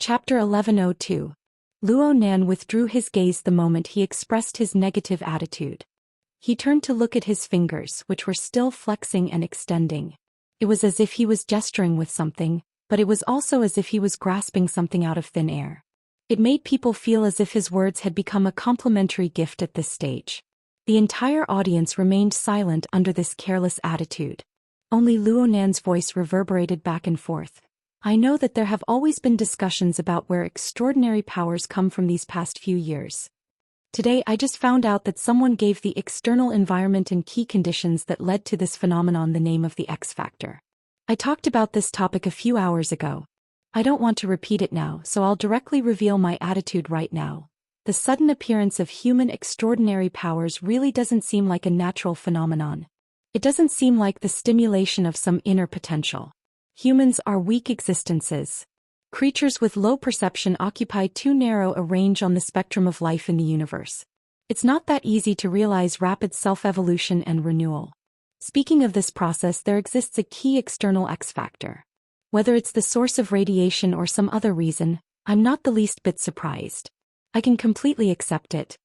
Chapter 1102. Luo Nan withdrew his gaze the moment he expressed his negative attitude. He turned to look at his fingers, which were still flexing and extending. It was as if he was gesturing with something, but it was also as if he was grasping something out of thin air. It made people feel as if his words had become a complimentary gift at this stage. The entire audience remained silent under this careless attitude. Only Luo Nan's voice reverberated back and forth. I know that there have always been discussions about where extraordinary powers come from these past few years. Today I just found out that someone gave the external environment and key conditions that led to this phenomenon the name of the X factor. I talked about this topic a few hours ago. I don't want to repeat it now, so I'll directly reveal my attitude right now. The sudden appearance of human extraordinary powers really doesn't seem like a natural phenomenon. It doesn't seem like the stimulation of some inner potential. Humans are weak existences. Creatures with low perception occupy too narrow a range on the spectrum of life in the universe. It's not that easy to realize rapid self-evolution and renewal. Speaking of this process, there exists a key external X factor. Whether it's the source of radiation or some other reason, I'm not the least bit surprised. I can completely accept it.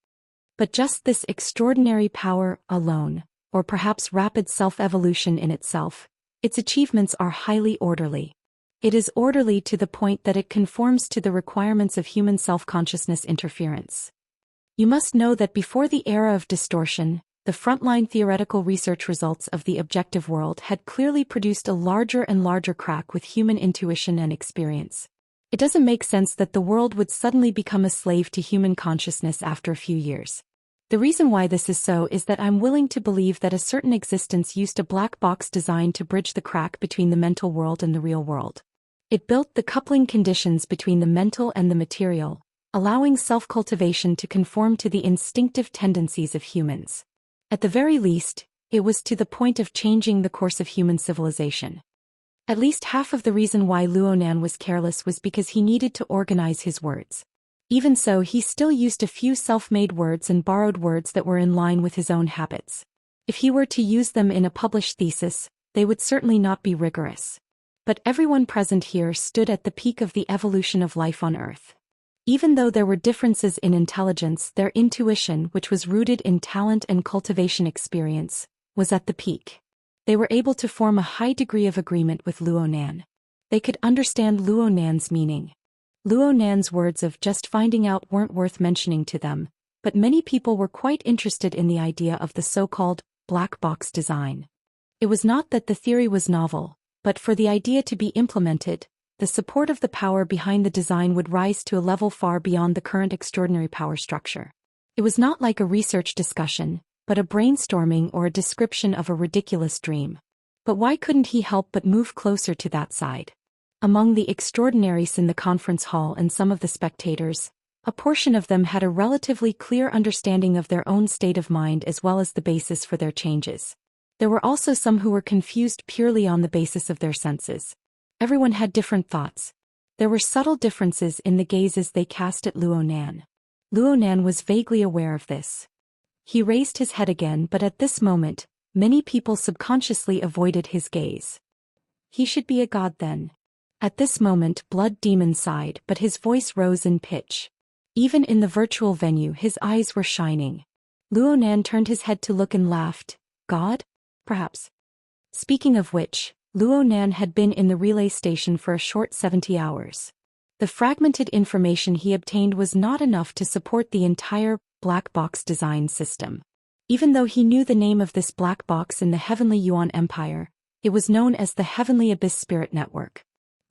But just this extraordinary power alone, or perhaps rapid self-evolution in itself, its achievements are highly orderly. It is orderly to the point that it conforms to the requirements of human self-consciousness interference. You must know that before the era of distortion, the frontline theoretical research results of the objective world had clearly produced a larger and larger crack with human intuition and experience. It doesn't make sense that the world would suddenly become a slave to human consciousness after a few years. The reason why this is so is that I'm willing to believe that a certain existence used a black box designed to bridge the crack between the mental world and the real world. It built the coupling conditions between the mental and the material, allowing self-cultivation to conform to the instinctive tendencies of humans. At the very least, it was to the point of changing the course of human civilization. At least half of the reason why Luo Nan was careless was because he needed to organize his words. Even so, he still used a few self-made words and borrowed words that were in line with his own habits. If he were to use them in a published thesis, they would certainly not be rigorous. But everyone present here stood at the peak of the evolution of life on Earth. Even though there were differences in intelligence, their intuition, which was rooted in talent and cultivation experience, was at the peak. They were able to form a high degree of agreement with Luo Nan. They could understand Luo Nan's meaning. Luo Nan's words of just finding out weren't worth mentioning to them, but many people were quite interested in the idea of the so-called black box design. It was not that the theory was novel, but for the idea to be implemented, the support of the power behind the design would rise to a level far beyond the current extraordinary power structure. It was not like a research discussion, but a brainstorming or a description of a ridiculous dream. But why couldn't he help but move closer to that side? Among the extraordinaries in the conference hall and some of the spectators, a portion of them had a relatively clear understanding of their own state of mind as well as the basis for their changes. There were also some who were confused purely on the basis of their senses. Everyone had different thoughts. There were subtle differences in the gazes they cast at Luo Nan. Luo Nan was vaguely aware of this. He raised his head again, but at this moment, many people subconsciously avoided his gaze. He should be a god then. At this moment, Blood Demon sighed, but his voice rose in pitch. Even in the virtual venue, his eyes were shining. Luo Nan turned his head to look and laughed. God? Perhaps. Speaking of which, Luo Nan had been in the relay station for a short 70 hours. The fragmented information he obtained was not enough to support the entire black box design system. Even though he knew the name of this black box in the Heavenly Yuan Empire, it was known as the Heavenly Abyss Spirit Network.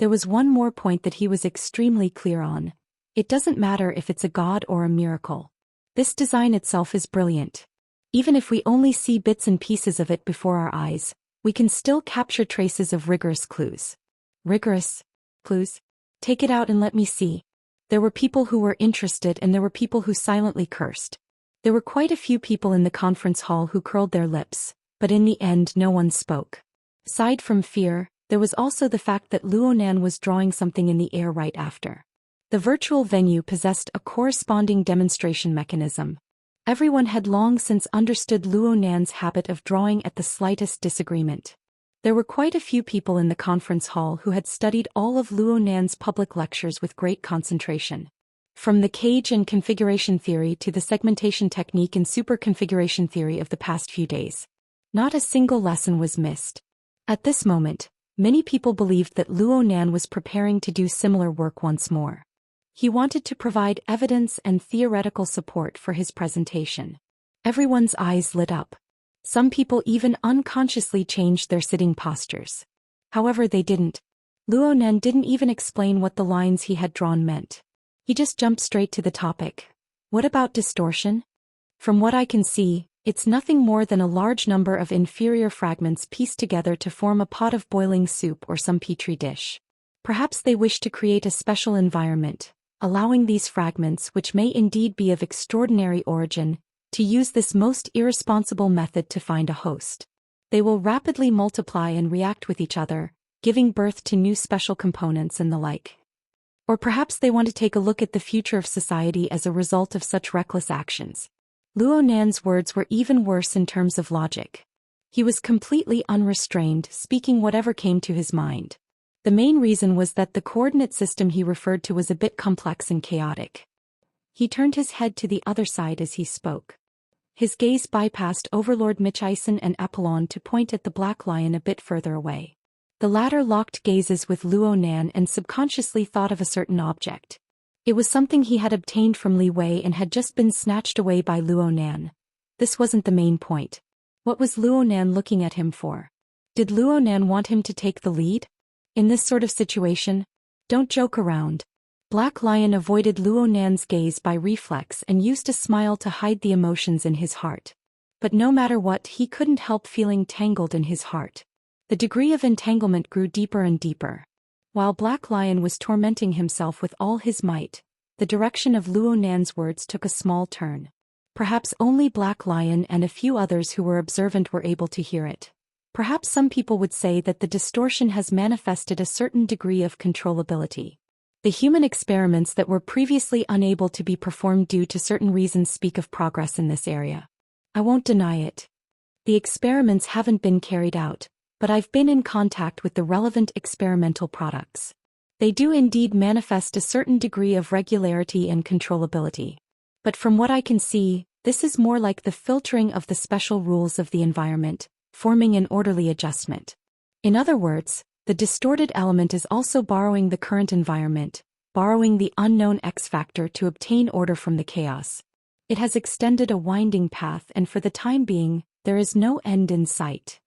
There was one more point that he was extremely clear on. It doesn't matter if it's a god or a miracle. This design itself is brilliant. Even if we only see bits and pieces of it before our eyes, we can still capture traces of rigorous clues. Rigorous clues? Take it out and let me see. There were people who were interested and there were people who silently cursed. There were quite a few people in the conference hall who curled their lips, but in the end no one spoke. Aside from fear, there was also the fact that Luo Nan was drawing something in the air right after. The virtual venue possessed a corresponding demonstration mechanism. Everyone had long since understood Luo Nan's habit of drawing at the slightest disagreement. There were quite a few people in the conference hall who had studied all of Luo Nan's public lectures with great concentration. From the cage and configuration theory to the segmentation technique and superconfiguration theory of the past few days. Not a single lesson was missed. At this moment, many people believed that Luo Nan was preparing to do similar work once more. He wanted to provide evidence and theoretical support for his presentation. Everyone's eyes lit up. Some people even unconsciously changed their sitting postures. However, they didn't. Luo Nan didn't even explain what the lines he had drawn meant. He just jumped straight to the topic. What about distortion? From what I can see, it's nothing more than a large number of inferior fragments pieced together to form a pot of boiling soup or some petri dish. Perhaps they wish to create a special environment, allowing these fragments, which may indeed be of extraordinary origin, to use this most irresponsible method to find a host. They will rapidly multiply and react with each other, giving birth to new special components and the like. Or perhaps they want to take a look at the future of society as a result of such reckless actions. Luo Nan's words were even worse in terms of logic. He was completely unrestrained, speaking whatever came to his mind. The main reason was that the coordinate system he referred to was a bit complex and chaotic. He turned his head to the other side as he spoke. His gaze bypassed Overlord Michaisen and Apollon to point at the Black Lion a bit further away. The latter locked gazes with Luo Nan and subconsciously thought of a certain object. It was something he had obtained from Li Wei and had just been snatched away by Luo Nan. This wasn't the main point. What was Luo Nan looking at him for? Did Luo Nan want him to take the lead? In this sort of situation, don't joke around. Black Lion avoided Luo Nan's gaze by reflex and used a smile to hide the emotions in his heart. But no matter what, he couldn't help feeling tangled in his heart. The degree of entanglement grew deeper and deeper. While Black Lion was tormenting himself with all his might, the direction of Luo Nan's words took a small turn. Perhaps only Black Lion and a few others who were observant were able to hear it. Perhaps some people would say that the distortion has manifested a certain degree of controllability. The human experiments that were previously unable to be performed due to certain reasons speak of progress in this area. I won't deny it. The experiments haven't been carried out, but I've been in contact with the relevant experimental products. They do indeed manifest a certain degree of regularity and controllability. But from what I can see, this is more like the filtering of the special rules of the environment, forming an orderly adjustment. In other words, the distorted element is also borrowing the current environment, borrowing the unknown X factor to obtain order from the chaos. It has extended a winding path, and for the time being, there is no end in sight.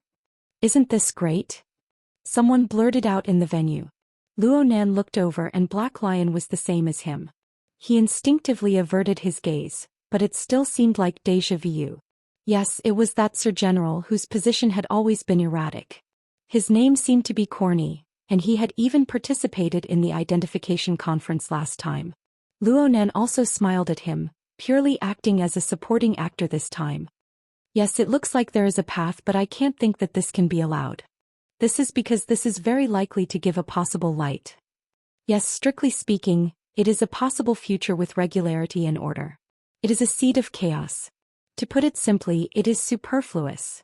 Isn't this great? Someone blurted out in the venue. Luo Nan looked over and Black Lion was the same as him. He instinctively averted his gaze, but it still seemed like déjà vu. Yes, it was that Sir General whose position had always been erratic. His name seemed to be corny, and he had even participated in the identification conference last time. Luo Nan also smiled at him, purely acting as a supporting actor this time. Yes, it looks like there is a path, but I can't think that this can be allowed. This is because this is very likely to give a possible light. Yes, strictly speaking, it is a possible future with regularity and order. It is a seed of chaos. To put it simply, it is superfluous.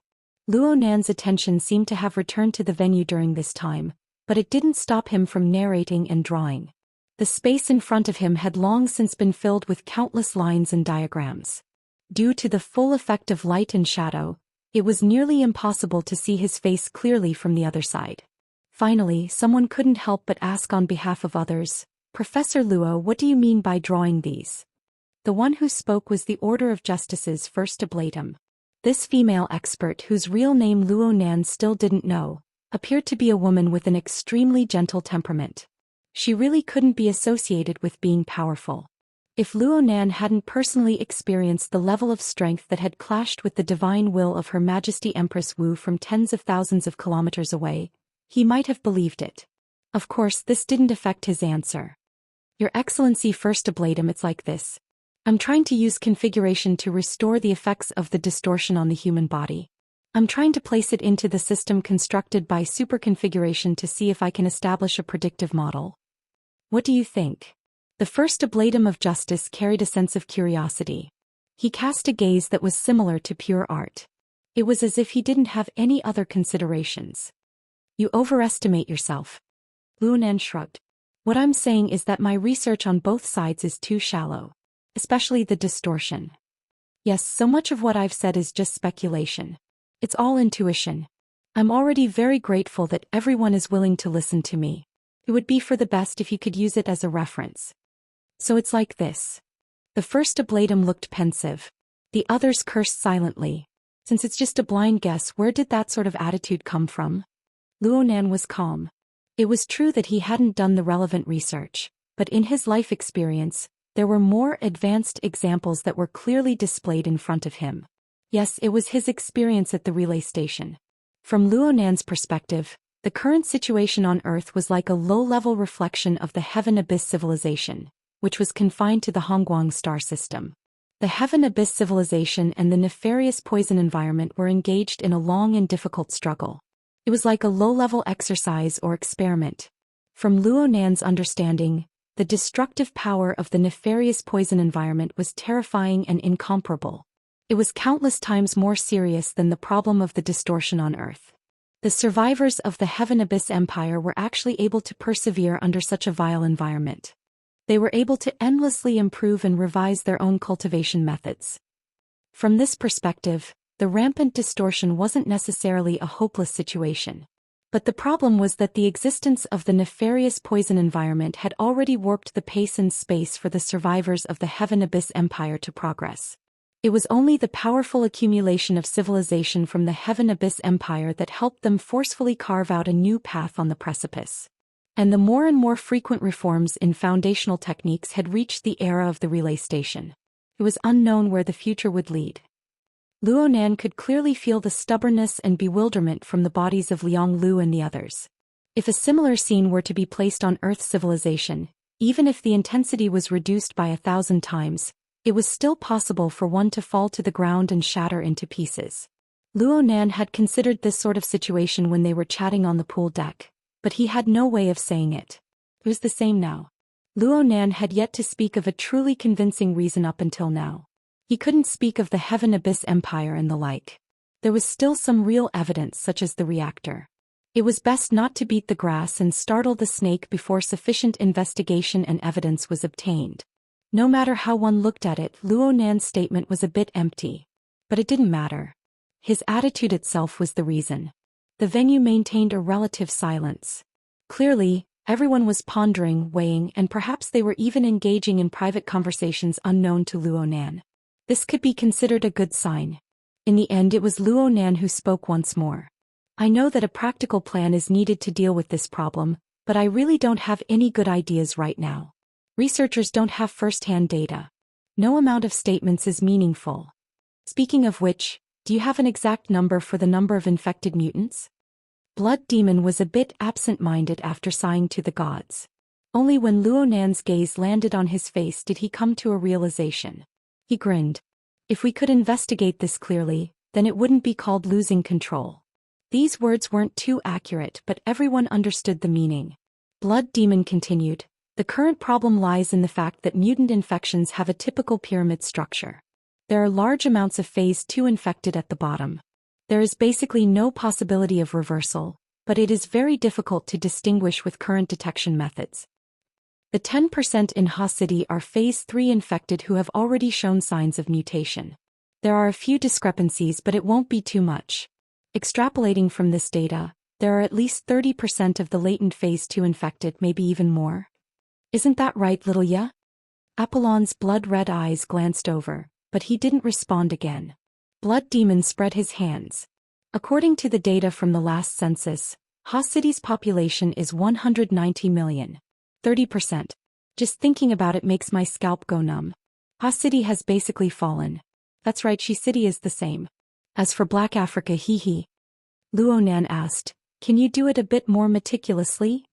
Luo Nan's attention seemed to have returned to the venue during this time, but it didn't stop him from narrating and drawing. The space in front of him had long since been filled with countless lines and diagrams. Due to the full effect of light and shadow, it was nearly impossible to see his face clearly from the other side. Finally, someone couldn't help but ask on behalf of others, "Professor Luo, what do you mean by drawing these?" The one who spoke was the Order of Justice's first oblatum. This female expert, whose real name Luo Nan still didn't know, appeared to be a woman with an extremely gentle temperament. She really couldn't be associated with being powerful. If Luo Nan hadn't personally experienced the level of strength that had clashed with the divine will of Her Majesty Empress Wu from tens of thousands of kilometers away, he might have believed it. Of course, this didn't affect his answer. "Your Excellency, first oblatum, it's like this. I'm trying to use configuration to restore the effects of the distortion on the human body. I'm trying to place it into the system constructed by superconfiguration to see if I can establish a predictive model. What do you think?" The first oblatum of justice carried a sense of curiosity. He cast a gaze that was similar to pure art. It was as if he didn't have any other considerations. You overestimate yourself. Luonan shrugged. What I'm saying is that my research on both sides is too shallow. Especially the distortion. Yes, so much of what I've said is just speculation. It's all intuition. I'm already very grateful that everyone is willing to listen to me. It would be for the best if you could use it as a reference. So it's like this. The first ablatum looked pensive. The others cursed silently. Since it's just a blind guess, where did that sort of attitude come from? Luonan was calm. It was true that he hadn't done the relevant research, but in his life experience, there were more advanced examples that were clearly displayed in front of him. Yes, it was his experience at the relay station. From Luonan's perspective, the current situation on Earth was like a low-level reflection of the Heaven Abyss civilization, which was confined to the Hongguang star system. The Heaven Abyss civilization and the nefarious poison environment were engaged in a long and difficult struggle. It was like a low-level exercise or experiment. From Luonan's understanding, the destructive power of the nefarious poison environment was terrifying and incomparable. It was countless times more serious than the problem of the distortion on Earth. The survivors of the Heaven Abyss Empire were actually able to persevere under such a vile environment. They were able to endlessly improve and revise their own cultivation methods. From this perspective, the rampant distortion wasn't necessarily a hopeless situation. But the problem was that the existence of the nefarious poison environment had already warped the pace and space for the survivors of the Heaven Abyss Empire to progress. It was only the powerful accumulation of civilization from the Heaven Abyss Empire that helped them forcefully carve out a new path on the precipice. And the more and more frequent reforms in foundational techniques had reached the era of the relay station. It was unknown where the future would lead. Luonan could clearly feel the stubbornness and bewilderment from the bodies of Liang Lu and the others. If a similar scene were to be placed on Earth's civilization, even if the intensity was reduced by 1,000 times, it was still possible for one to fall to the ground and shatter into pieces. Luonan had considered this sort of situation when they were chatting on the pool deck, but he had no way of saying it. It was the same now. Luonan had yet to speak of a truly convincing reason up until now. He couldn't speak of the Heaven Abyss Empire and the like. There was still some real evidence, such as the reactor. It was best not to beat the grass and startle the snake before sufficient investigation and evidence was obtained. No matter how one looked at it, Luonan's statement was a bit empty. But it didn't matter. His attitude itself was the reason. The venue maintained a relative silence. Clearly, everyone was pondering, weighing, and perhaps they were even engaging in private conversations unknown to Luonan. This could be considered a good sign. In the end, it was Luonan who spoke once more. I know that a practical plan is needed to deal with this problem, but I really don't have any good ideas right now. Researchers don't have first-hand data. No amount of statements is meaningful. Speaking of which, do you have an exact number for the number of infected mutants? Blood Demon was a bit absent-minded after sighing to the gods. Only when Luonan's gaze landed on his face did he come to a realization. He grinned. If we could investigate this clearly, then it wouldn't be called losing control. These words weren't too accurate, but everyone understood the meaning. Blood Demon continued. The current problem lies in the fact that mutant infections have a typical pyramid structure. There are large amounts of phase 2 infected at the bottom. There is basically no possibility of reversal, but it is very difficult to distinguish with current detection methods. The 10% in Ha City are phase 3 infected who have already shown signs of mutation. There are a few discrepancies, but it won't be too much. Extrapolating from this data, there are at least 30% of the latent phase 2 infected, maybe even more. Isn't that right, little ya? Apollon's blood-red eyes glanced over, but he didn't respond again. Blood Demon spread his hands. According to the data from the last census, Ha City's population is 190 million. 30%. Just thinking about it makes my scalp go numb. Ha City has basically fallen. That's right, She City is the same. As for Black Africa, hee. Luonan asked, can you do it a bit more meticulously?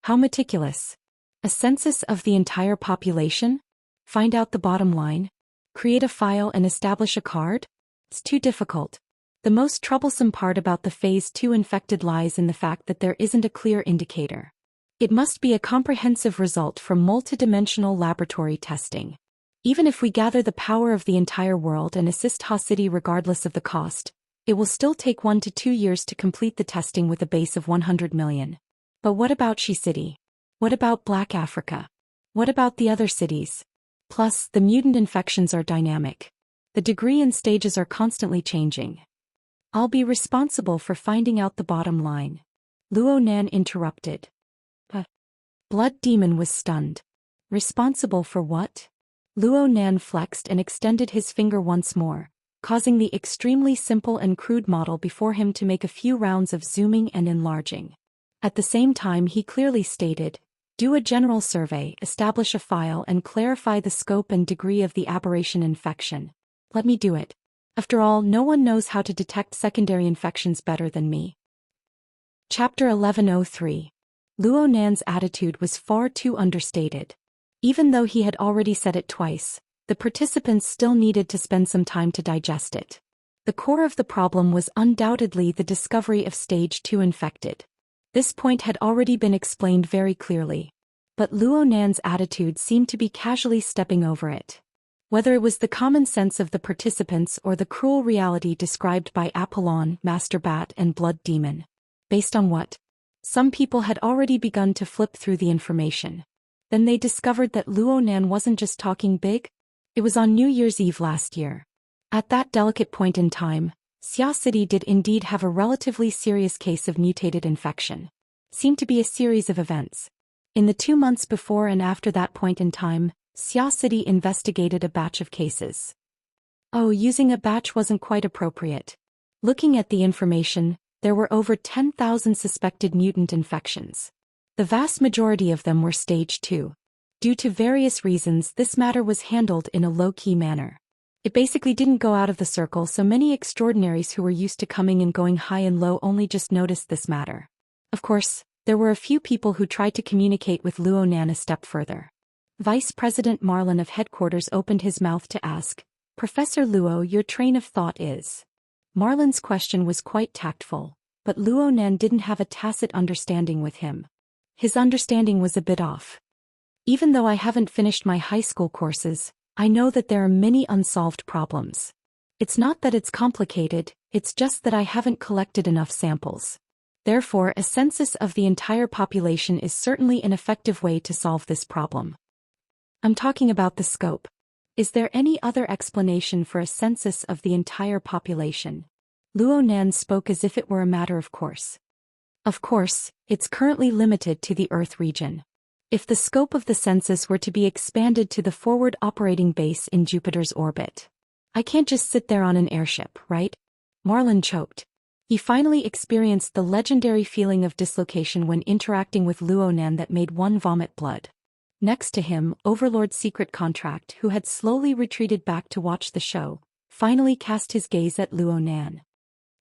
How meticulous? A census of the entire population? Find out the bottom line? Create a file and establish a card? It's too difficult. The most troublesome part about the phase 2 infected lies in the fact that there isn't a clear indicator. It must be a comprehensive result from multidimensional laboratory testing. Even if we gather the power of the entire world and assist Ha City regardless of the cost, It will still take 1 to 2 years to complete the testing with a base of 100 million. But what about Xi City? What about Black Africa? What about the other cities? Plus, the mutant infections are dynamic. The degree and stages are constantly changing. I'll be responsible for finding out the bottom line. Luo Nan interrupted. Blood Demon was stunned. Responsible for what? Luo Nan flexed and extended his finger once more, causing the extremely simple and crude model before him to make a few rounds of zooming and enlarging. At the same time he clearly stated, do a general survey, establish a file and clarify the scope and degree of the aberration infection. Let me do it. After all, no one knows how to detect secondary infections better than me. Chapter 1103. Luo Nan's attitude was far too understated. Even though he had already said it twice, the participants still needed to spend some time to digest it. The core of the problem was undoubtedly the discovery of stage 2 infected. This point had already been explained very clearly. But Luo Nan's attitude seemed to be casually stepping over it. Whether it was the common sense of the participants or the cruel reality described by Apollon, Master Bat and Blood Demon. Based on what? Some people had already begun to flip through the information. Then they discovered that Luo Nan wasn't just talking big. It was on New Year's Eve last year. At that delicate point in time, Xia City did indeed have a relatively serious case of mutated infection. Seemed to be a series of events. In the 2 months before and after that point in time, Xia City investigated a batch of cases. Oh, using a batch wasn't quite appropriate. Looking at the information, there were over 10,000 suspected mutant infections. The vast majority of them were stage 2. Due to various reasons, this matter was handled in a low-key manner. It basically didn't go out of the circle, so many extraordinaries who were used to coming and going high and low only just noticed this matter. Of course, there were a few people who tried to communicate with Luo Nan a step further. Vice President Marlin of Headquarters opened his mouth to ask, Professor Luo, your train of thought is. Marlin's question was quite tactful, but Luo Nan didn't have a tacit understanding with him. His understanding was a bit off. Even though I haven't finished my high school courses, I know that there are many unsolved problems. It's not that it's complicated, it's just that I haven't collected enough samples. Therefore, a census of the entire population is certainly an effective way to solve this problem. I'm talking about the scope. Is there any other explanation for a census of the entire population? Luo Nan spoke as if it were a matter of course. Of course, it's currently limited to the Earth region. If the scope of the census were to be expanded to the forward operating base in Jupiter's orbit, I can't just sit there on an airship, right? Marlin choked. He finally experienced the legendary feeling of dislocation when interacting with Luo Nan that made one vomit blood. Next to him, Overlord Secret Contract, who had slowly retreated back to watch the show, finally cast his gaze at Luo Nan.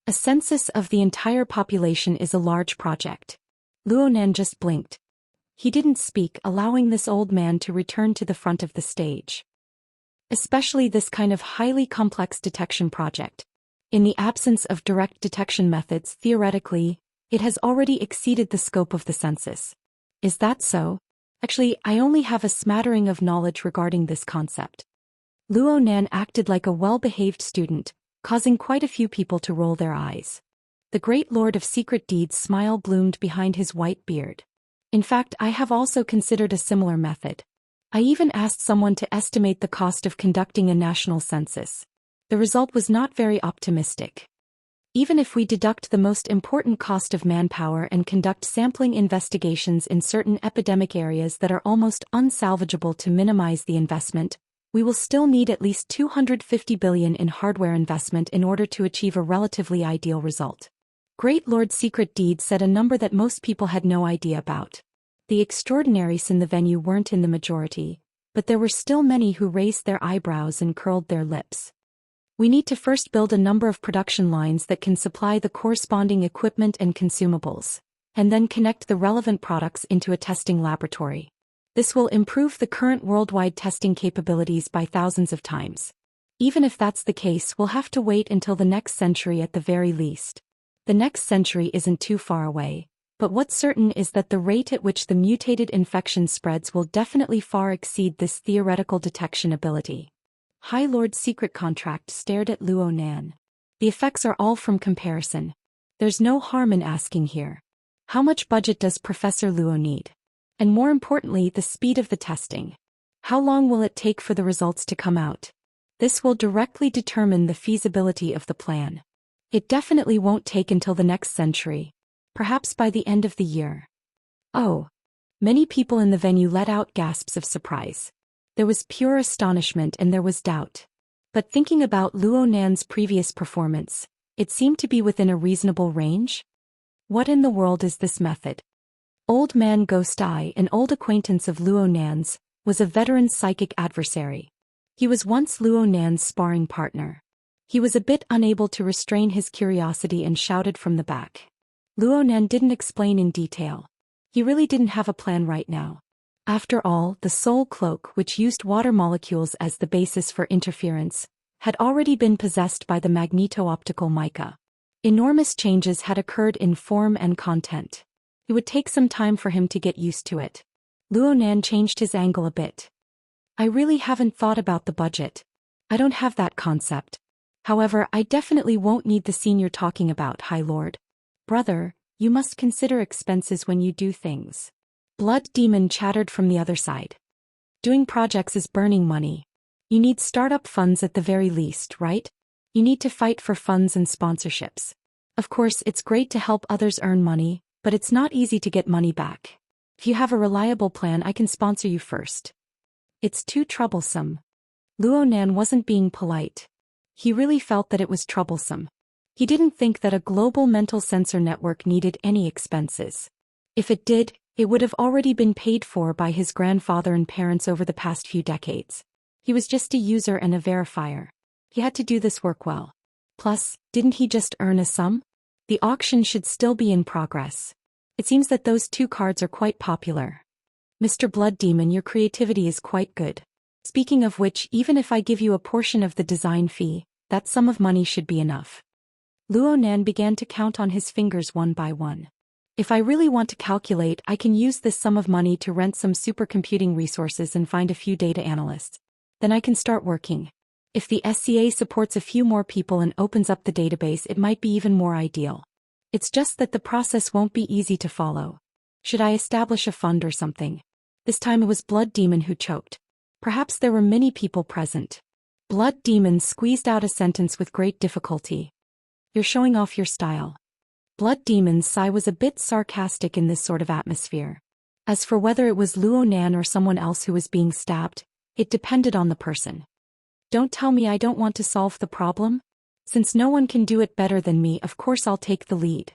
A census of the entire population is a large project. Luo Nan just blinked. He didn't speak, allowing this old man to return to the front of the stage. Especially this kind of highly complex detection project. In the absence of direct detection methods, theoretically, it has already exceeded the scope of the census. Is that so? Actually, I only have a smattering of knowledge regarding this concept. Luo Nan acted like a well-behaved student, causing quite a few people to roll their eyes. The great lord of secret deeds' smile bloomed behind his white beard. In fact, I have also considered a similar method. I even asked someone to estimate the cost of conducting a national census. The result was not very optimistic. Even if we deduct the most important cost of manpower and conduct sampling investigations in certain epidemic areas that are almost unsalvageable to minimize the investment, we will still need at least 250 billion in hardware investment in order to achieve a relatively ideal result. Great Lord Secret Deed said a number that most people had no idea about. The extraordinaries in the venue weren't in the majority, but there were still many who raised their eyebrows and curled their lips. We need to first build a number of production lines that can supply the corresponding equipment and consumables, and then connect the relevant products into a testing laboratory. This will improve the current worldwide testing capabilities by thousands of times. Even if that's the case, we'll have to wait until the next century at the very least. The next century isn't too far away, but what's certain is that the rate at which the mutated infection spreads will definitely far exceed this theoretical detection ability. High Lord Secret Contract stared at Luo Nan. The effects are all from comparison. There's no harm in asking here. How much budget does Professor Luo need? And more importantly, the speed of the testing. How long will it take for the results to come out? This will directly determine the feasibility of the plan. It definitely won't take until the next century. Perhaps by the end of the year. Oh. Many people in the venue let out gasps of surprise. There was pure astonishment and there was doubt. But thinking about Luo Nan's previous performance, it seemed to be within a reasonable range. What in the world is this method? Old Man Ghost Eye, an old acquaintance of Luo Nan's, was a veteran psychic adversary. He was once Luo Nan's sparring partner. He was a bit unable to restrain his curiosity and shouted from the back. Luo Nan didn't explain in detail. He really didn't have a plan right now. After all, the soul cloak, which used water molecules as the basis for interference, had already been possessed by the magneto-optical mica. Enormous changes had occurred in form and content. It would take some time for him to get used to it. Luo Nan changed his angle a bit. I really haven't thought about the budget. I don't have that concept. However, I definitely won't need the scene you're talking about, High Lord. Brother, you must consider expenses when you do things. Blood Demon chattered from the other side. Doing projects is burning money. You need startup funds at the very least, right? You need to fight for funds and sponsorships. Of course, it's great to help others earn money, but it's not easy to get money back. If you have a reliable plan, I can sponsor you first. It's too troublesome. Luo Nan wasn't being polite. He really felt that it was troublesome. He didn't think that a global mental sensor network needed any expenses. If it did, it would have already been paid for by his grandfather and parents over the past few decades. He was just a user and a verifier. He had to do this work well. Plus, didn't he just earn a sum? The auction should still be in progress. It seems that those two cards are quite popular. Mr. Blood Demon, your creativity is quite good. Speaking of which, even if I give you a portion of the design fee, that sum of money should be enough. Luo Nan began to count on his fingers one by one. If I really want to calculate, I can use this sum of money to rent some supercomputing resources and find a few data analysts. Then I can start working. If the SCA supports a few more people and opens up the database, it might be even more ideal. It's just that the process won't be easy to follow. Should I establish a fund or something? This time it was Blood Demon who choked. Perhaps there were many people present. Blood Demon squeezed out a sentence with great difficulty. You're showing off your style. Blood Demon's sigh was a bit sarcastic in this sort of atmosphere. As for whether it was Luo Nan or someone else who was being stabbed, it depended on the person. Don't tell me I don't want to solve the problem? Since no one can do it better than me, of course I'll take the lead.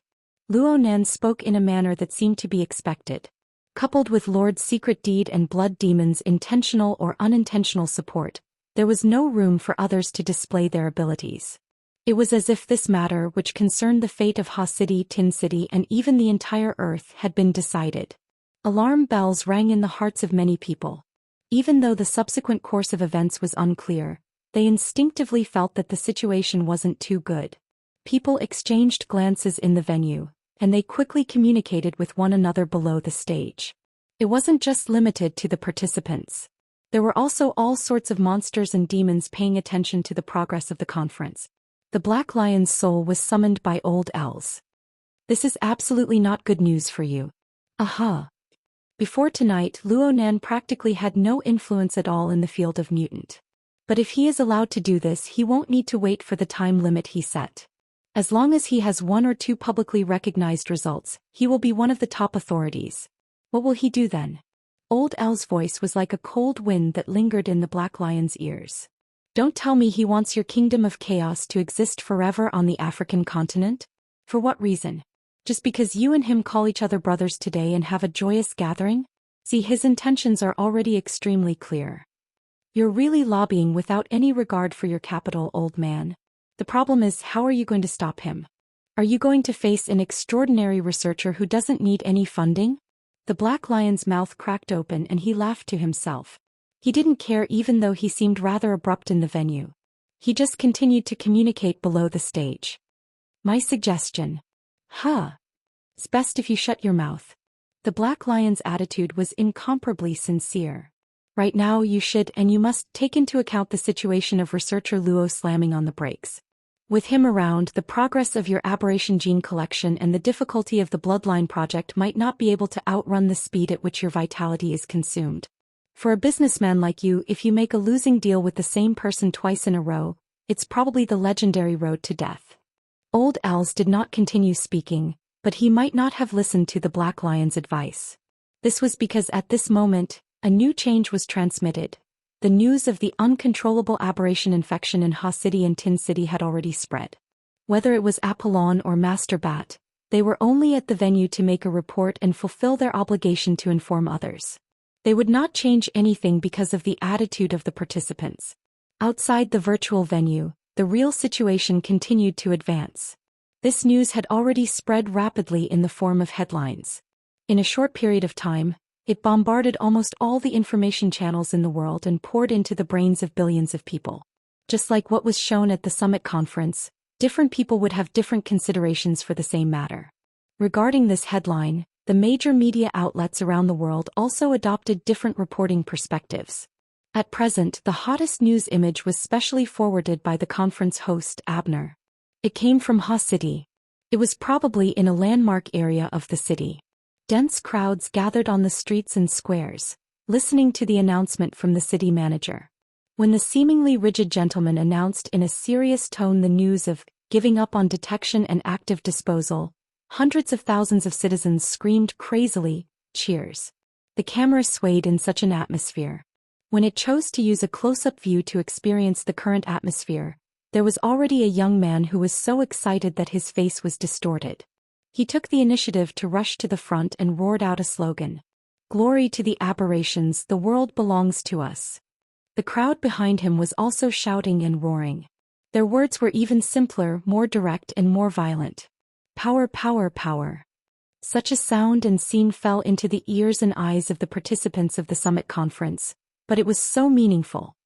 Luo Nan spoke in a manner that seemed to be expected. Coupled with Lord's secret deed and Blood Demon's intentional or unintentional support, there was no room for others to display their abilities. It was as if this matter, which concerned the fate of Ha City, Tin City, and even the entire Earth, had been decided. Alarm bells rang in the hearts of many people. Even though the subsequent course of events was unclear, they instinctively felt that the situation wasn't too good. People exchanged glances in the venue, and they quickly communicated with one another below the stage. It wasn't just limited to the participants. There were also all sorts of monsters and demons paying attention to the progress of the conference. The Black Lion's soul was summoned by old elves. This is absolutely not good news for you. Aha. Before tonight, Luo Nan practically had no influence at all in the field of mutant. But if he is allowed to do this, he won't need to wait for the time limit he set. As long as he has one or two publicly recognized results, he will be one of the top authorities. What will he do then? Old El's voice was like a cold wind that lingered in the Black Lion's ears. Don't tell me he wants your kingdom of chaos to exist forever on the African continent? For what reason? Just because you and him call each other brothers today and have a joyous gathering? See, his intentions are already extremely clear. You're really lobbying without any regard for your capital, old man. The problem is, how are you going to stop him? Are you going to face an extraordinary researcher who doesn't need any funding? The Black Lion's mouth cracked open and he laughed to himself. He didn't care even though he seemed rather abrupt in the venue. He just continued to communicate below the stage. My suggestion. It's best if you shut your mouth. The Black Lion's attitude was incomparably sincere. Right now you should and you must take into account the situation of researcher Luo slamming on the brakes. With him around, the progress of your aberration gene collection and the difficulty of the bloodline project might not be able to outrun the speed at which your vitality is consumed. For a businessman like you, if you make a losing deal with the same person twice in a row, it's probably the legendary road to death. Old Els did not continue speaking, but he might not have listened to the Black Lion's advice. This was because at this moment, a new change was transmitted. The news of the uncontrollable aberration infection in Ha City and Tin City had already spread. Whether it was Apollon or Master Bat, they were only at the venue to make a report and fulfill their obligation to inform others. They would not change anything because of the attitude of the participants. Outside the virtual venue, the real situation continued to advance. This news had already spread rapidly in the form of headlines. In a short period of time, it bombarded almost all the information channels in the world and poured into the brains of billions of people. Just like what was shown at the summit conference, different people would have different considerations for the same matter. Regarding this headline, the major media outlets around the world also adopted different reporting perspectives. At present, the hottest news image was specially forwarded by the conference host Abner. It came from Ha City. It was probably in a landmark area of the city. Dense crowds gathered on the streets and squares, listening to the announcement from the city manager. When the seemingly rigid gentleman announced in a serious tone the news of giving up on detection and active disposal, hundreds of thousands of citizens screamed crazily, cheers. The camera swayed in such an atmosphere. When it chose to use a close-up view to experience the current atmosphere, there was already a young man who was so excited that his face was distorted. He took the initiative to rush to the front and roared out a slogan. "Glory to the aberrations, the world belongs to us." The crowd behind him was also shouting and roaring. Their words were even simpler, more direct and more violent. "Power, power, power." Such a sound and scene fell into the ears and eyes of the participants of the summit conference, but it was so meaningful.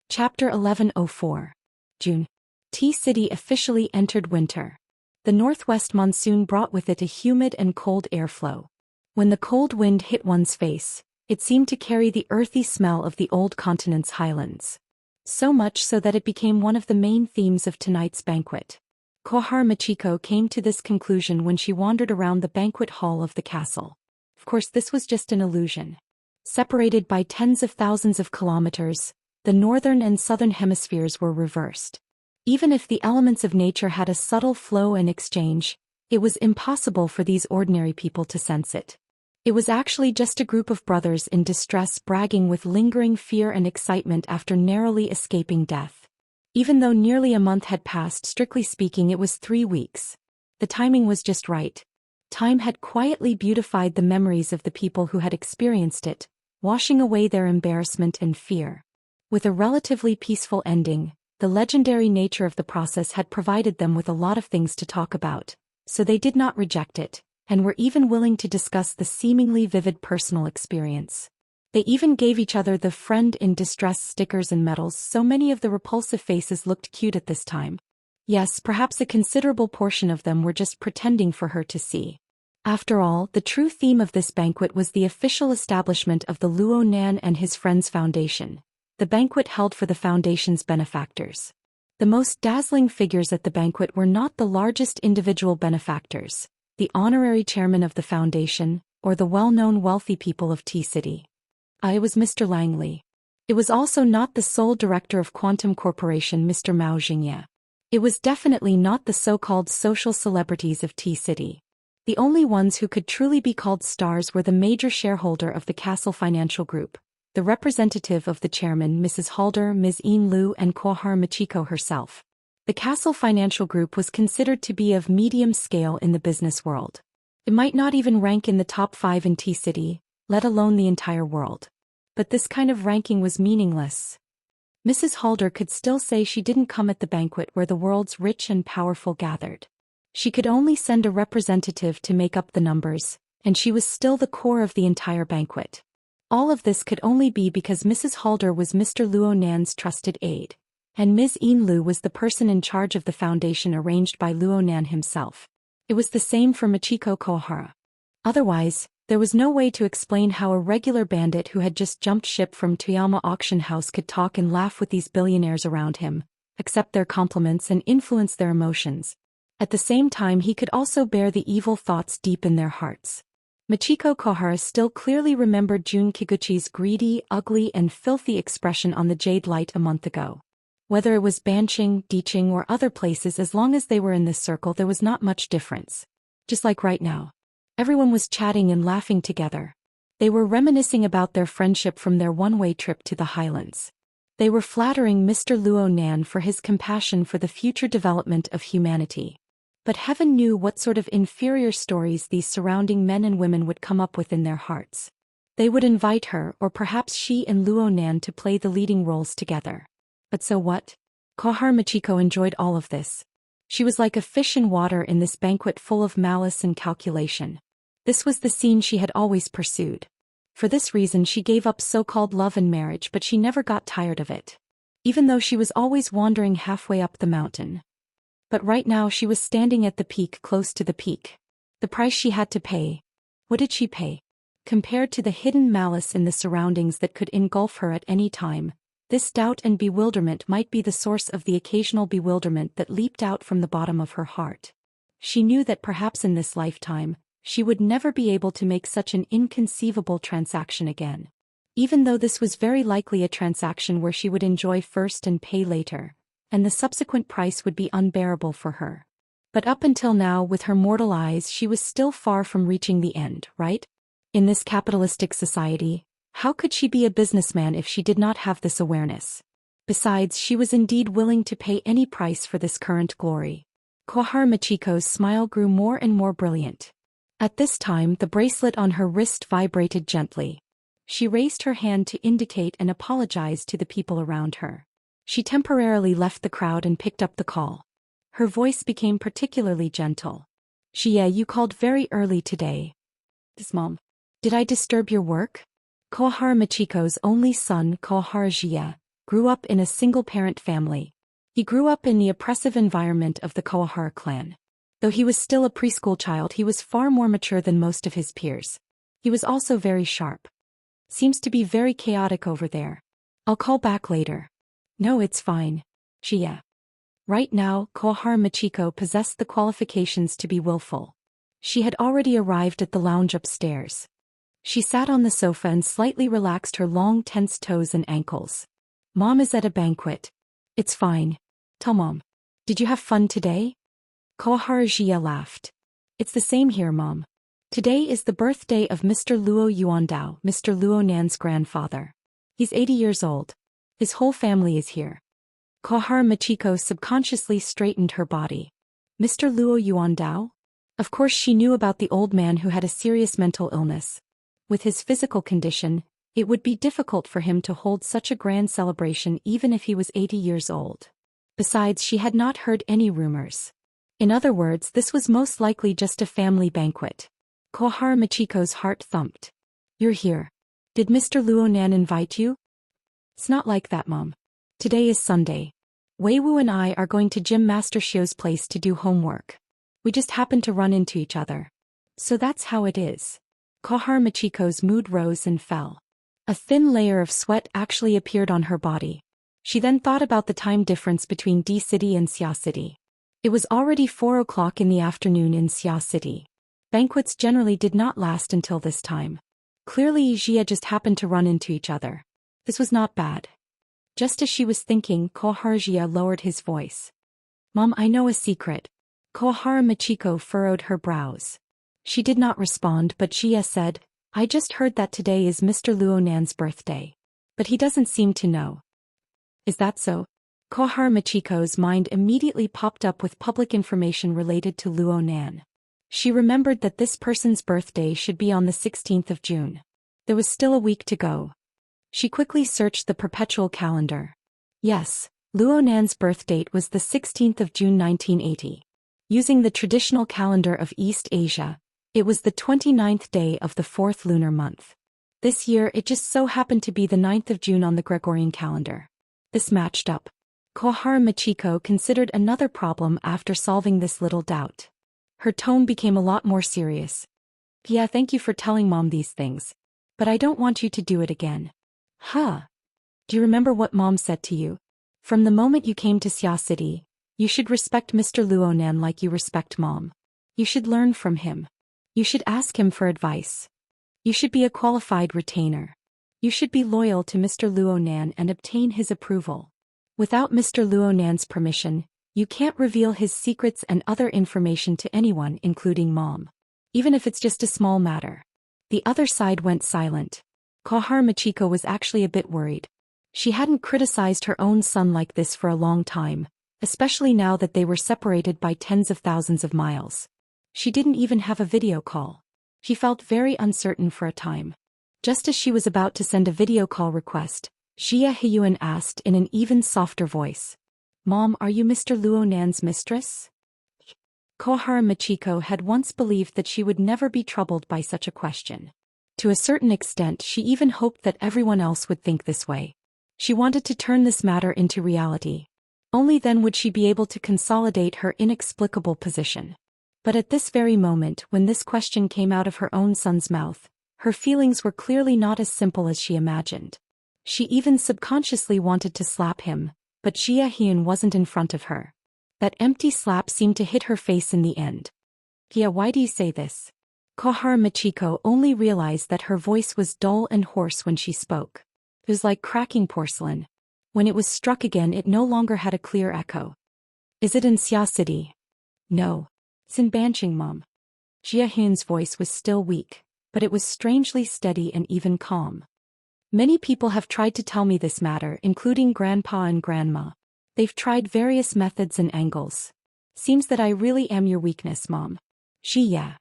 Chapter 1104. June. T-City officially entered winter. The northwest monsoon brought with it a humid and cold airflow. When the cold wind hit one's face, it seemed to carry the earthy smell of the old continent's highlands. So much so that it became one of the main themes of tonight's banquet. Kohar Machiko came to this conclusion when she wandered around the banquet hall of the castle. Of course, this was just an illusion. Separated by tens of thousands of kilometers, the northern and southern hemispheres were reversed. Even if the elements of nature had a subtle flow and exchange, it was impossible for these ordinary people to sense it. It was actually just a group of brothers in distress bragging with lingering fear and excitement after narrowly escaping death. Even though nearly a month had passed, strictly speaking it was 3 weeks. The timing was just right. Time had quietly beautified the memories of the people who had experienced it, washing away their embarrassment and fear. With a relatively peaceful ending, the legendary nature of the process had provided them with a lot of things to talk about, so they did not reject it, and were even willing to discuss the seemingly vivid personal experience. They even gave each other the friend in distress stickers and medals, so many of the repulsive faces looked cute at this time. Yes, perhaps a considerable portion of them were just pretending for her to see. After all, the true theme of this banquet was the official establishment of the Luo Nan and his Friends Foundation. The banquet held for the foundation's benefactors. The most dazzling figures at the banquet were not the largest individual benefactors, the honorary chairman of the foundation, or the well-known wealthy people of T-City. It was Mr. Langley. It was also not the sole director of Quantum Corporation, Mr. Mao Xingye. It was definitely not the so-called social celebrities of T-City. The only ones who could truly be called stars were the major shareholder of the Castle Financial Group, the representative of the chairman, Mrs. Halder, Ms. Ian Liu, and Kohar Machiko herself. The Castle Financial Group was considered to be of medium scale in the business world. It might not even rank in the top 5 in T-City, let alone the entire world. But this kind of ranking was meaningless. Mrs. Halder could still say she didn't come at the banquet where the world's rich and powerful gathered. She could only send a representative to make up the numbers, and she was still the core of the entire banquet. All of this could only be because Mrs. Halder was Mr. Luo Nan's trusted aide, and Ms. Ian Liu was the person in charge of the foundation arranged by Luo Nan himself. It was the same for Machiko Kohara. Otherwise, there was no way to explain how a regular bandit who had just jumped ship from Toyama Auction House could talk and laugh with these billionaires around him, accept their compliments and influence their emotions. At the same time he could also bear the evil thoughts deep in their hearts. Michiko Kohara still clearly remembered Jun Kiguchi's greedy, ugly and filthy expression on the Jade Light a month ago. Whether it was Banqing, Diqing or other places, as long as they were in this circle there was not much difference. Just like right now. Everyone was chatting and laughing together. They were reminiscing about their friendship from their one-way trip to the highlands. They were flattering Mr. Luo Nan for his compassion for the future development of humanity. But heaven knew what sort of inferior stories these surrounding men and women would come up with in their hearts. They would invite her, or perhaps she and Luo Nan, to play the leading roles together. But so what? Kohara Michiko enjoyed all of this. She was like a fish in water in this banquet full of malice and calculation. This was the scene she had always pursued. For this reason she gave up so-called love and marriage, but she never got tired of it. Even though she was always wandering halfway up the mountain. But right now she was standing at the peak, close to the peak. The price she had to pay. What did she pay? Compared to the hidden malice in the surroundings that could engulf her at any time, this doubt and bewilderment might be the source of the occasional bewilderment that leaped out from the bottom of her heart. She knew that perhaps in this lifetime, she would never be able to make such an inconceivable transaction again. Even though this was very likely a transaction where she would enjoy first and pay later, and the subsequent price would be unbearable for her. But up until now, with her mortal eyes, she was still far from reaching the end, right? In this capitalistic society, how could she be a businessman if she did not have this awareness? Besides, she was indeed willing to pay any price for this current glory. Kohara Michiko's smile grew more and more brilliant. At this time, the bracelet on her wrist vibrated gently. She raised her hand to indicate and apologize to the people around her. She temporarily left the crowd and picked up the call. Her voice became particularly gentle. Xia, you called very early today. Mom, did I disturb your work? Kohara Michiko's only son, Kohara Xia, grew up in a single-parent family. He grew up in the oppressive environment of the Kohara clan. Though he was still a preschool child, he was far more mature than most of his peers. He was also very sharp. Seems to be very chaotic over there. I'll call back later. No, it's fine. Xia. Right now, Kohara Michiko possessed the qualifications to be willful. She had already arrived at the lounge upstairs. She sat on the sofa and slightly relaxed her long, tense toes and ankles. Mom is at a banquet. It's fine. Tell Mom. Did you have fun today? Kohara Xia laughed. It's the same here, Mom. Today is the birthday of Mr. Luo Yuandao, Mr. Luo Nan's grandfather. He's 80 years old. His whole family is here. Kohara Michiko subconsciously straightened her body. Mr. Luo Yuandao? Of course she knew about the old man who had a serious mental illness. With his physical condition, it would be difficult for him to hold such a grand celebration even if he was 80 years old. Besides, she had not heard any rumors. In other words, this was most likely just a family banquet. Kohara Michiko's heart thumped. You're here. Did Mr. Luo Nan invite you? It's not like that, Mom. Today is Sunday. Wei Wu and I are going to Gym Master Xiu's place to do homework. We just happened to run into each other. So that's how it is. Kohara Michiko's mood rose and fell. A thin layer of sweat actually appeared on her body. She then thought about the time difference between D City and Xia City. It was already 4 o'clock in the afternoon in Xia City. Banquets generally did not last until this time. Clearly Xia just happened to run into each other. This was not bad. Just as she was thinking, Kohara Xia lowered his voice. Mom, I know a secret. Kohara Michiko furrowed her brows. She did not respond, but Xia said, I just heard that today is Mr. Luo Nan's birthday. But he doesn't seem to know. Is that so? Kohara Michiko's mind immediately popped up with public information related to Luo Nan. She remembered that this person's birthday should be on the 16th of June. There was still a week to go. She quickly searched the perpetual calendar. Yes, Luo Nan's birth date was the 16th of June 1980. Using the traditional calendar of East Asia, it was the 29th day of the 4th lunar month. This year it just so happened to be the 9th of June on the Gregorian calendar. This matched up. Kohara Michiko considered another problem after solving this little doubt. Her tone became a lot more serious. Yeah, thank you for telling Mom these things. But I don't want you to do it again. Huh? Do you remember what Mom said to you? From the moment you came to Xia City, you should respect Mr. Luonan like you respect Mom. You should learn from him. You should ask him for advice. You should be a qualified retainer. You should be loyal to Mr. Luonan and obtain his approval. Without Mr. Luonan's permission, you can't reveal his secrets and other information to anyone, including Mom. Even if it's just a small matter. The other side went silent. Kohar Machiko was actually a bit worried. She hadn't criticized her own son like this for a long time, especially now that they were separated by tens of thousands of miles. She didn't even have a video call. She felt very uncertain for a time. Just as she was about to send a video call request, Xia Heyuan asked in an even softer voice. Mom, are you Mr. Luonan's mistress? Kohara Machiko had once believed that she would never be troubled by such a question. To a certain extent, she even hoped that everyone else would think this way. She wanted to turn this matter into reality. Only then would she be able to consolidate her inexplicable position. But at this very moment, when this question came out of her own son's mouth, her feelings were clearly not as simple as she imagined. She even subconsciously wanted to slap him, but Xia Heyuan wasn't in front of her. That empty slap seemed to hit her face in the end. Yeah, why do you say this? Kohara Machiko only realized that her voice was dull and hoarse when she spoke. It was like cracking porcelain. When it was struck again, it no longer had a clear echo. Is it in Xia City? No. It's in Banqing, Mom. Xia Heyuan's voice was still weak, but it was strangely steady and even calm. Many people have tried to tell me this matter, including Grandpa and Grandma. They've tried various methods and angles. Seems that I really am your weakness, Mom. Xia.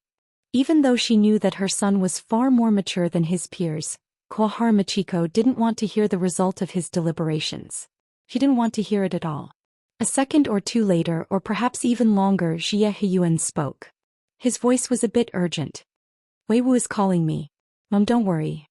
Even though she knew that her son was far more mature than his peers, Kohara Machiko didn't want to hear the result of his deliberations. She didn't want to hear it at all. A second or two later, or perhaps even longer, Xia Heyuan spoke. His voice was a bit urgent. Weiwu is calling me. Mom, don't worry.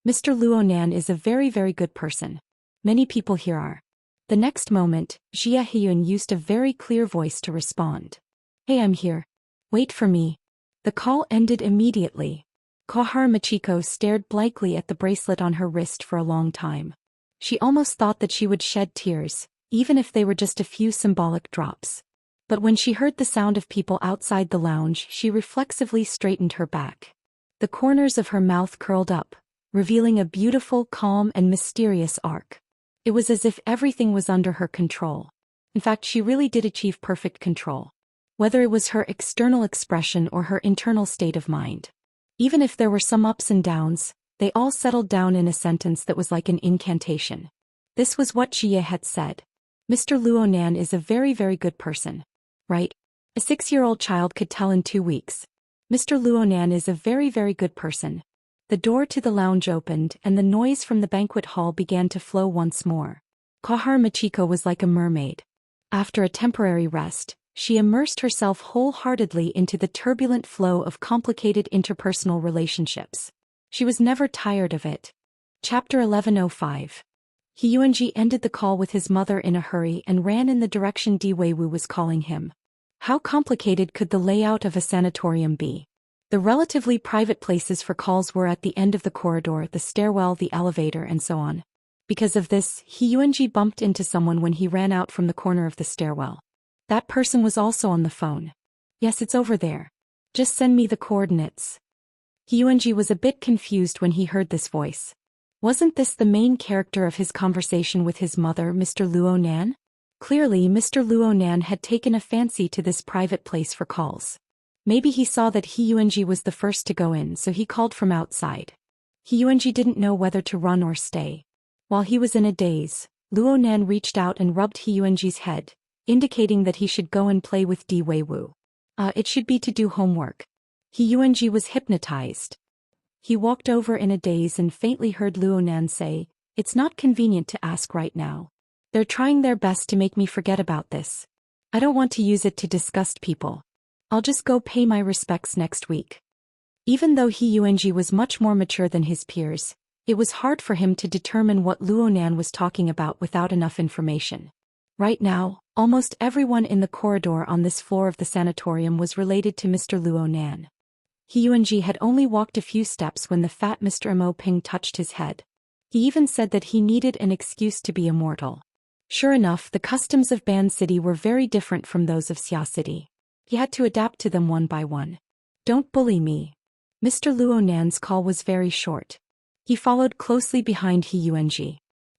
Mr. Luonan is a very, very good person. Many people here are. The next moment, Xia Heyuan used a very clear voice to respond. Hey, I'm here. Wait for me. The call ended immediately. Kohara Machiko stared blankly at the bracelet on her wrist for a long time. She almost thought that she would shed tears, even if they were just a few symbolic drops. But when she heard the sound of people outside the lounge, she reflexively straightened her back. The corners of her mouth curled up, revealing a beautiful, calm, and mysterious arc. It was as if everything was under her control. In fact, she really did achieve perfect control. Whether it was her external expression or her internal state of mind. Even if there were some ups and downs, they all settled down in a sentence that was like an incantation. This was what Xia had said. Mr. Luonan is a very, very good person. Right? A 6-year-old child could tell in 2 weeks. Mr. Luonan is a very, very good person. The door to the lounge opened and the noise from the banquet hall began to flow once more. Kohara Machiko was like a mermaid. After a temporary rest, she immersed herself wholeheartedly into the turbulent flow of complicated interpersonal relationships. She was never tired of it. Chapter 1105. Heyuanji ended the call with his mother in a hurry and ran in the direction Di Weiwu was calling him. How complicated could the layout of a sanatorium be? The relatively private places for calls were at the end of the corridor, the stairwell, the elevator, and so on. Because of this, Heyuanji bumped into someone when he ran out from the corner of the stairwell. That person was also on the phone. Yes, it's over there. Just send me the coordinates. Heyuanji was a bit confused when he heard this voice. Wasn't this the main character of his conversation with his mother, Mr. Luonan? Clearly, Mr. Luonan had taken a fancy to this private place for calls. Maybe he saw that Heyuanji was the first to go in, so he called from outside. Heyuanji didn't know whether to run or stay. While he was in a daze, Luonan reached out and rubbed Heyuanji's head, indicating that he should go and play with Di Weiwu. It should be to do homework. Heyuanji was hypnotized. He walked over in a daze and faintly heard Luonan say, "It's not convenient to ask right now. They're trying their best to make me forget about this. I don't want to use it to disgust people. I'll just go pay my respects next week." Even though Heyuanji was much more mature than his peers, it was hard for him to determine what Luonan was talking about without enough information. Right now, almost everyone in the corridor on this floor of the sanatorium was related to Mr. Luonan. Heyuanji had only walked a few steps when the fat Mr. Mo Ping touched his head. He even said that he needed an excuse to be immortal. Sure enough, the customs of Ban City were very different from those of Xia City. He had to adapt to them one by one. Don't bully me. Mr. Luo Nan's call was very short. He followed closely behind He Yuanji.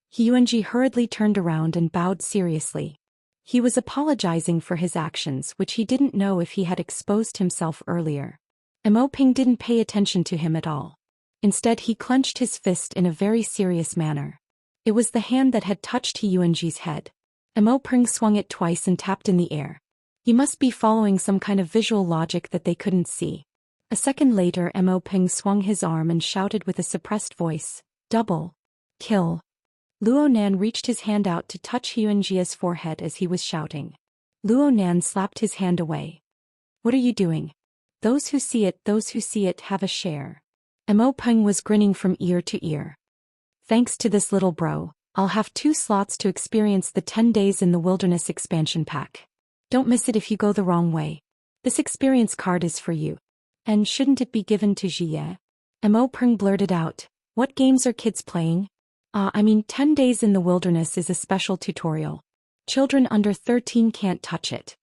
He Yuanji hurriedly turned around and bowed seriously. He was apologizing for his actions, which he didn't know if he had exposed himself earlier. Mo Ping didn't pay attention to him at all. Instead, he clenched his fist in a very serious manner. It was the hand that had touched He Yuanji's head. Mo Ping swung it twice and tapped in the air. He must be following some kind of visual logic that they couldn't see. A second later, Mo Ping swung his arm and shouted with a suppressed voice, "Double kill." Luo Nan reached his hand out to touch He Yuanji's forehead as he was shouting. Luo Nan slapped his hand away. "What are you doing? Those who see it have a share." Mo Ping was grinning from ear to ear. "Thanks to this little bro, I'll have 2 slots to experience the 10 Days in the Wilderness expansion pack. Don't miss it if you go the wrong way. This experience card is for you. And shouldn't it be given to Jie?" Mo Ping blurted out, "What games are kids playing?" 10 Days in the Wilderness is a special tutorial. Children under 13 can't touch it."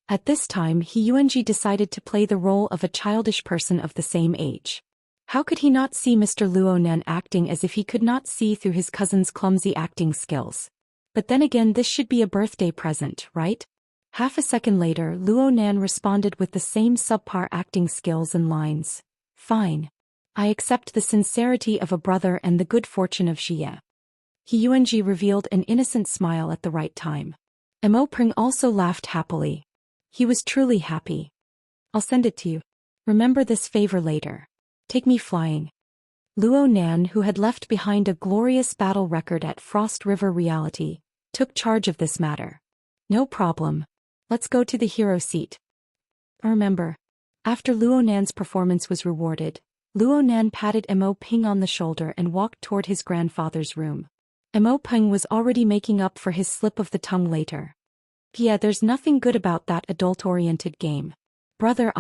At this time, He Yuanji decided to play the role of a childish person of the same age. How could he not see Mr. Luo Nan acting as if he could not see through his cousin's clumsy acting skills? But then again, this should be a birthday present, right? Half a second later, Luo Nan responded with the same subpar acting skills and lines. "Fine. I accept the sincerity of a brother and the good fortune of Xie." He Yuanji revealed an innocent smile at the right time. Mo Ping also laughed happily. He was truly happy. "I'll send it to you. Remember this favor later. Take me flying." Luo Nan, who had left behind a glorious battle record at Frost River Reality, took charge of this matter. "No problem. Let's go to the hero seat." Remember. After Luo Nan's performance was rewarded, Luo Nan patted Mo Ping on the shoulder and walked toward his grandfather's room. Mo Ping was already making up for his slip of the tongue later. "Yeah, there's nothing good about that adult-oriented game. Brother,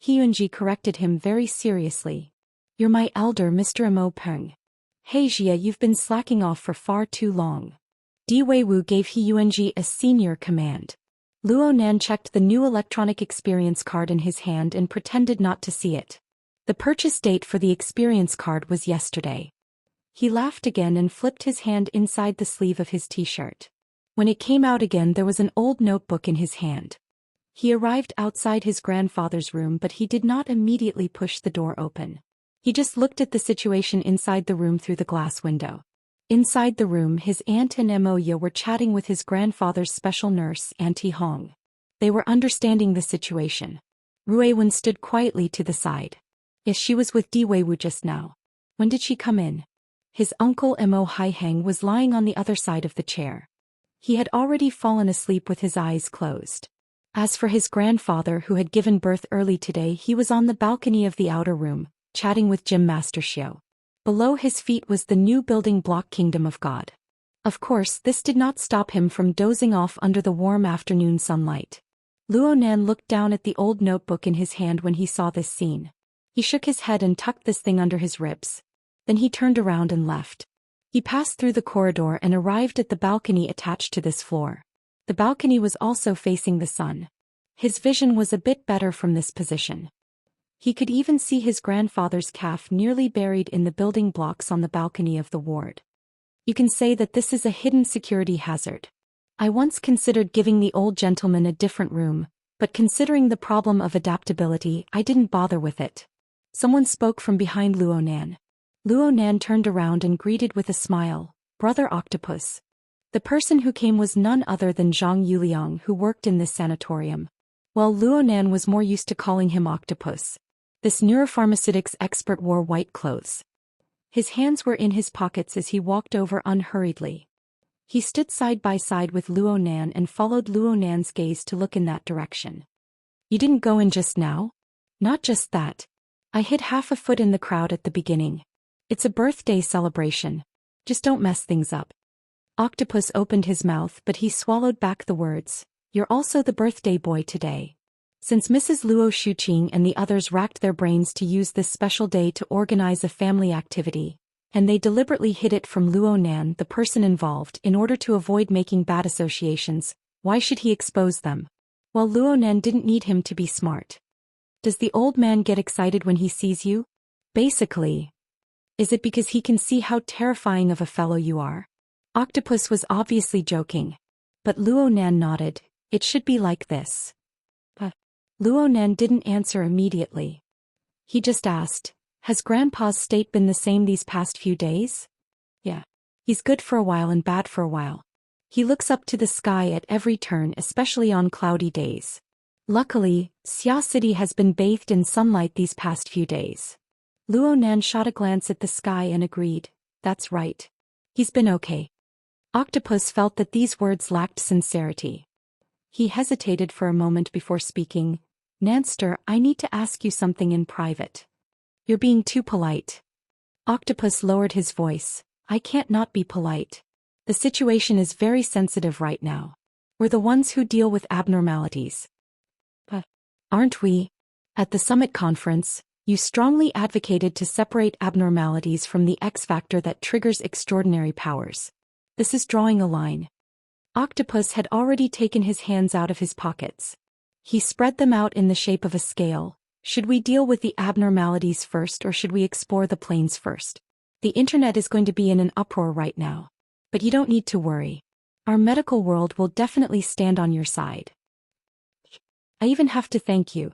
He Yuanji corrected him very seriously. "You're my elder, Mr. Mo Ping. Hey Jie, you've been slacking off for far too long." Di Weiwu gave He Yuanji a senior command. Luo Nan checked the new electronic experience card in his hand and pretended not to see it. The purchase date for the experience card was yesterday. He laughed again and flipped his hand inside the sleeve of his t-shirt. When it came out again, there was an old notebook in his hand. He arrived outside his grandfather's room, but he did not immediately push the door open. He just looked at the situation inside the room through the glass window. Inside the room, his aunt and Moya were chatting with his grandfather's special nurse, Auntie Hong. They were understanding the situation. Ruiwen stood quietly to the side. Yes, she was with Di Weiwu just now. When did she come in? His uncle Mo Haiheng was lying on the other side of the chair. He had already fallen asleep with his eyes closed. As for his grandfather, who had given birth early today, he was on the balcony of the outer room, chatting with Gym Master Xiao. Below his feet was the new building block Kingdom of God. Of course, this did not stop him from dozing off under the warm afternoon sunlight. Luo Nan looked down at the old notebook in his hand when he saw this scene. He shook his head and tucked this thing under his ribs. Then he turned around and left. He passed through the corridor and arrived at the balcony attached to this floor. The balcony was also facing the sun. His vision was a bit better from this position. He could even see his grandfather's calf nearly buried in the building blocks on the balcony of the ward. You can say that this is a hidden security hazard. I once considered giving the old gentleman a different room, but considering the problem of adaptability, I didn't bother with it. Someone spoke from behind Luo Nan. Luo Nan turned around and greeted with a smile, "Brother Octopus." The person who came was none other than Zhang Yuliang, who worked in this sanatorium. While Luo Nan was more used to calling him Octopus, this neuropharmaceutics expert wore white clothes. His hands were in his pockets as he walked over unhurriedly. He stood side by side with Luo Nan and followed Luo Nan's gaze to look in that direction. "You didn't go in just now?" "Not just that. I hid half a foot in the crowd at the beginning. It's a birthday celebration. Just don't mess things up." Octopus opened his mouth, but he swallowed back the words. "You're also the birthday boy today." Since Mrs. Luo Shuqing and the others racked their brains to use this special day to organize a family activity, And they deliberately hid it from Luo Nan, the person involved, in order to avoid making bad associations. Why should he expose them? Well, Luo Nan didn't need him to be smart. Does the old man get excited when he sees you? Basically. Is it because he can see how terrifying of a fellow you are? Octopus was obviously joking. But Luo Nan nodded. It should be like this. But Luo Nan didn't answer immediately. He just asked, has Grandpa's state been the same these past few days? Yeah. He's good for a while and bad for a while. He looks up to the sky at every turn, especially on cloudy days. Luckily, Xia City has been bathed in sunlight these past few days. Luo Nan shot a glance at the sky and agreed, that's right. He's been okay. Octopus felt that these words lacked sincerity. He hesitated for a moment before speaking. Nanster, I need to ask you something in private. You're being too polite. Octopus lowered his voice. I can't not be polite. The situation is very sensitive right now. We're the ones who deal with abnormalities. But aren't we? At the summit conference, you strongly advocated to separate abnormalities from the X factor that triggers extraordinary powers. This is drawing a line. Octopus had already taken his hands out of his pockets. He spread them out in the shape of a scale. Should we deal with the abnormalities first or should we explore the planes first? The internet is going to be in an uproar right now. But you don't need to worry. Our medical world will definitely stand on your side. I even have to thank you.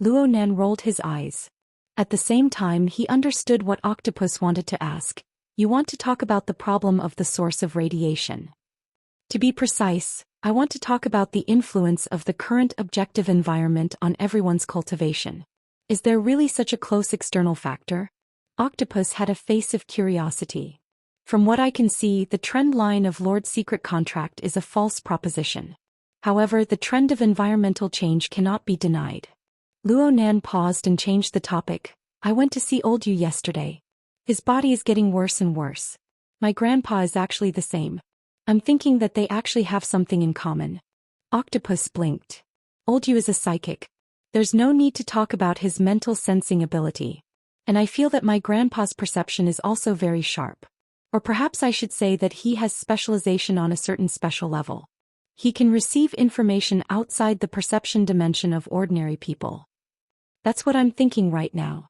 Luo Nan rolled his eyes. At the same time, he understood what Octopus wanted to ask. You want to talk about the problem of the source of radiation. To be precise, I want to talk about the influence of the current objective environment on everyone's cultivation. Is there really such a close external factor? Octopus had a face of curiosity. From what I can see, the trend line of Lord's secret contract is a false proposition. However, the trend of environmental change cannot be denied. Luo Nan paused and changed the topic. I went to see old Yu yesterday. His body is getting worse and worse. My grandpa is actually the same. I'm thinking that they actually have something in common. Octopus blinked. Old Yu is a psychic. There's no need to talk about his mental sensing ability. And I feel that my grandpa's perception is also very sharp. Or perhaps I should say that he has specialization on a certain special level. He can receive information outside the perception dimension of ordinary people. That's what I'm thinking right now.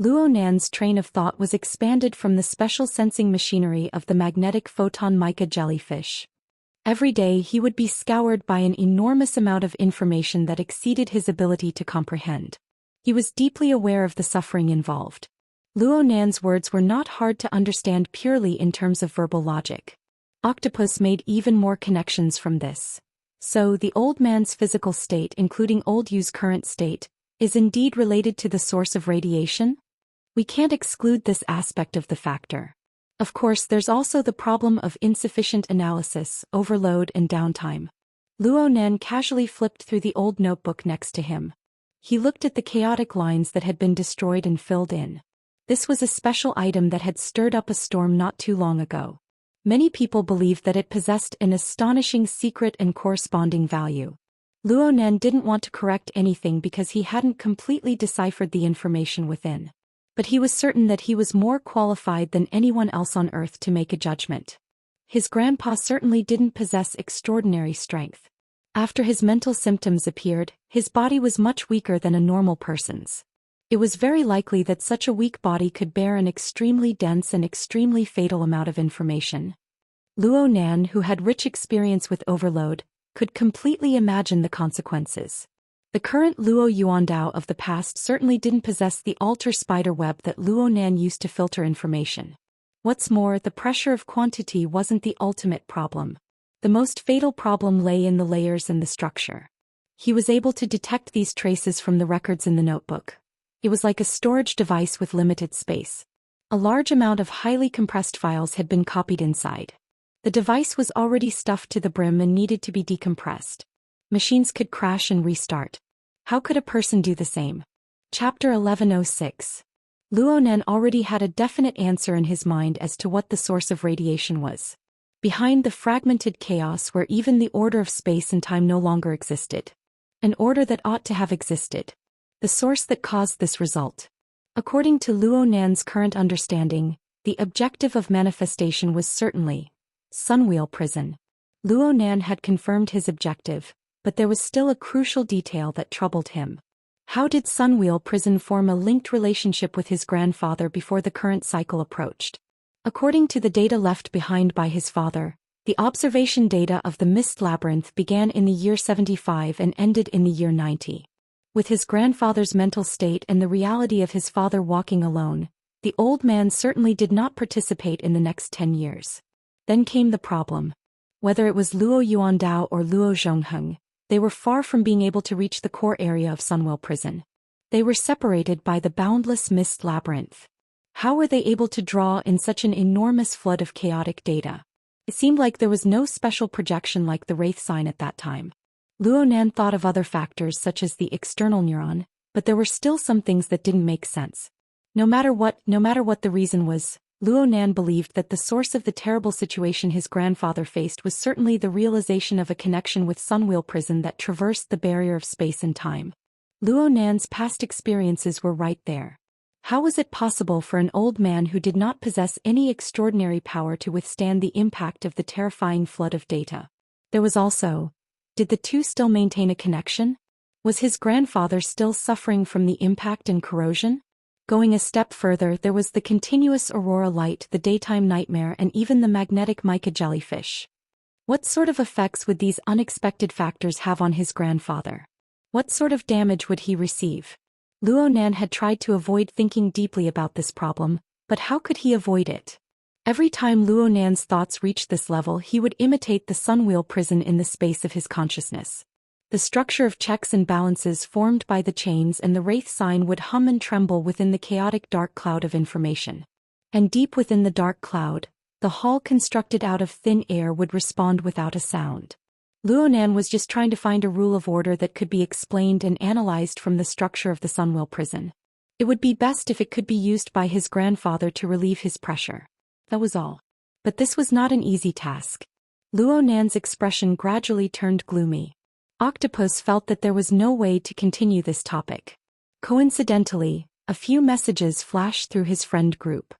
Luo Nan's train of thought was expanded from the special sensing machinery of the magnetic photon mica jellyfish. Every day he would be scoured by an enormous amount of information that exceeded his ability to comprehend. He was deeply aware of the suffering involved. Luo Nan's words were not hard to understand purely in terms of verbal logic. Octopus made even more connections from this. So the old man's physical state, including old Yu's current state, is indeed related to the source of radiation? We can't exclude this aspect of the factor. Of course, there's also the problem of insufficient analysis, overload and downtime. Luo Nan casually flipped through the old notebook next to him. He looked at the chaotic lines that had been destroyed and filled in. This was a special item that had stirred up a storm not too long ago. Many people believed that it possessed an astonishing secret and corresponding value. Luo Nan didn't want to correct anything because he hadn't completely deciphered the information within. But he was certain that he was more qualified than anyone else on Earth to make a judgment. His grandpa certainly didn't possess extraordinary strength. After his mental symptoms appeared, his body was much weaker than a normal person's. It was very likely that such a weak body could bear an extremely dense and extremely fatal amount of information. Luo Nan, who had rich experience with overload, could completely imagine the consequences. The current Luo Yuandao of the past certainly didn't possess the alter spider web that Luo Nan used to filter information. What's more, the pressure of quantity wasn't the ultimate problem. The most fatal problem lay in the layers and the structure. He was able to detect these traces from the records in the notebook. It was like a storage device with limited space. A large amount of highly compressed files had been copied inside. The device was already stuffed to the brim and needed to be decompressed. Machines could crash and restart. How could a person do the same? Chapter 1106. Luo Nan already had a definite answer in his mind as to what the source of radiation was. Behind the fragmented chaos where even the order of space and time no longer existed. An order that ought to have existed. The source that caused this result. According to Luo Nan's current understanding, The objective of manifestation was certainly Sunwheel Prison. Luo Nan had confirmed his objective, but there was still a crucial detail that troubled him. How did Sunwheel Prison form a linked relationship with his grandfather before the current cycle approached? According to the data left behind by his father, the observation data of the Mist Labyrinth began in the year 75 and ended in the year 90. With his grandfather's mental state and the reality of his father walking alone, the old man certainly did not participate in the next 10 years. Then came the problem. Whether it was Luo Yuandao or Luo Zhongheng, they were far from being able to reach the core area of Sunwheel Prison. They were separated by the boundless Mist Labyrinth. How were they able to draw in such an enormous flood of chaotic data? It seemed like there was no special projection like the Wraith sign at that time. Luo Nan thought of other factors such as the external neuron, but there were still some things that didn't make sense. No matter what the reason was, Luo Nan believed that the source of the terrible situation his grandfather faced was certainly the realization of a connection with Sunwheel Prison that traversed the barrier of space and time. Luo Nan's past experiences were right there. How was it possible for an old man who did not possess any extraordinary power to withstand the impact of the terrifying flood of data? There was also, did the two still maintain a connection? Was his grandfather still suffering from the impact and corrosion? Going a step further, there was the continuous aurora light, the daytime nightmare, and even the magnetic mica jellyfish. What sort of effects would these unexpected factors have on his grandfather? What sort of damage would he receive? Luo Nan had tried to avoid thinking deeply about this problem, but how could he avoid it? Every time Luo Nan's thoughts reached this level, he would imitate the Sunwheel Prison in the space of his consciousness. The structure of checks and balances formed by the chains and the Wraith sign would hum and tremble within the chaotic dark cloud of information. And deep within the dark cloud, the hall constructed out of thin air would respond without a sound. Luo Nan was just trying to find a rule of order that could be explained and analyzed from the structure of the Sunwheel Prison. It would be best if it could be used by his grandfather to relieve his pressure. That was all. But this was not an easy task. Luo Nan's expression gradually turned gloomy. Octopus felt that there was no way to continue this topic. Coincidentally, a few messages flashed through his friend group.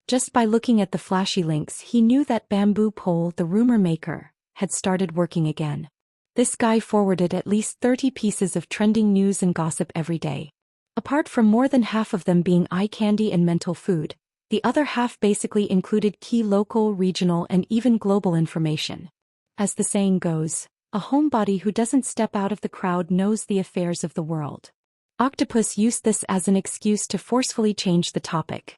Just by looking at the flashy links, he knew that Bamboo Pole, the rumor maker, had started working again. This guy forwarded at least 30 pieces of trending news and gossip every day. Apart from more than half of them being eye candy and mental food, the other half basically included key local, regional, and even global information. As the saying goes, a homebody who doesn't step out of the crowd knows the affairs of the world. Octopus used this as an excuse to forcefully change the topic.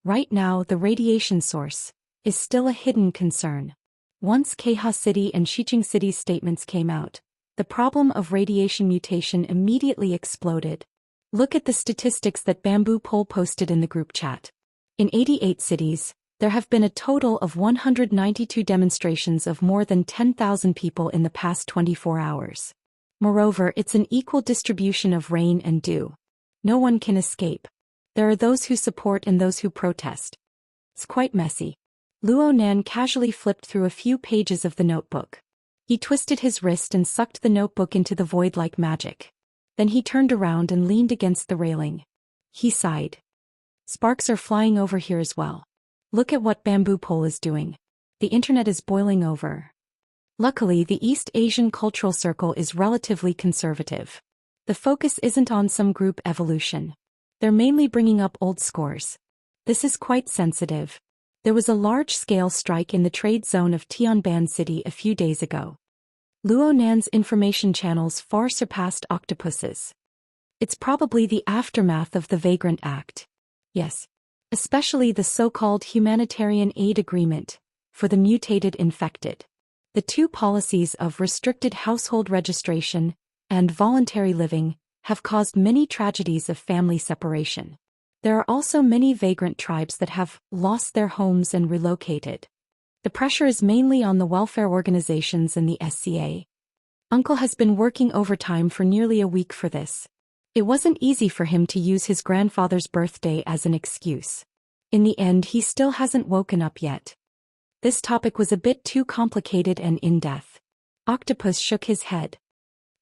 Right now, the radiation source is still a hidden concern. Once Keha City and Xicheng City's statements came out, the problem of radiation mutation immediately exploded. Look at the statistics that Bamboo Pole posted in the group chat. In 88 cities, there have been a total of 192 demonstrations of more than 10,000 people in the past 24 hours. Moreover, it's an equal distribution of rain and dew. No one can escape. There are those who support and those who protest. It's quite messy. Luo Nan casually flipped through a few pages of the notebook. He twisted his wrist and sucked the notebook into the void like magic. Then he turned around and leaned against the railing. He sighed. Sparks are flying over here as well. Look at what Bamboo Pole is doing. The internet is boiling over. Luckily, the East Asian cultural circle is relatively conservative. The focus isn't on some group evolution. They're mainly bringing up old scores. This is quite sensitive. There was a large-scale strike in the trade zone of Tianban City a few days ago. Luo Nan's information channels far surpassed Octopus's. It's probably the aftermath of the Vagrant Act. Yes. Especially the so-called humanitarian aid agreement for the mutated infected. The two policies of restricted household registration and voluntary living have caused many tragedies of family separation. There are also many vagrant tribes that have lost their homes and relocated. The pressure is mainly on the welfare organizations and the SCA. Uncle has been working overtime for nearly a week for this. It wasn't easy for him to use his grandfather's birthday as an excuse. In the end, he still hasn't woken up yet. This topic was a bit too complicated and in-depth. Octopus shook his head.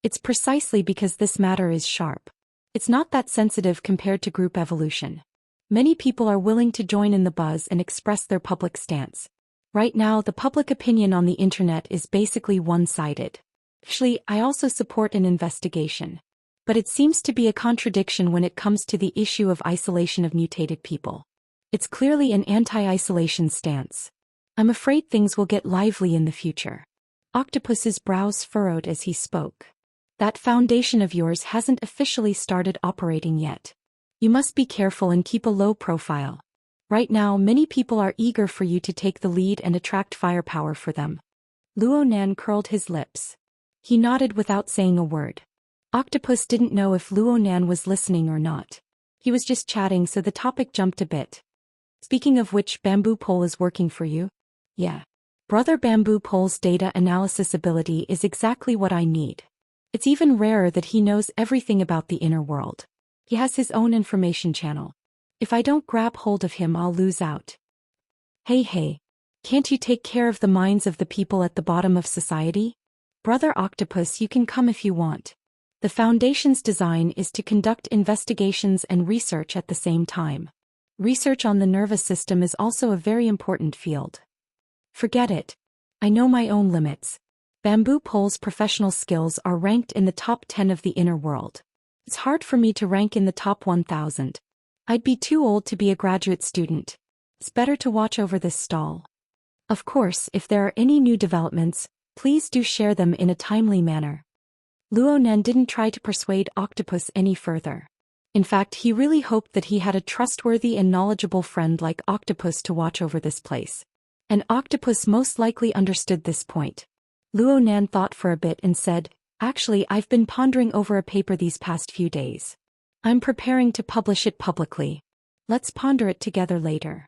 It's precisely because this matter is sharp. It's not that sensitive compared to group evolution. Many people are willing to join in the buzz and express their public stance. Right now, the public opinion on the internet is basically one-sided. Actually, I also support an investigation. But it seems to be a contradiction when it comes to the issue of isolation of mutated people. It's clearly an anti-isolation stance. I'm afraid things will get lively in the future. Octopus's brows furrowed as he spoke. That foundation of yours hasn't officially started operating yet. You must be careful and keep a low profile. Right now, many people are eager for you to take the lead and attract firepower for them. Luo Nan curled his lips. He nodded without saying a word. Octopus didn't know if Luo Nan was listening or not. He was just chatting, so the topic jumped a bit. Speaking of which, Bamboo Pole is working for you? Yeah. Brother Bamboo Pole's data analysis ability is exactly what I need. It's even rarer that he knows everything about the inner world. He has his own information channel. If I don't grab hold of him, I'll lose out. Hey, can't you take care of the minds of the people at the bottom of society? Brother Octopus, you can come if you want. The Foundation's design is to conduct investigations and research at the same time. Research on the nervous system is also a very important field. Forget it. I know my own limits. Bamboo Pole's professional skills are ranked in the top 10 of the inner world. It's hard for me to rank in the top 1,000. I'd be too old to be a graduate student. It's better to watch over this stall. Of course, if there are any new developments, please do share them in a timely manner. Luo Nan didn't try to persuade Octopus any further. In fact, he really hoped that he had a trustworthy and knowledgeable friend like Octopus to watch over this place. And Octopus most likely understood this point. Luo Nan thought for a bit and said, "Actually, I've been pondering over a paper these past few days. I'm preparing to publish it publicly. Let's ponder it together later."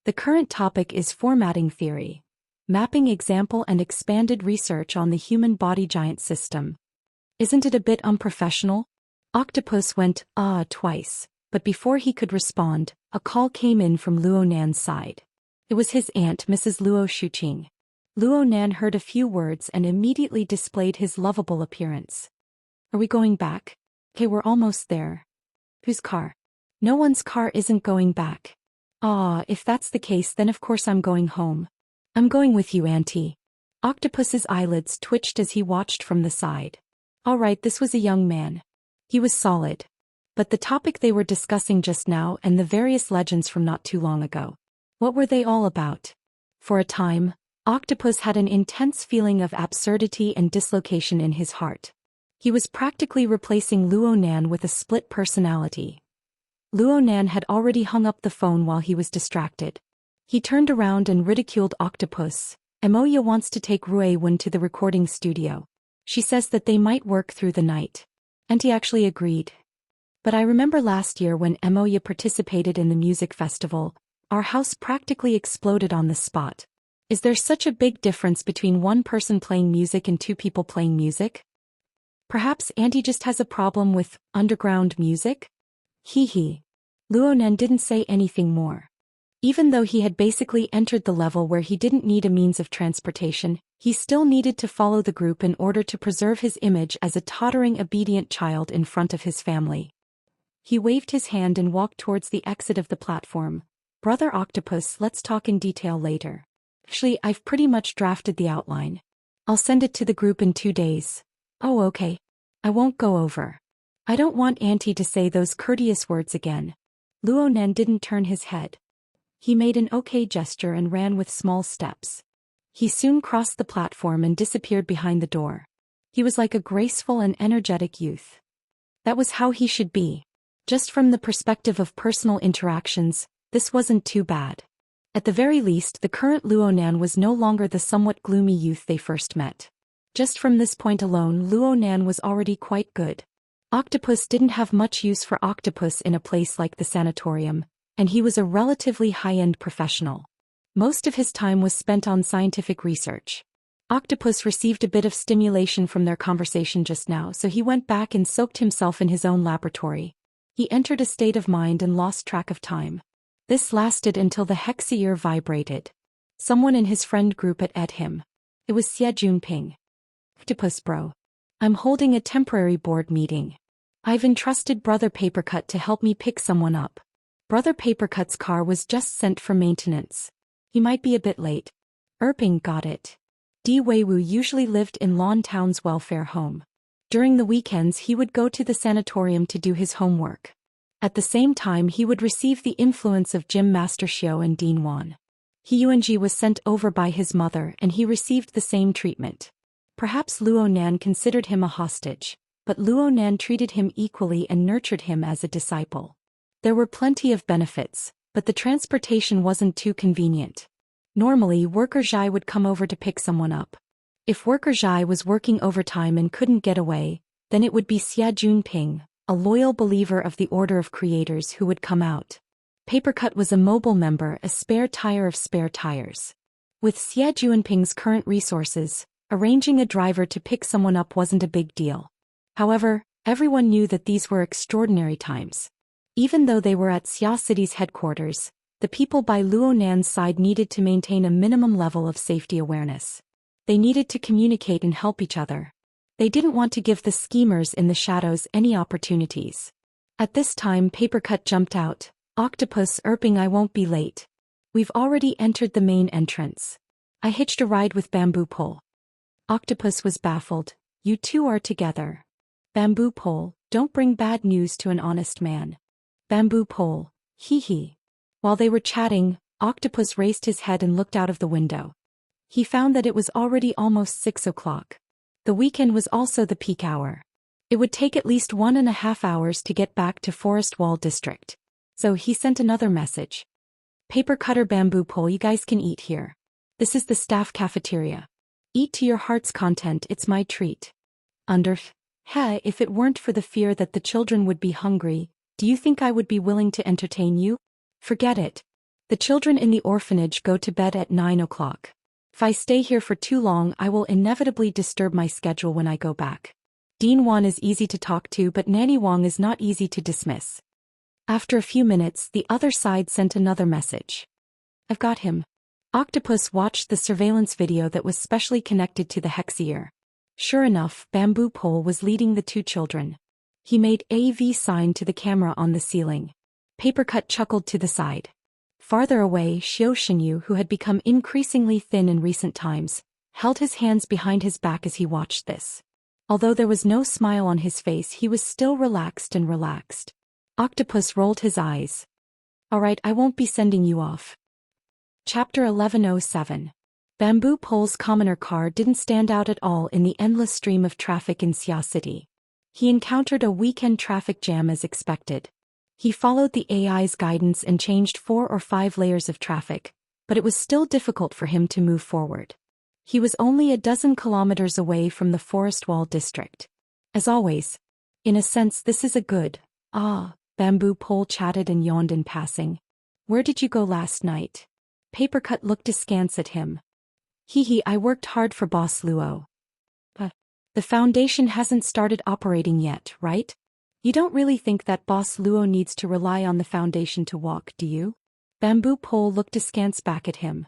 The current topic is formatting theory. Mapping example and expanded research on the human body giant system. Isn't it a bit unprofessional? Octopus went, twice, but before he could respond, a call came in from Luo Nan's side. It was his aunt, Mrs. Luo Shuqing. Luo Nan heard a few words and immediately displayed his lovable appearance. Are we going back? Okay, we're almost there. Whose car? No one's car isn't going back. If that's the case, then of course I'm going home. I'm going with you, Auntie. Octopus's eyelids twitched as he watched from the side. All right, this was a young man. He was solid. But the topic they were discussing just now and the various legends from not too long ago. What were they all about? For a time, Octopus had an intense feeling of absurdity and dislocation in his heart. He was practically replacing Luo Nan with a split personality. Luo Nan had already hung up the phone while he was distracted. He turned around and ridiculed Octopus. Emoya wants to take Ruewen to the recording studio. She says that they might work through the night. And he actually agreed. But I remember last year when Emoya participated in the music festival, our house practically exploded on the spot. Is there such a big difference between one person playing music and two people playing music? Perhaps Auntie just has a problem with underground music? Hee. Luo Nan didn't say anything more. Even though he had basically entered the level where he didn't need a means of transportation, he still needed to follow the group in order to preserve his image as a tottering, obedient child in front of his family. He waved his hand and walked towards the exit of the platform. Brother Octopus, let's talk in detail later. Actually, I've pretty much drafted the outline. I'll send it to the group in 2 days. Oh, okay. I won't go over. I don't want Auntie to say those courteous words again. Luo Nan didn't turn his head. He made an okay gesture and ran with small steps. He soon crossed the platform and disappeared behind the door. He was like a graceful and energetic youth. That was how he should be. Just from the perspective of personal interactions, this wasn't too bad. At the very least, the current Luo Nan was no longer the somewhat gloomy youth they first met. Just from this point alone, Luo Nan was already quite good. Octopus didn't have much use for Octopus in a place like the sanatorium, and he was a relatively high-end professional. Most of his time was spent on scientific research. Octopus received a bit of stimulation from their conversation just now, so he went back and soaked himself in his own laboratory. He entered a state of mind and lost track of time. This lasted until the hexier vibrated. Someone in his friend group had ed him. It was Xie Junping. Octopus bro. I'm holding a temporary board meeting. I've entrusted Brother Papercut to help me pick someone up. Brother Papercut's car was just sent for maintenance. He might be a bit late. Erping got it. Di Weiwu usually lived in Lon Town's welfare home. During the weekends he would go to the sanatorium to do his homework. At the same time he would receive the influence of Gym Master Xiao and Dean Wan. Yuanji was sent over by his mother and he received the same treatment. Perhaps Luo Nan considered him a hostage, but Luo Nan treated him equally and nurtured him as a disciple. There were plenty of benefits, but the transportation wasn't too convenient. Normally Worker Zhai would come over to pick someone up. If Worker Zhai was working overtime and couldn't get away, then it would be Xia Junping, a loyal believer of the Order of Creators, who would come out. Papercut was a mobile member, a spare tire of spare tires. With Xia Junping's current resources, arranging a driver to pick someone up wasn't a big deal. However, everyone knew that these were extraordinary times. Even though they were at Xia City's headquarters, the people by Luo Nan's side needed to maintain a minimum level of safety awareness. They needed to communicate and help each other. They didn't want to give the schemers in the shadows any opportunities. At this time Papercut jumped out. Octopus Erping, I won't be late. We've already entered the main entrance. I hitched a ride with Bamboo Pole. Octopus was baffled. You two are together. Bamboo Pole, don't bring bad news to an honest man. Bamboo Pole, hee hee. While they were chatting, Octopus raised his head and looked out of the window. He found that it was already almost 6 o'clock. The weekend was also the peak hour. It would take at least 1.5 hours to get back to Forest Wall District. So he sent another message. Paper Cutter Bamboo Pole, you guys can eat here. This is the staff cafeteria. Eat to your heart's content, it's my treat. If it weren't for the fear that the children would be hungry, do you think I would be willing to entertain you? Forget it. The children in the orphanage go to bed at 9 o'clock. If I stay here for too long I will inevitably disturb my schedule when I go back. Dean Wan is easy to talk to, but Nanny Wang is not easy to dismiss. After a few minutes the other side sent another message. I've got him. Octopus watched the surveillance video that was specially connected to the Hexier. Sure enough, Bamboo Pole was leading the two children. He made a V sign to the camera on the ceiling. Papercut chuckled to the side. Farther away, Zhou Xian, who had become increasingly thin in recent times, held his hands behind his back as he watched this. Although there was no smile on his face, he was still relaxed. Octopus rolled his eyes. Alright, I won't be sending you off. Chapter 1107. Bamboo Pole's commoner car didn't stand out at all in the endless stream of traffic in Xia City. He encountered a weekend traffic jam as expected. He followed the AI's guidance and changed 4 or 5 layers of traffic, but it was still difficult for him to move forward. He was only a dozen kilometers away from the Forest Wall District. As always. In a sense this is a good, Bamboo Pole chatted and yawned in passing. Where did you go last night? Papercut looked askance at him. I worked hard for Boss Luo. The foundation hasn't started operating yet, right? You don't really think that Boss Luo needs to rely on the foundation to walk, do you? Bamboo Pole looked askance back at him.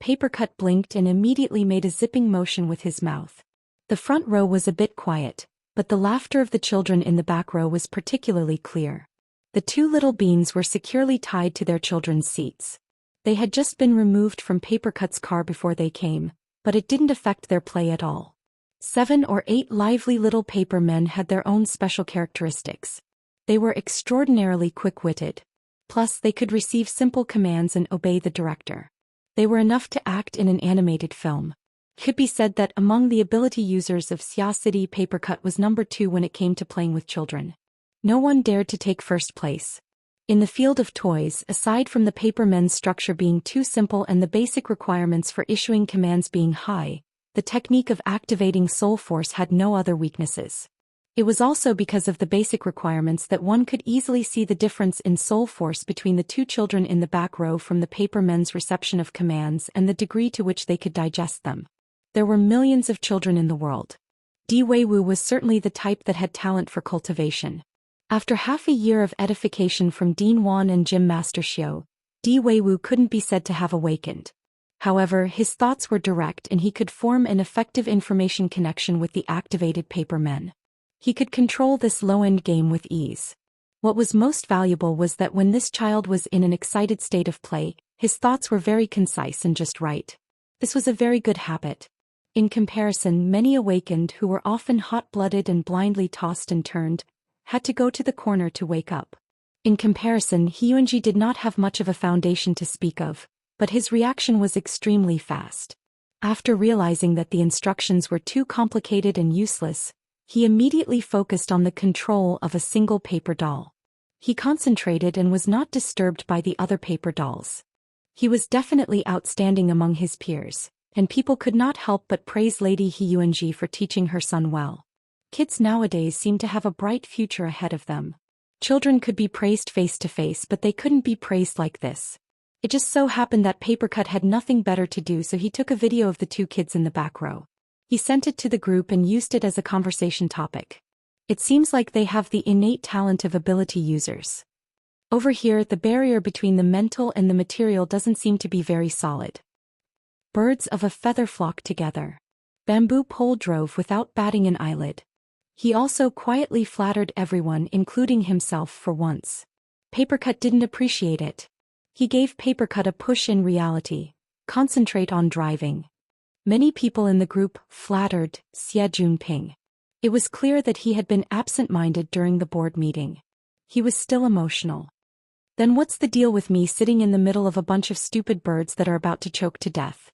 Papercut blinked and immediately made a zipping motion with his mouth. The front row was a bit quiet, but the laughter of the children in the back row was particularly clear. The 2 little beans were securely tied to their children's seats. They had just been removed from Papercut's car before they came, but it didn't affect their play at all. 7 or 8 lively little paper men had their own special characteristics. They were extraordinarily quick-witted. Plus they could receive simple commands and obey the director. They were enough to act in an animated film. It could be said that among the ability users of Xia City, Papercut was number 2 when it came to playing with children. No one dared to take first place. In the field of toys, aside from the paper men's structure being too simple and the basic requirements for issuing commands being high, the technique of activating Soul Force had no other weaknesses. It was also because of the basic requirements that one could easily see the difference in Soul Force between the 2 children in the back row from the paper men's reception of commands and the degree to which they could digest them. There were millions of children in the world. Di Weiwu was certainly the type that had talent for cultivation. After half a year of edification from Dean Wan and Gym Master Xiao, Di Weiwu couldn't be said to have awakened. However, his thoughts were direct and he could form an effective information connection with the activated paper men. He could control this low-end game with ease. What was most valuable was that when this child was in an excited state of play, his thoughts were very concise and just right. This was a very good habit. In comparison, many awakened who were often hot-blooded and blindly tossed and turned, had to go to the corner to wake up. In comparison, Hyunji did not have much of a foundation to speak of, but his reaction was extremely fast. After realizing that the instructions were too complicated and useless, he immediately focused on the control of a single paper doll. He concentrated and was not disturbed by the other paper dolls. He was definitely outstanding among his peers, and people could not help but praise Lady Hyunji for teaching her son well. Kids nowadays seem to have a bright future ahead of them. Children could be praised face to face, but they couldn't be praised like this. It just so happened that Papercut had nothing better to do, so he took a video of the two kids in the back row. He sent it to the group and used it as a conversation topic. It seems like they have the innate talent of ability users. Over here, the barrier between the mental and the material doesn't seem to be very solid. Birds of a feather flock together. Bamboo Pole drove without batting an eyelid. He also quietly flattered everyone, including himself, for once. Papercut didn't appreciate it. He gave Papercut a push in reality. Concentrate on driving. Many people in the group flattered Xie Junping. It was clear that he had been absent-minded during the board meeting. He was still emotional. Then what's the deal with me sitting in the middle of a bunch of stupid birds that are about to choke to death?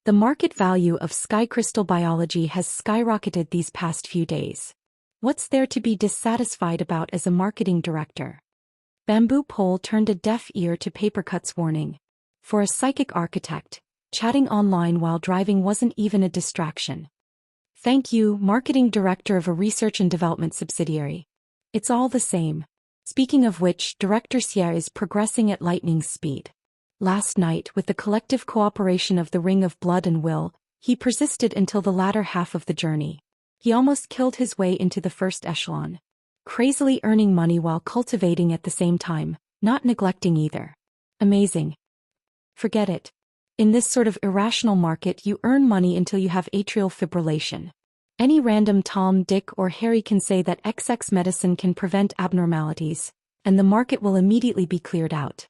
The market value of sky crystal biology has skyrocketed these past few days. What's there to be dissatisfied about as a marketing director? Bamboo Pole turned a deaf ear to Papercut's warning. For a psychic architect, chatting online while driving wasn't even a distraction. Thank you, marketing director of a research and development subsidiary. It's all the same. Speaking of which, Director Xie is progressing at lightning speed. Last night, with the collective cooperation of the Ring of Blood and Will, he persisted until the latter half of the journey. He almost killed his way into the first echelon. Crazily earning money while cultivating at the same time, not neglecting either. Amazing. Forget it. In this sort of irrational market, you earn money until you have atrial fibrillation. Any random Tom, Dick, or Harry can say that XX medicine can prevent abnormalities, and the market will immediately be cleared out.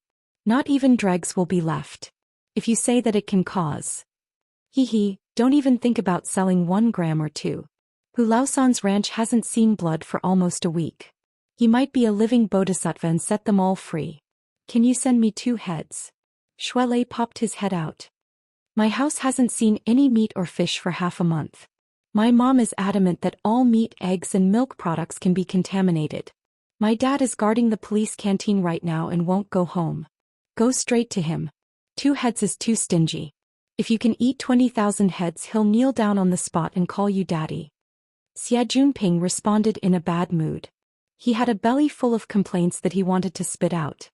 Not even dregs will be left. If you say that it can cause. Don't even think about selling 1 gram or 2. Hu Laosan's ranch hasn't seen blood for almost a week. He might be a living bodhisattva and set them all free. Can you send me 2 heads? Shuele popped his head out. My house hasn't seen any meat or fish for half a month. My mom is adamant that all meat, eggs, and milk products can be contaminated. My dad is guarding the police canteen right now and won't go home. Go straight to him. 2 heads is too stingy. If you can eat 20,000 heads, he'll kneel down on the spot and call you daddy. Xie Junping responded in a bad mood. He had a belly full of complaints that he wanted to spit out.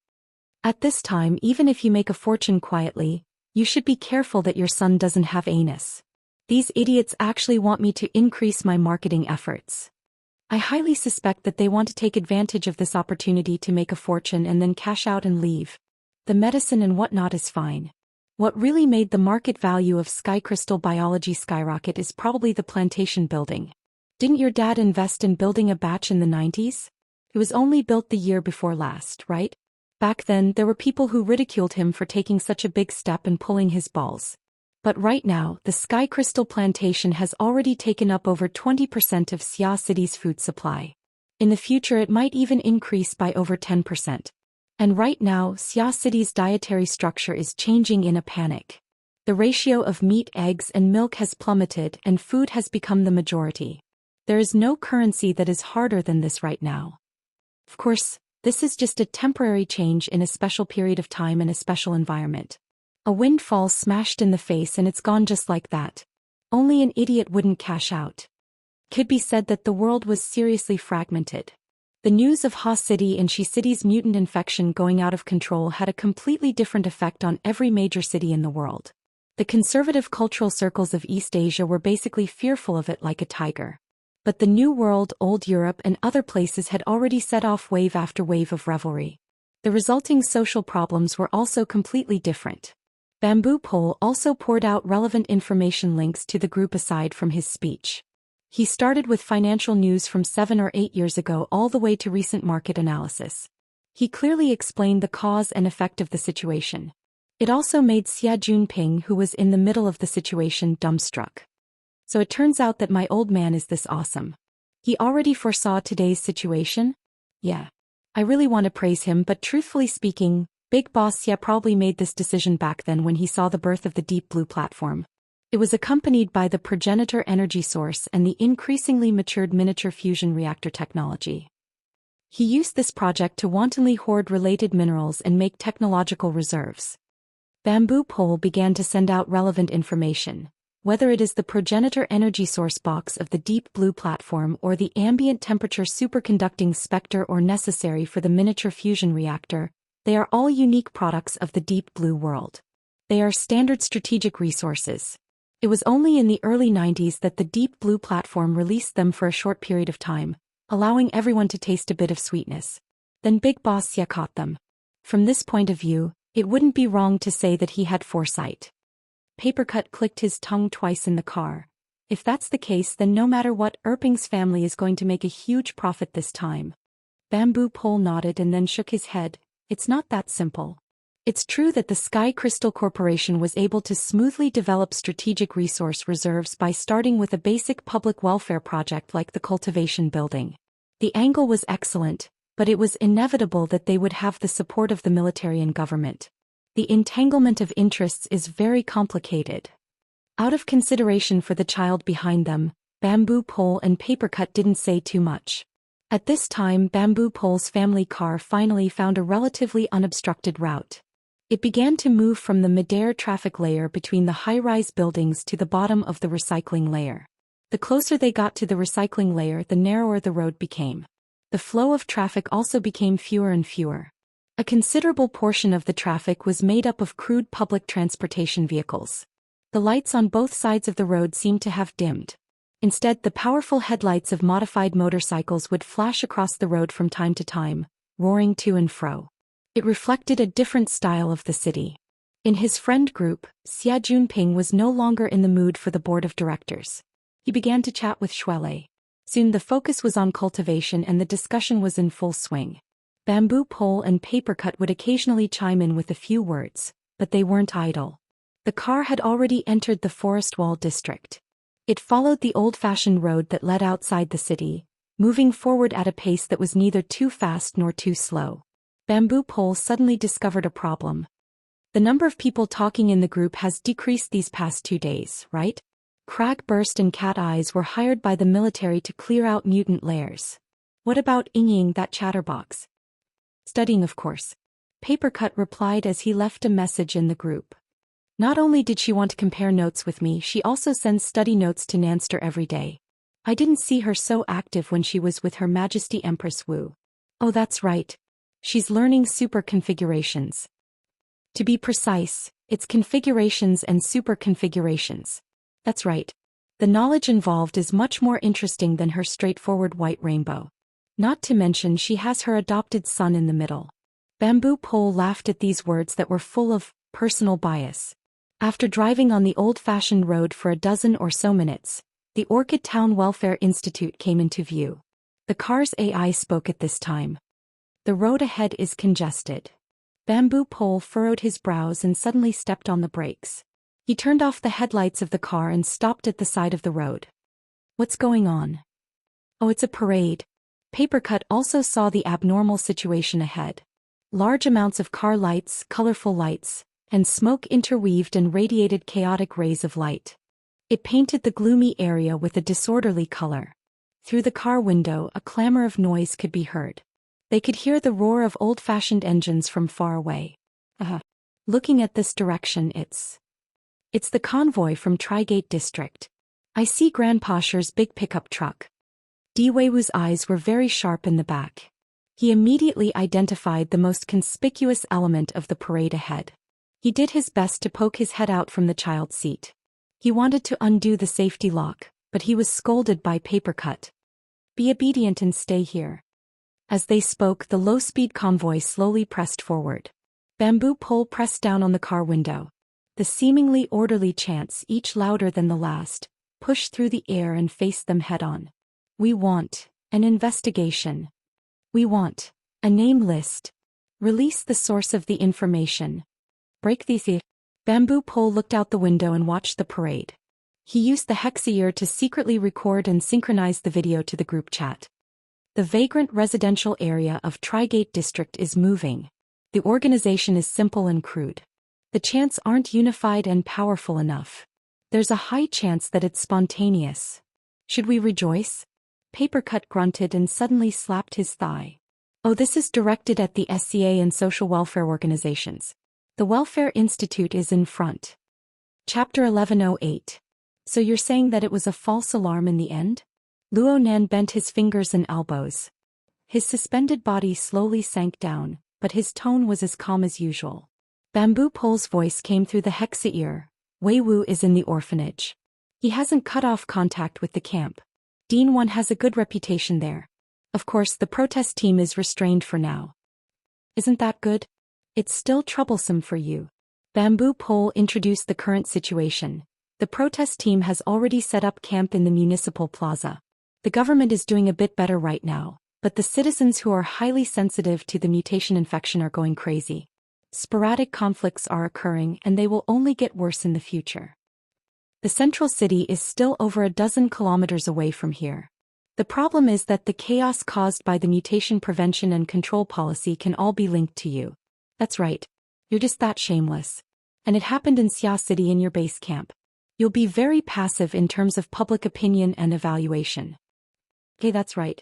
At this time, even if you make a fortune quietly, you should be careful that your son doesn't have anus. These idiots actually want me to increase my marketing efforts. I highly suspect that they want to take advantage of this opportunity to make a fortune and then cash out and leave. The medicine and whatnot is fine. What really made the market value of sky crystal biology skyrocket is probably the plantation building. Didn't your dad invest in building a batch in the 90s? It was only built the year before last, right? Back then, there were people who ridiculed him for taking such a big step and pulling his balls. But right now, the Sky Crystal Plantation has already taken up over 20% of Xia City's food supply. In the future, it might even increase by over 10%. And right now, Xia City's dietary structure is changing in a panic. The ratio of meat, eggs, and milk has plummeted, and food has become the majority. There is no currency that is harder than this right now. Of course, this is just a temporary change in a special period of time and a special environment. A windfall smashed in the face and it's gone just like that. Only an idiot wouldn't cash out. Could be said that the world was seriously fragmented. The news of Ha City and Shi City's mutant infection going out of control had a completely different effect on every major city in the world. The conservative cultural circles of East Asia were basically fearful of it like a tiger. But the New World, Old Europe, and other places had already set off wave after wave of revelry. The resulting social problems were also completely different. Bamboo Pole also poured out relevant information links to the group aside from his speech. He started with financial news from 7 or 8 years ago all the way to recent market analysis. He clearly explained the cause and effect of the situation. It also made Xia Junping, who was in the middle of the situation, dumbstruck. So it turns out that my old man is this awesome. He already foresaw today's situation? Yeah. I really want to praise him, but truthfully speaking, Big Boss Xia probably made this decision back then when he saw the birth of the Deep Blue platform. It was accompanied by the progenitor energy source and the increasingly matured miniature fusion reactor technology. He used this project to wantonly hoard related minerals and make technological reserves. Bamboo Pole began to send out relevant information, whether it is the progenitor energy source box of the Deep Blue platform or the ambient temperature superconducting spectre or necessary for the miniature fusion reactor. They are all unique products of the Deep Blue world. They are standard strategic resources. It was only in the early 90s that the Deep Blue platform released them for a short period of time, allowing everyone to taste a bit of sweetness. Then Big Boss Xia caught them. From this point of view, it wouldn't be wrong to say that he had foresight. Papercut clicked his tongue twice in the car. If that's the case, then no matter what, Erping's family is going to make a huge profit this time. Bamboo Pole nodded and then shook his head. It's not that simple. It's true that the Sky Crystal Corporation was able to smoothly develop strategic resource reserves by starting with a basic public welfare project like the Cultivation building. The angle was excellent, but it was inevitable that they would have the support of the military and government. The entanglement of interests is very complicated. Out of consideration for the child behind them, Bamboo Pole and Papercut didn't say too much. At this time, Bamboo Pole's family car finally found a relatively unobstructed route. It began to move from the midair traffic layer between the high-rise buildings to the bottom of the recycling layer. The closer they got to the recycling layer, the narrower the road became. The flow of traffic also became fewer and fewer. A considerable portion of the traffic was made up of crude public transportation vehicles. The lights on both sides of the road seemed to have dimmed. Instead, the powerful headlights of modified motorcycles would flash across the road from time to time, roaring to and fro. It reflected a different style of the city. In his friend group, Xia Junping was no longer in the mood for the board of directors. He began to chat with Shuele. Soon the focus was on cultivation and the discussion was in full swing. Bamboo Pole and Papercut would occasionally chime in with a few words, but they weren't idle. The car had already entered the Forest Wall district. It followed the old-fashioned road that led outside the city, moving forward at a pace that was neither too fast nor too slow. Bamboo Pole suddenly discovered a problem. The number of people talking in the group has decreased these past 2 days, right? Cragburst and Cat Eyes were hired by the military to clear out mutant layers. What about Ying, that chatterbox? Studying, of course. Papercut replied as he left a message in the group. Not only did she want to compare notes with me, she also sends study notes to Nanster every day. I didn't see her so active when she was with Her Majesty Empress Wu. Oh, that's right. She's learning super configurations. To be precise, it's configurations and super configurations. That's right. The knowledge involved is much more interesting than her straightforward white rainbow. Not to mention she has her adopted son in the middle. Bamboo Pole laughed at these words that were full of personal bias. After driving on the old-fashioned road for a dozen or so minutes, the Orchid Town Welfare Institute came into view. The car's AI spoke at this time. The road ahead is congested. Bamboo Pole furrowed his brows and suddenly stepped on the brakes. He turned off the headlights of the car and stopped at the side of the road. What's going on? Oh, it's a parade. Papercut also saw the abnormal situation ahead. Large amounts of car lights, colorful lights, and smoke interweaved and radiated chaotic rays of light. It painted the gloomy area with a disorderly color. Through the car window, a clamor of noise could be heard. They could hear the roar of old-fashioned engines from far away. Looking at this direction, it's the convoy from Trigate District. I see Grandpa Sher's big pickup truck. Diweiwu's eyes were very sharp in the back. He immediately identified the most conspicuous element of the parade ahead. He did his best to poke his head out from the child's seat. He wanted to undo the safety lock, but he was scolded by Papercut. Be obedient and stay here. As they spoke, the low-speed convoy slowly pressed forward. Bamboo Pole pressed down on the car window. The seemingly orderly chants, each louder than the last, push through the air and face them head-on. We want an investigation. We want a name list. Release the source of the information. Break the Bamboo Pole looked out the window and watched the parade. He used the Xianxia to secretly record and synchronize the video to the group chat. The vagrant residential area of Trigate District is moving. The organization is simple and crude. The chants aren't unified and powerful enough. There's a high chance that it's spontaneous. Should we rejoice? Papercut grunted and suddenly slapped his thigh. Oh, this is directed at the SCA and social welfare organizations. The Welfare Institute is in front. Chapter 1108. So you're saying that it was a false alarm in the end? Luo Nan bent his fingers and elbows. His suspended body slowly sank down, but his tone was as calm as usual. Bamboo Pole's voice came through the Xianxia. Wei Wu is in the orphanage. He hasn't cut off contact with the camp. Dean 1 has a good reputation there. Of course, the protest team is restrained for now. Isn't that good? It's still troublesome for you. Bamboo Pole introduced the current situation. The protest team has already set up camp in the municipal plaza. The government is doing a bit better right now, but the citizens who are highly sensitive to the mutation infection are going crazy. Sporadic conflicts are occurring and they will only get worse in the future. The central city is still over a dozen kilometers away from here. The problem is that the chaos caused by the mutation prevention and control policy can all be linked to you. That's right. You're just that shameless. And it happened in Xia City in your base camp. You'll be very passive in terms of public opinion and evaluation. Okay, that's right.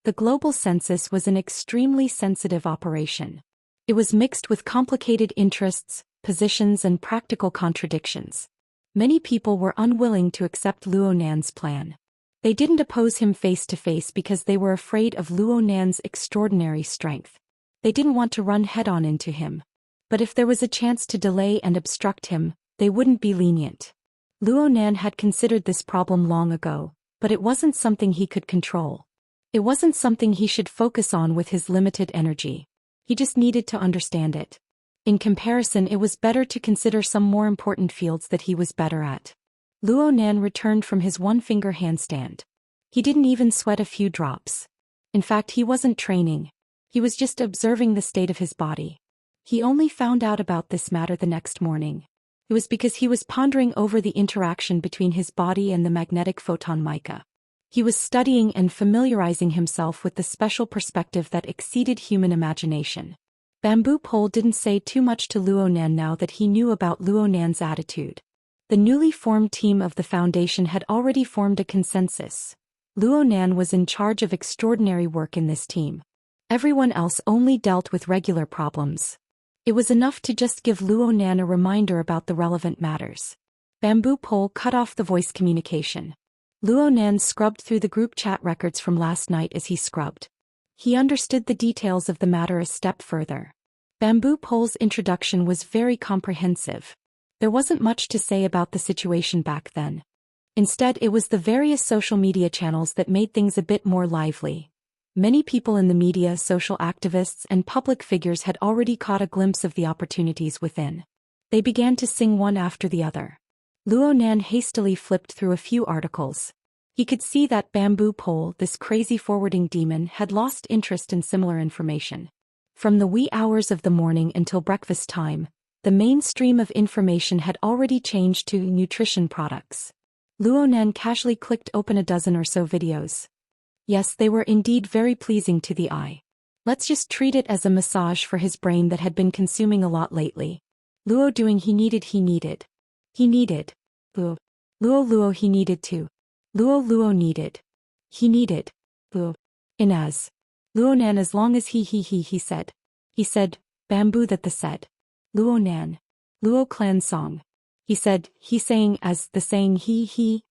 The global census was an extremely sensitive operation. It was mixed with complicated interests, positions and practical contradictions. Many people were unwilling to accept Luo Nan's plan. They didn't oppose him face to face because they were afraid of Luo Nan's extraordinary strength. They didn't want to run head-on into him. But if there was a chance to delay and obstruct him, they wouldn't be lenient. Luo Nan had considered this problem long ago, but it wasn't something he could control. It wasn't something he should focus on with his limited energy. He just needed to understand it. In comparison, it was better to consider some more important fields that he was better at. Luo Nan returned from his one-finger handstand. He didn't even sweat a few drops. In fact, he wasn't training. He was just observing the state of his body. He only found out about this matter the next morning. It was because he was pondering over the interaction between his body and the magnetic photon mica. He was studying and familiarizing himself with the special perspective that exceeded human imagination. Bamboo Pole didn't say too much to Luo Nan now that he knew about Luo Nan's attitude. The newly formed team of the Foundation had already formed a consensus. Luo Nan was in charge of extraordinary work in this team. Everyone else only dealt with regular problems. It was enough to just give Luo Nan a reminder about the relevant matters. Bamboo Pole cut off the voice communication. Luo Nan scrubbed through the group chat records from last night as he scrubbed. He understood the details of the matter a step further. Bamboo Pole's introduction was very comprehensive. There wasn't much to say about the situation back then. Instead, it was the various social media channels that made things a bit more lively. Many people in the media, social activists, and public figures had already caught a glimpse of the opportunities within. They began to sing one after the other. Luo Nan hastily flipped through a few articles. He could see that Bamboo Pole, this crazy forwarding demon, had lost interest in similar information. From the wee hours of the morning until breakfast time, the mainstream of information had already changed to nutrition products. Luo Nan casually clicked open a dozen or so videos. Yes, they were indeed very pleasing to the eye. Let's just treat it as a massage for his brain that had been consuming a lot lately. Luo doing he needed. Luo he needed to. Luo needed. He needed. Luo. Inaz. Luo Nan as long as he said. He said, bamboo that the said. Luo Nan. Luo clan song. He said, he saying as the saying he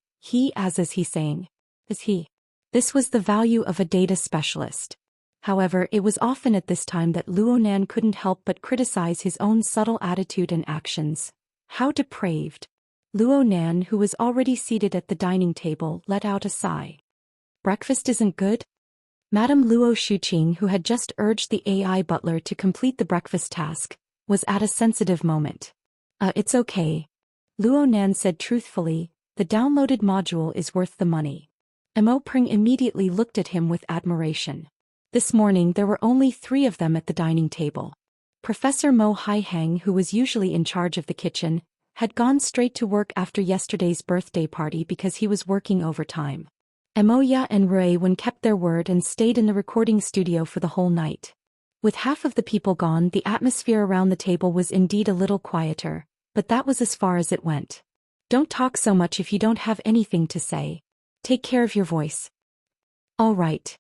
as he saying. As he. This was the value of a data specialist. However, it was often at this time that Luo Nan couldn't help but criticize his own subtle attitude and actions. How depraved. Luo Nan, who was already seated at the dining table, let out a sigh. Breakfast isn't good? Madame Luo Shuqing, who had just urged the AI butler to complete the breakfast task, was at a sensitive moment. It's okay. Luo Nan said truthfully, The downloaded module is worth the money. Mo Pring immediately looked at him with admiration. This morning there were only 3 of them at the dining table. Professor Mo Haihang, who was usually in charge of the kitchen, had gone straight to work after yesterday's birthday party because he was working overtime. Moya and Rui Wen kept their word and stayed in the recording studio for the whole night. With half of the people gone, the atmosphere around the table was indeed a little quieter, but that was as far as it went. Don't talk so much if you don't have anything to say. Take care of your voice. All right.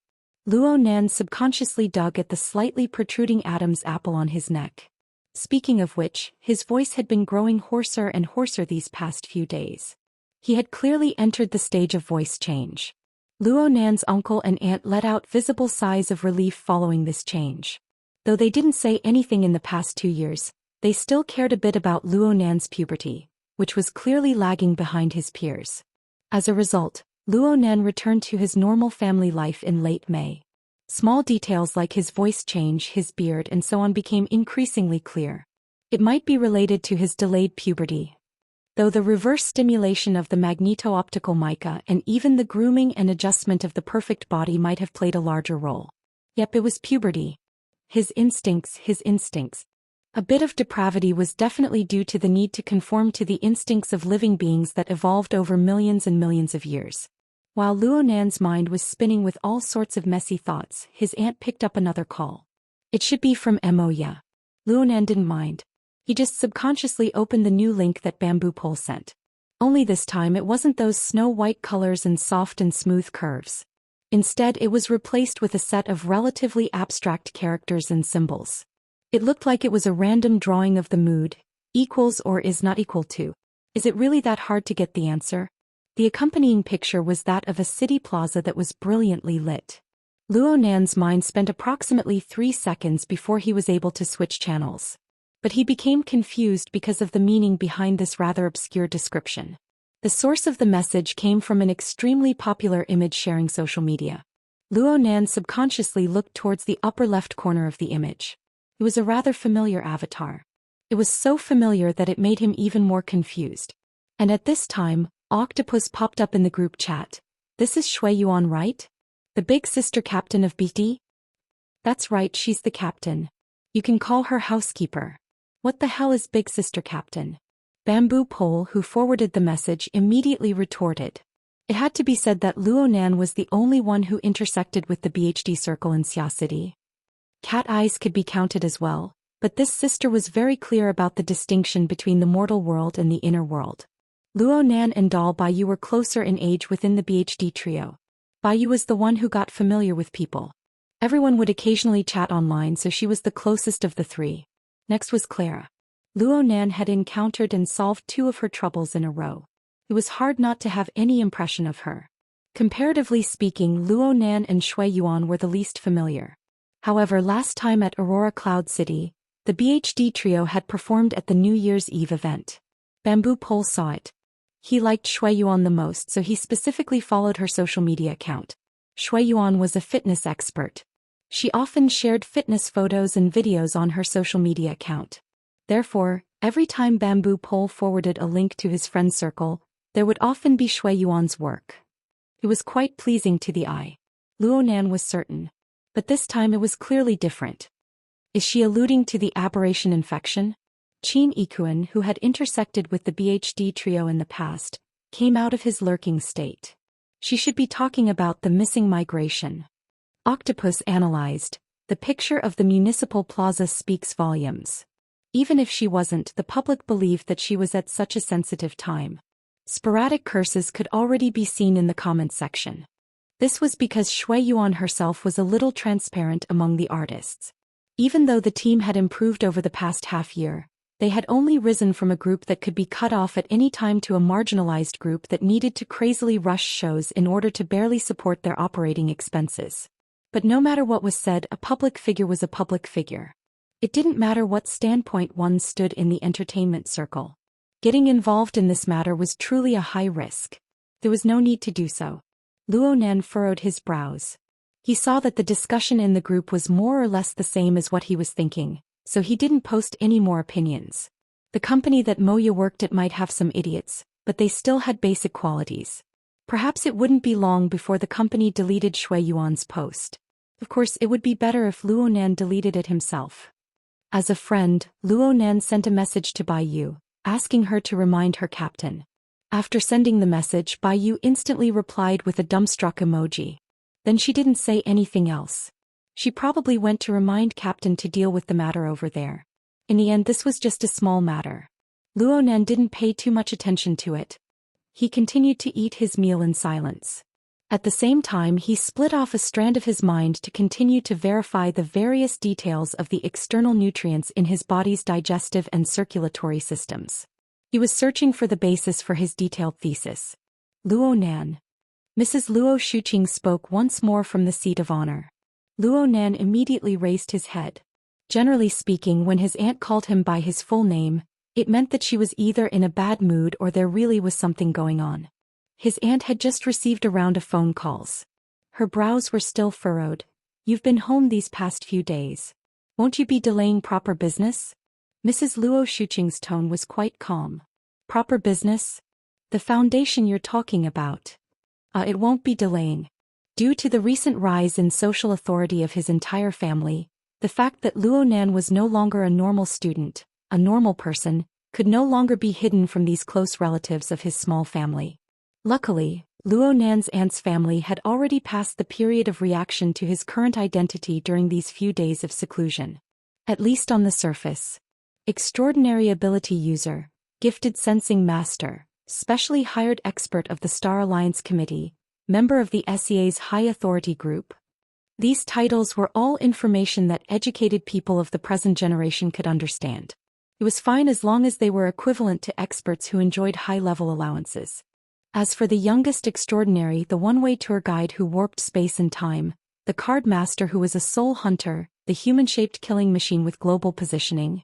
Luo Nan subconsciously dug at the slightly protruding Adam's apple on his neck. Speaking of which, his voice had been growing hoarser and hoarser these past few days. He had clearly entered the stage of voice change. Luo Nan's uncle and aunt let out visible sighs of relief following this change. Though they didn't say anything in the past 2 years, they still cared a bit about Luo Nan's puberty, which was clearly lagging behind his peers. As a result, Luo Nan returned to his normal family life in late May. Small details like his voice change, his beard and so on became increasingly clear. It might be related to his delayed puberty, though the reverse stimulation of the magneto-optical mica and even the grooming and adjustment of the perfect body might have played a larger role. Yep, it was puberty. His instincts. A bit of depravity was definitely due to the need to conform to the instincts of living beings that evolved over millions and millions of years. While Luo Nan's mind was spinning with all sorts of messy thoughts, his aunt picked up another call. It should be from Moya. Luo Nan didn't mind. He just subconsciously opened the new link that Bamboo Pole sent. Only this time it wasn't those snow-white colors and soft and smooth curves. Instead, it was replaced with a set of relatively abstract characters and symbols. It looked like it was a random drawing of the mood, equals or is not equal to. Is it really that hard to get the answer? The accompanying picture was that of a city plaza that was brilliantly lit. Luo Nan's mind spent approximately 3 seconds before he was able to switch channels. But he became confused because of the meaning behind this rather obscure description. The source of the message came from an extremely popular image-sharing social media. Luo Nan subconsciously looked towards the upper left corner of the image. It was a rather familiar avatar. It was so familiar that it made him even more confused. And at this time, Octopus popped up in the group chat. This is Shui Yuan, right? The big sister captain of BT? That's right, she's the captain. You can call her housekeeper. What the hell is big sister captain? Bamboo Pole, who forwarded the message, immediately retorted. It had to be said that Luo Nan was the only one who intersected with the BHD circle in Xia City. Cat eyes could be counted as well, but this sister was very clear about the distinction between the mortal world and the inner world. Luo Nan and Dal Baiyu were closer in age within the BHD trio. Baiyu was the one who got familiar with people. Everyone would occasionally chat online, so she was the closest of the 3. Next was Clara. Luo Nan had encountered and solved 2 of her troubles in a row. It was hard not to have any impression of her. Comparatively speaking, Luo Nan and Shui Yuan were the least familiar. However, last time at Aurora Cloud City, the BHD trio had performed at the New Year's Eve event. Bamboo Pole saw it. He liked Shui Yuan the most, so he specifically followed her social media account. Shui Yuan was a fitness expert. She often shared fitness photos and videos on her social media account. Therefore, every time Bamboo Pole forwarded a link to his friend circle, there would often be Shui Yuan's work. It was quite pleasing to the eye. Luo Nan was certain. But this time it was clearly different. Is she alluding to the aberration infection? Qin Ikuan, who had intersected with the BHD trio in the past, came out of his lurking state. She should be talking about the missing migration. Octopus analyzed. The picture of the municipal plaza speaks volumes. Even if she wasn't, the public believed that she was at such a sensitive time. Sporadic curses could already be seen in the comments section. This was because Shui Yuan herself was a little transparent among the artists. Even though the team had improved over the past half year, they had only risen from a group that could be cut off at any time to a marginalized group that needed to crazily rush shows in order to barely support their operating expenses. But no matter what was said, a public figure was a public figure. It didn't matter what standpoint one stood in the entertainment circle. Getting involved in this matter was truly a high risk. There was no need to do so. Luo Nan furrowed his brows. He saw that the discussion in the group was more or less the same as what he was thinking, so he didn't post any more opinions. The company that Moya worked at might have some idiots, but they still had basic qualities. Perhaps it wouldn't be long before the company deleted Shui Yuan's post. Of course, it would be better if Luo Nan deleted it himself. As a friend, Luo Nan sent a message to Bai Yu, asking her to remind her captain. After sending the message, Bai Yu instantly replied with a dumbstruck emoji. Then she didn't say anything else. She probably went to remind Captain to deal with the matter over there. In the end, this was just a small matter. Luo Nan didn't pay too much attention to it. He continued to eat his meal in silence. At the same time, he split off a strand of his mind to continue to verify the various details of the external nutrients in his body's digestive and circulatory systems. He was searching for the basis for his detailed thesis. Luo Nan. Mrs. Luo Shuqing spoke once more from the seat of honor. Luo Nan immediately raised his head. Generally speaking, when his aunt called him by his full name, it meant that she was either in a bad mood or there really was something going on. His aunt had just received a round of phone calls. Her brows were still furrowed. "You've been home these past few days. Won't you be delaying proper business?" Mrs. Luo Shuqing's tone was quite calm. "Proper business? The foundation you're talking about. It won't be delaying. Due to the recent rise in social authority of his entire family, the fact that Luo Nan was no longer a normal student, a normal person, could no longer be hidden from these close relatives of his small family. Luckily, Luo Nan's aunt's family had already passed the period of reaction to his current identity during these few days of seclusion. At least on the surface. Extraordinary ability user, gifted sensing master, specially hired expert of the Star Alliance Committee, member of the SEA's High Authority Group. These titles were all information that educated people of the present generation could understand. It was fine as long as they were equivalent to experts who enjoyed high-level allowances. As for the youngest extraordinary, the one-way tour guide who warped space and time, the card master who was a soul hunter, the human-shaped killing machine with global positioning.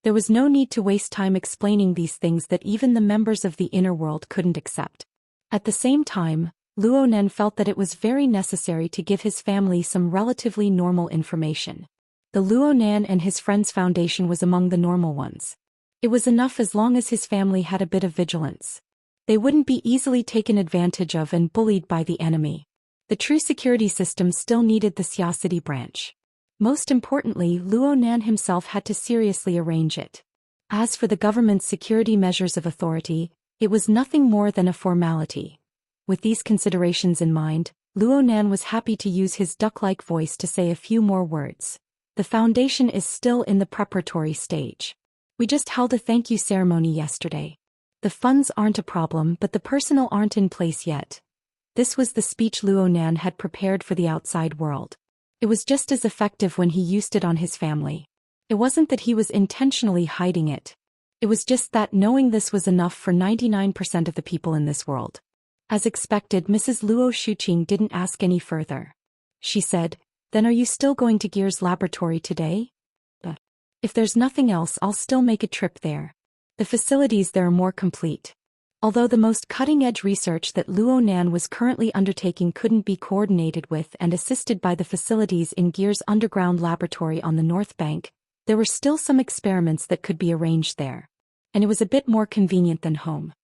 There was no need to waste time explaining these things that even the members of the inner world couldn't accept. At the same time, Luo Nan felt that it was very necessary to give his family some relatively normal information. The Luo Nan and his friends' foundation was among the normal ones. It was enough as long as his family had a bit of vigilance. They wouldn't be easily taken advantage of and bullied by the enemy. The true security system still needed the Xia City branch. Most importantly, Luo Nan himself had to seriously arrange it. As for the government's security measures of authority, it was nothing more than a formality. With these considerations in mind, Luo Nan was happy to use his duck-like voice to say a few more words. The foundation is still in the preparatory stage. We just held a thank you ceremony yesterday. The funds aren't a problem, but the personnel aren't in place yet. This was the speech Luo Nan had prepared for the outside world. It was just as effective when he used it on his family. It wasn't that he was intentionally hiding it. It was just that knowing this was enough for 99% of the people in this world. As expected, Mrs. Luo Shuqing didn't ask any further. She said, "Then are you still going to Gear's laboratory today?" "If there's nothing else, I'll still make a trip there. The facilities there are more complete." Although the most cutting-edge research that Luo Nan was currently undertaking couldn't be coordinated with and assisted by the facilities in Gear's underground laboratory on the North Bank, there were still some experiments that could be arranged there. And it was a bit more convenient than home.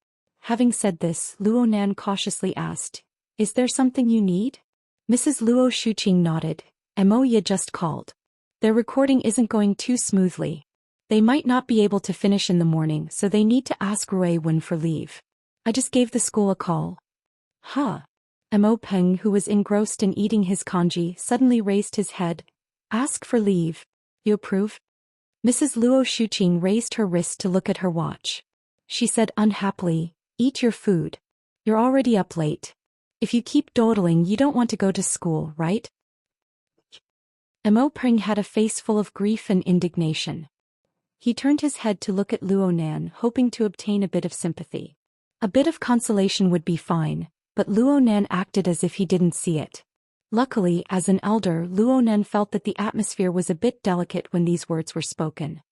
Having said this, Luo Nan cautiously asked, "Is there something you need?" Mrs. Luo Shuqing nodded. "Moya just called. Their recording isn't going too smoothly. They might not be able to finish in the morning, so they need to ask Rui Wen for leave. I just gave the school a call." "Huh." Mo Peng, who was engrossed in eating his congee, suddenly raised his head. "Ask for leave. You approve?" Mrs. Luo Shuqing raised her wrist to look at her watch. She said unhappily, "Eat your food. You're already up late. If you keep dawdling, you don't want to go to school, right?" Mo Peng had a face full of grief and indignation. He turned his head to look at Luo Nan, hoping to obtain a bit of sympathy. A bit of consolation would be fine, but Luo Nan acted as if he didn't see it. Luckily, as an elder, Luo Nan felt that the atmosphere was a bit delicate when these words were spoken.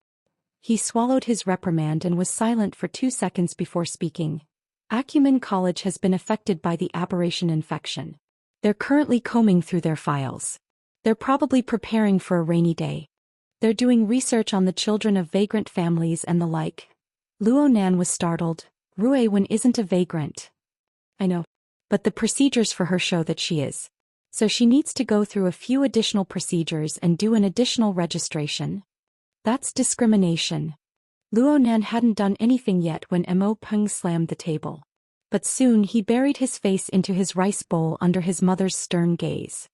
He swallowed his reprimand and was silent for 2 seconds before speaking. Acumen College has been affected by the aberration infection. They're currently combing through their files. They're probably preparing for a rainy day. They're doing research on the children of vagrant families and the like. Luo Nan was startled. Ruiwen isn't a vagrant. I know. But the procedures for her show that she is. So she needs to go through a few additional procedures and do an additional registration. That's discrimination. Luonan hadn't done anything yet when Mo Peng slammed the table. But soon he buried his face into his rice bowl under his mother's stern gaze.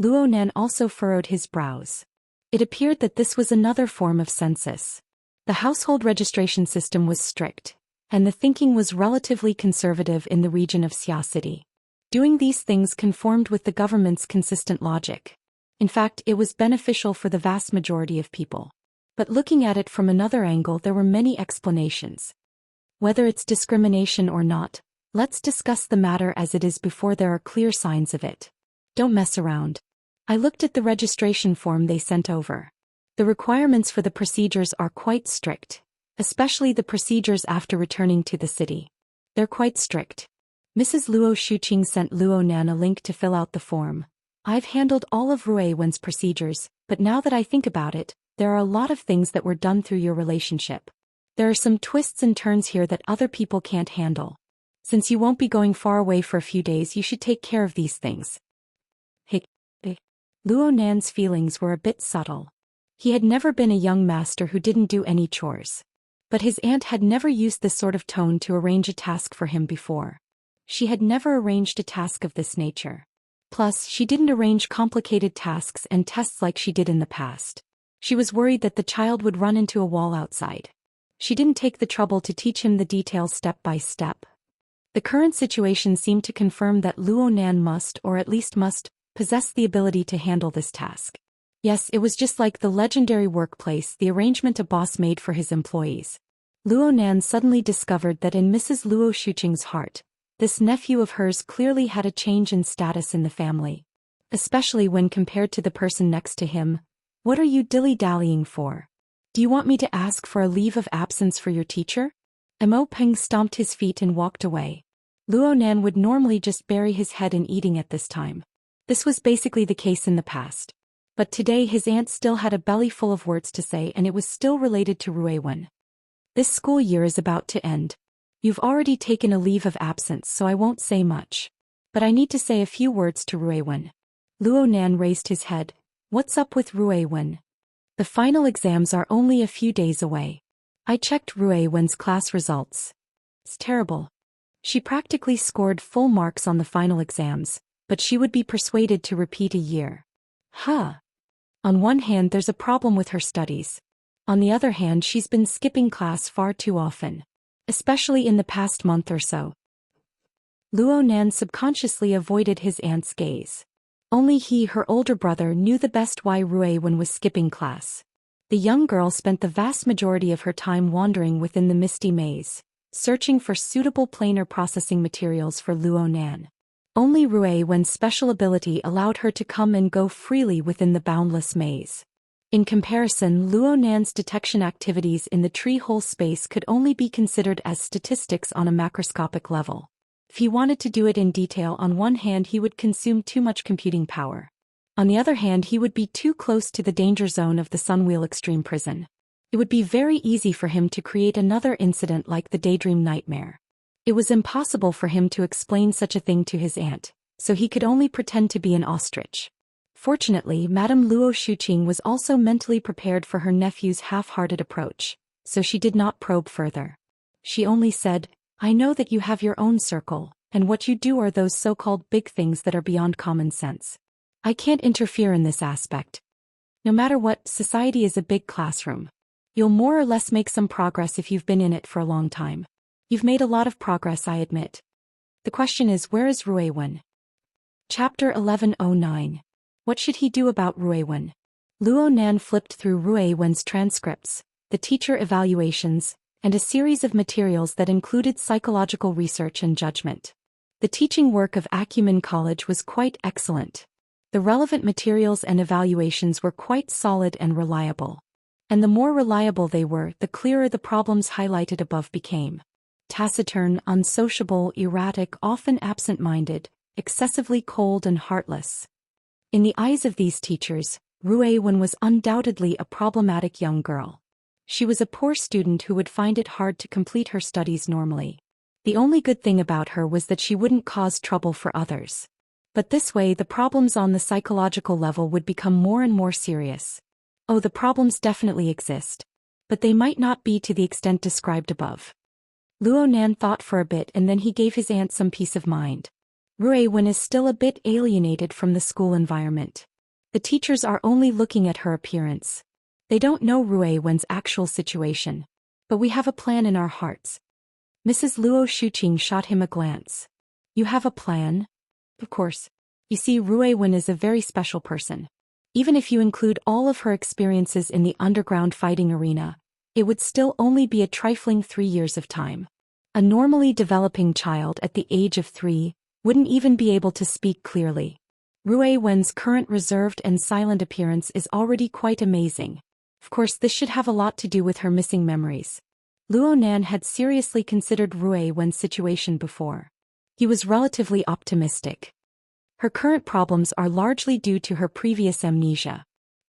Luonan also furrowed his brows. It appeared that this was another form of census. The household registration system was strict, and the thinking was relatively conservative in the region of Xia City. Doing these things conformed with the government's consistent logic. In fact, it was beneficial for the vast majority of people. But looking at it from another angle, there were many explanations. Whether it's discrimination or not, let's discuss the matter as it is before there are clear signs of it. Don't mess around. I looked at the registration form they sent over. The requirements for the procedures are quite strict, especially the procedures after returning to the city. They're quite strict. Mrs. Luo Shuqing sent Luonan a link to fill out the form. I've handled all of Ruiwen's procedures, but now that I think about it, there are a lot of things that were done through your relationship. There are some twists and turns here that other people can't handle. Since you won't be going far away for a few days, you should take care of these things. Hey. Luonan's feelings were a bit subtle. He had never been a young master who didn't do any chores. But his aunt had never used this sort of tone to arrange a task for him before. She had never arranged a task of this nature. Plus, she didn't arrange complicated tasks and tests like she did in the past. She was worried that the child would run into a wall outside. She didn't take the trouble to teach him the details step by step. The current situation seemed to confirm that Luonan must, or at least must, possess the ability to handle this task. Yes, it was just like the legendary workplace, the arrangement a boss made for his employees. Luonan suddenly discovered that in Mrs. Luo Shuqing's heart, this nephew of hers clearly had a change in status in the family. Especially when compared to the person next to him. What are you dilly-dallying for? Do you want me to ask for a leave of absence for your teacher? Mo Peng stomped his feet and walked away. Luonan would normally just bury his head in eating at this time. This was basically the case in the past. But today his aunt still had a belly full of words to say, and it was still related to Ruiwen. This school year is about to end. You've already taken a leave of absence, so I won't say much. But I need to say a few words to Ruiwen. Luonan raised his head. What's up with Ruiwen? The final exams are only a few days away. I checked Ruiwen's class results. It's terrible. She practically scored full marks on the final exams, but she would be persuaded to repeat a year. Huh. On one hand, there's a problem with her studies. On the other hand, she's been skipping class far too often. Especially in the past month or so. Luonan subconsciously avoided his aunt's gaze. Only he, her older brother, knew the best why Ruiwen was skipping class. The young girl spent the vast majority of her time wandering within the misty maze, searching for suitable planar processing materials for Luonan. Only Ruiwen's special ability allowed her to come and go freely within the boundless maze. In comparison, Luonan's detection activities in the tree-hole space could only be considered as statistics on a macroscopic level. If he wanted to do it in detail, on one hand he would consume too much computing power. On the other hand, he would be too close to the danger zone of the Sunwheel Extreme Prison. It would be very easy for him to create another incident like the Daydream Nightmare. It was impossible for him to explain such a thing to his aunt, so he could only pretend to be an ostrich. Fortunately, Madame Luo Shuqing was also mentally prepared for her nephew's half-hearted approach, so she did not probe further. She only said, I know that you have your own circle, and what you do are those so-called big things that are beyond common sense. I can't interfere in this aspect. No matter what, society is a big classroom. You'll more or less make some progress if you've been in it for a long time. You've made a lot of progress, I admit. The question is, where is Ruiwen? Chapter 1109. What should he do about Ruiwen? Luonan flipped through Ruiwen's transcripts, the teacher evaluations, and a series of materials that included psychological research and judgment. The teaching work of Acumen College was quite excellent. The relevant materials and evaluations were quite solid and reliable. And the more reliable they were, the clearer the problems highlighted above became. Taciturn, unsociable, erratic, often absent-minded, excessively cold and heartless. In the eyes of these teachers, Ruiwen was undoubtedly a problematic young girl. She was a poor student who would find it hard to complete her studies normally. The only good thing about her was that she wouldn't cause trouble for others. But this way the problems on the psychological level would become more and more serious. Oh, the problems definitely exist. But they might not be to the extent described above. Luo Nan thought for a bit and then he gave his aunt some peace of mind. Rui Wen is still a bit alienated from the school environment. The teachers are only looking at her appearance. They don't know Rui Wen's actual situation. But we have a plan in our hearts. Mrs. Luo Shuqing shot him a glance. You have a plan? Of course. You see, Rui Wen is a very special person. Even if you include all of her experiences in the underground fighting arena, it would still only be a trifling 3 years of time. A normally developing child at the age of 3 wouldn't even be able to speak clearly. Rui Wen's current reserved and silent appearance is already quite amazing. Of course, this should have a lot to do with her missing memories. Luo Nan had seriously considered Rui Wen's situation before. He was relatively optimistic. Her current problems are largely due to her previous amnesia.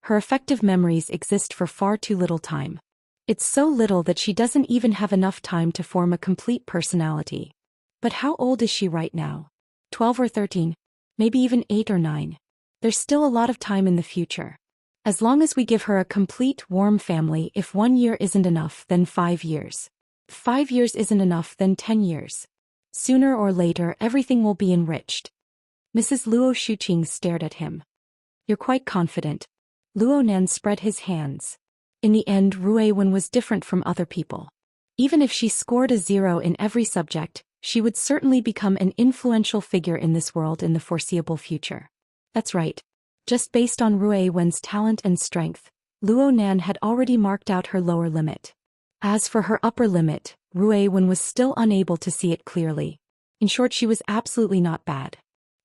Her effective memories exist for far too little time. It's so little that she doesn't even have enough time to form a complete personality. But how old is she right now? 12 or 13? Maybe even 8 or 9. There's still a lot of time in the future. As long as we give her a complete, warm family, if 1 year isn't enough, then 5 years. If 5 years isn't enough, then 10 years. Sooner or later, everything will be enriched. Mrs. Luo Shuqing stared at him. You're quite confident. Luo Nan spread his hands. In the end, Rui Wen was different from other people. Even if she scored a 0 in every subject, she would certainly become an influential figure in this world in the foreseeable future. That's right. Just based on Rui Wen's talent and strength, Luo Nan had already marked out her lower limit. As for her upper limit, Rui Wen was still unable to see it clearly. In short, she was absolutely not bad.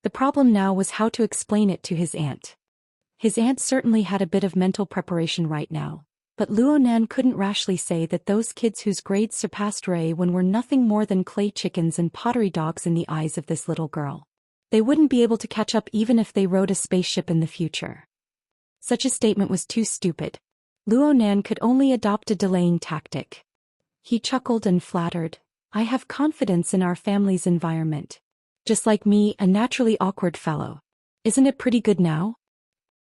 The problem now was how to explain it to his aunt. His aunt certainly had a bit of mental preparation right now, but Luo Nan couldn't rashly say that those kids whose grades surpassed Rui Wen were nothing more than clay chickens and pottery dogs in the eyes of this little girl. They wouldn't be able to catch up even if they rode a spaceship in the future. Such a statement was too stupid. Luo Nan could only adopt a delaying tactic. He chuckled and flattered, I have confidence in our family's environment. Just like me, a naturally awkward fellow. Isn't it pretty good now?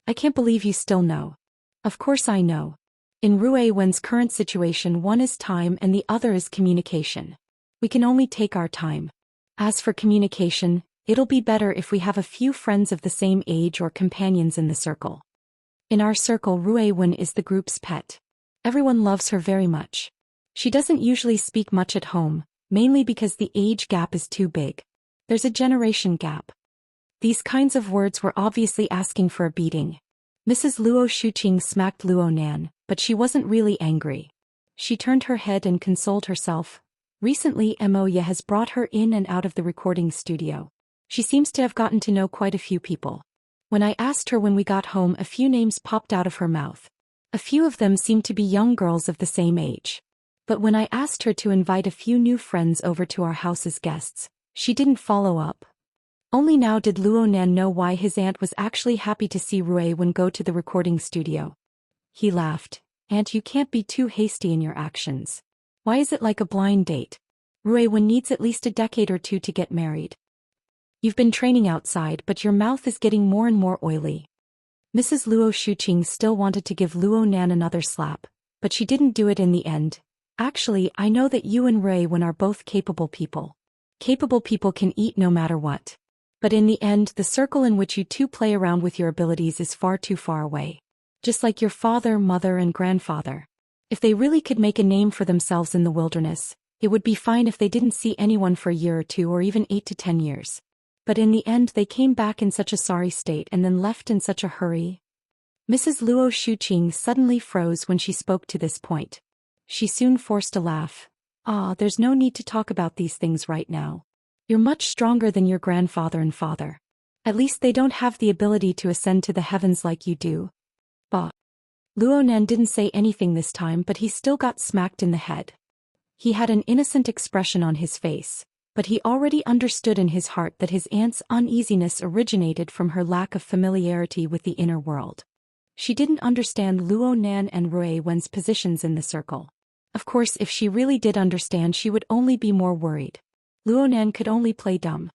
I can't believe you still know. Of course I know. In Rui Wen's current situation, one is time and the other is communication. We can only take our time. As for communication, it'll be better if we have a few friends of the same age or companions in the circle. In our circle, Rui Wen is the group's pet. Everyone loves her very much. She doesn't usually speak much at home, mainly because the age gap is too big. There's a generation gap. These kinds of words were obviously asking for a beating. Mrs. Luo Shuqing smacked Luo Nan, but she wasn't really angry. She turned her head and consoled herself. Recently, Moya has brought her in and out of the recording studio. She seems to have gotten to know quite a few people. When I asked her when we got home, a few names popped out of her mouth. A few of them seemed to be young girls of the same age. But when I asked her to invite a few new friends over to our house as guests, she didn't follow up. Only now did Luo Nan know why his aunt was actually happy to see Rui Wen go to the recording studio. He laughed. Aunt, you can't be too hasty in your actions. Why is it like a blind date? Rui Wen needs at least a decade or 2 to get married. You've been training outside, but your mouth is getting more and more oily. Mrs. Luo Shuqing still wanted to give Luo Nan another slap, but she didn't do it in the end. Actually, I know that you and Rui Wen are both capable people. Capable people can eat no matter what. But in the end, the circle in which you two play around with your abilities is far too far away. Just like your father, mother, and grandfather. If they really could make a name for themselves in the wilderness, it would be fine if they didn't see anyone for a year or 2 or even 8 to 10 years. But in the end, they came back in such a sorry state and then left in such a hurry. Mrs. Luo Shuqing suddenly froze when she spoke to this point. She soon forced a laugh. There's no need to talk about these things right now. You're much stronger than your grandfather and father. At least they don't have the ability to ascend to the heavens like you do. Bah. Luo Nan didn't say anything this time, but he still got smacked in the head. He had an innocent expression on his face, but he already understood in his heart that his aunt's uneasiness originated from her lack of familiarity with the inner world. She didn't understand Luo Nan and Rui Wen's positions in the circle. Of course, if she really did understand, she would only be more worried. Luonan could only play dumb.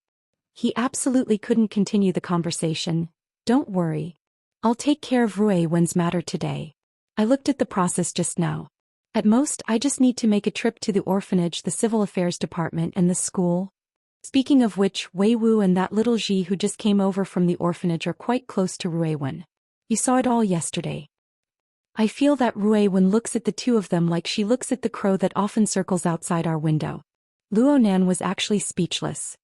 He absolutely couldn't continue the conversation. Don't worry. I'll take care of Rui Wen's matter today. I looked at the process just now. At most, I just need to make a trip to the orphanage, the civil affairs department, and the school. Speaking of which, Wei Wu and that little Ji who just came over from the orphanage are quite close to Rui Wen. You saw it all yesterday. I feel that Rui Wen looks at the two of them like she looks at the crow that often circles outside our window. Luonan was actually speechless.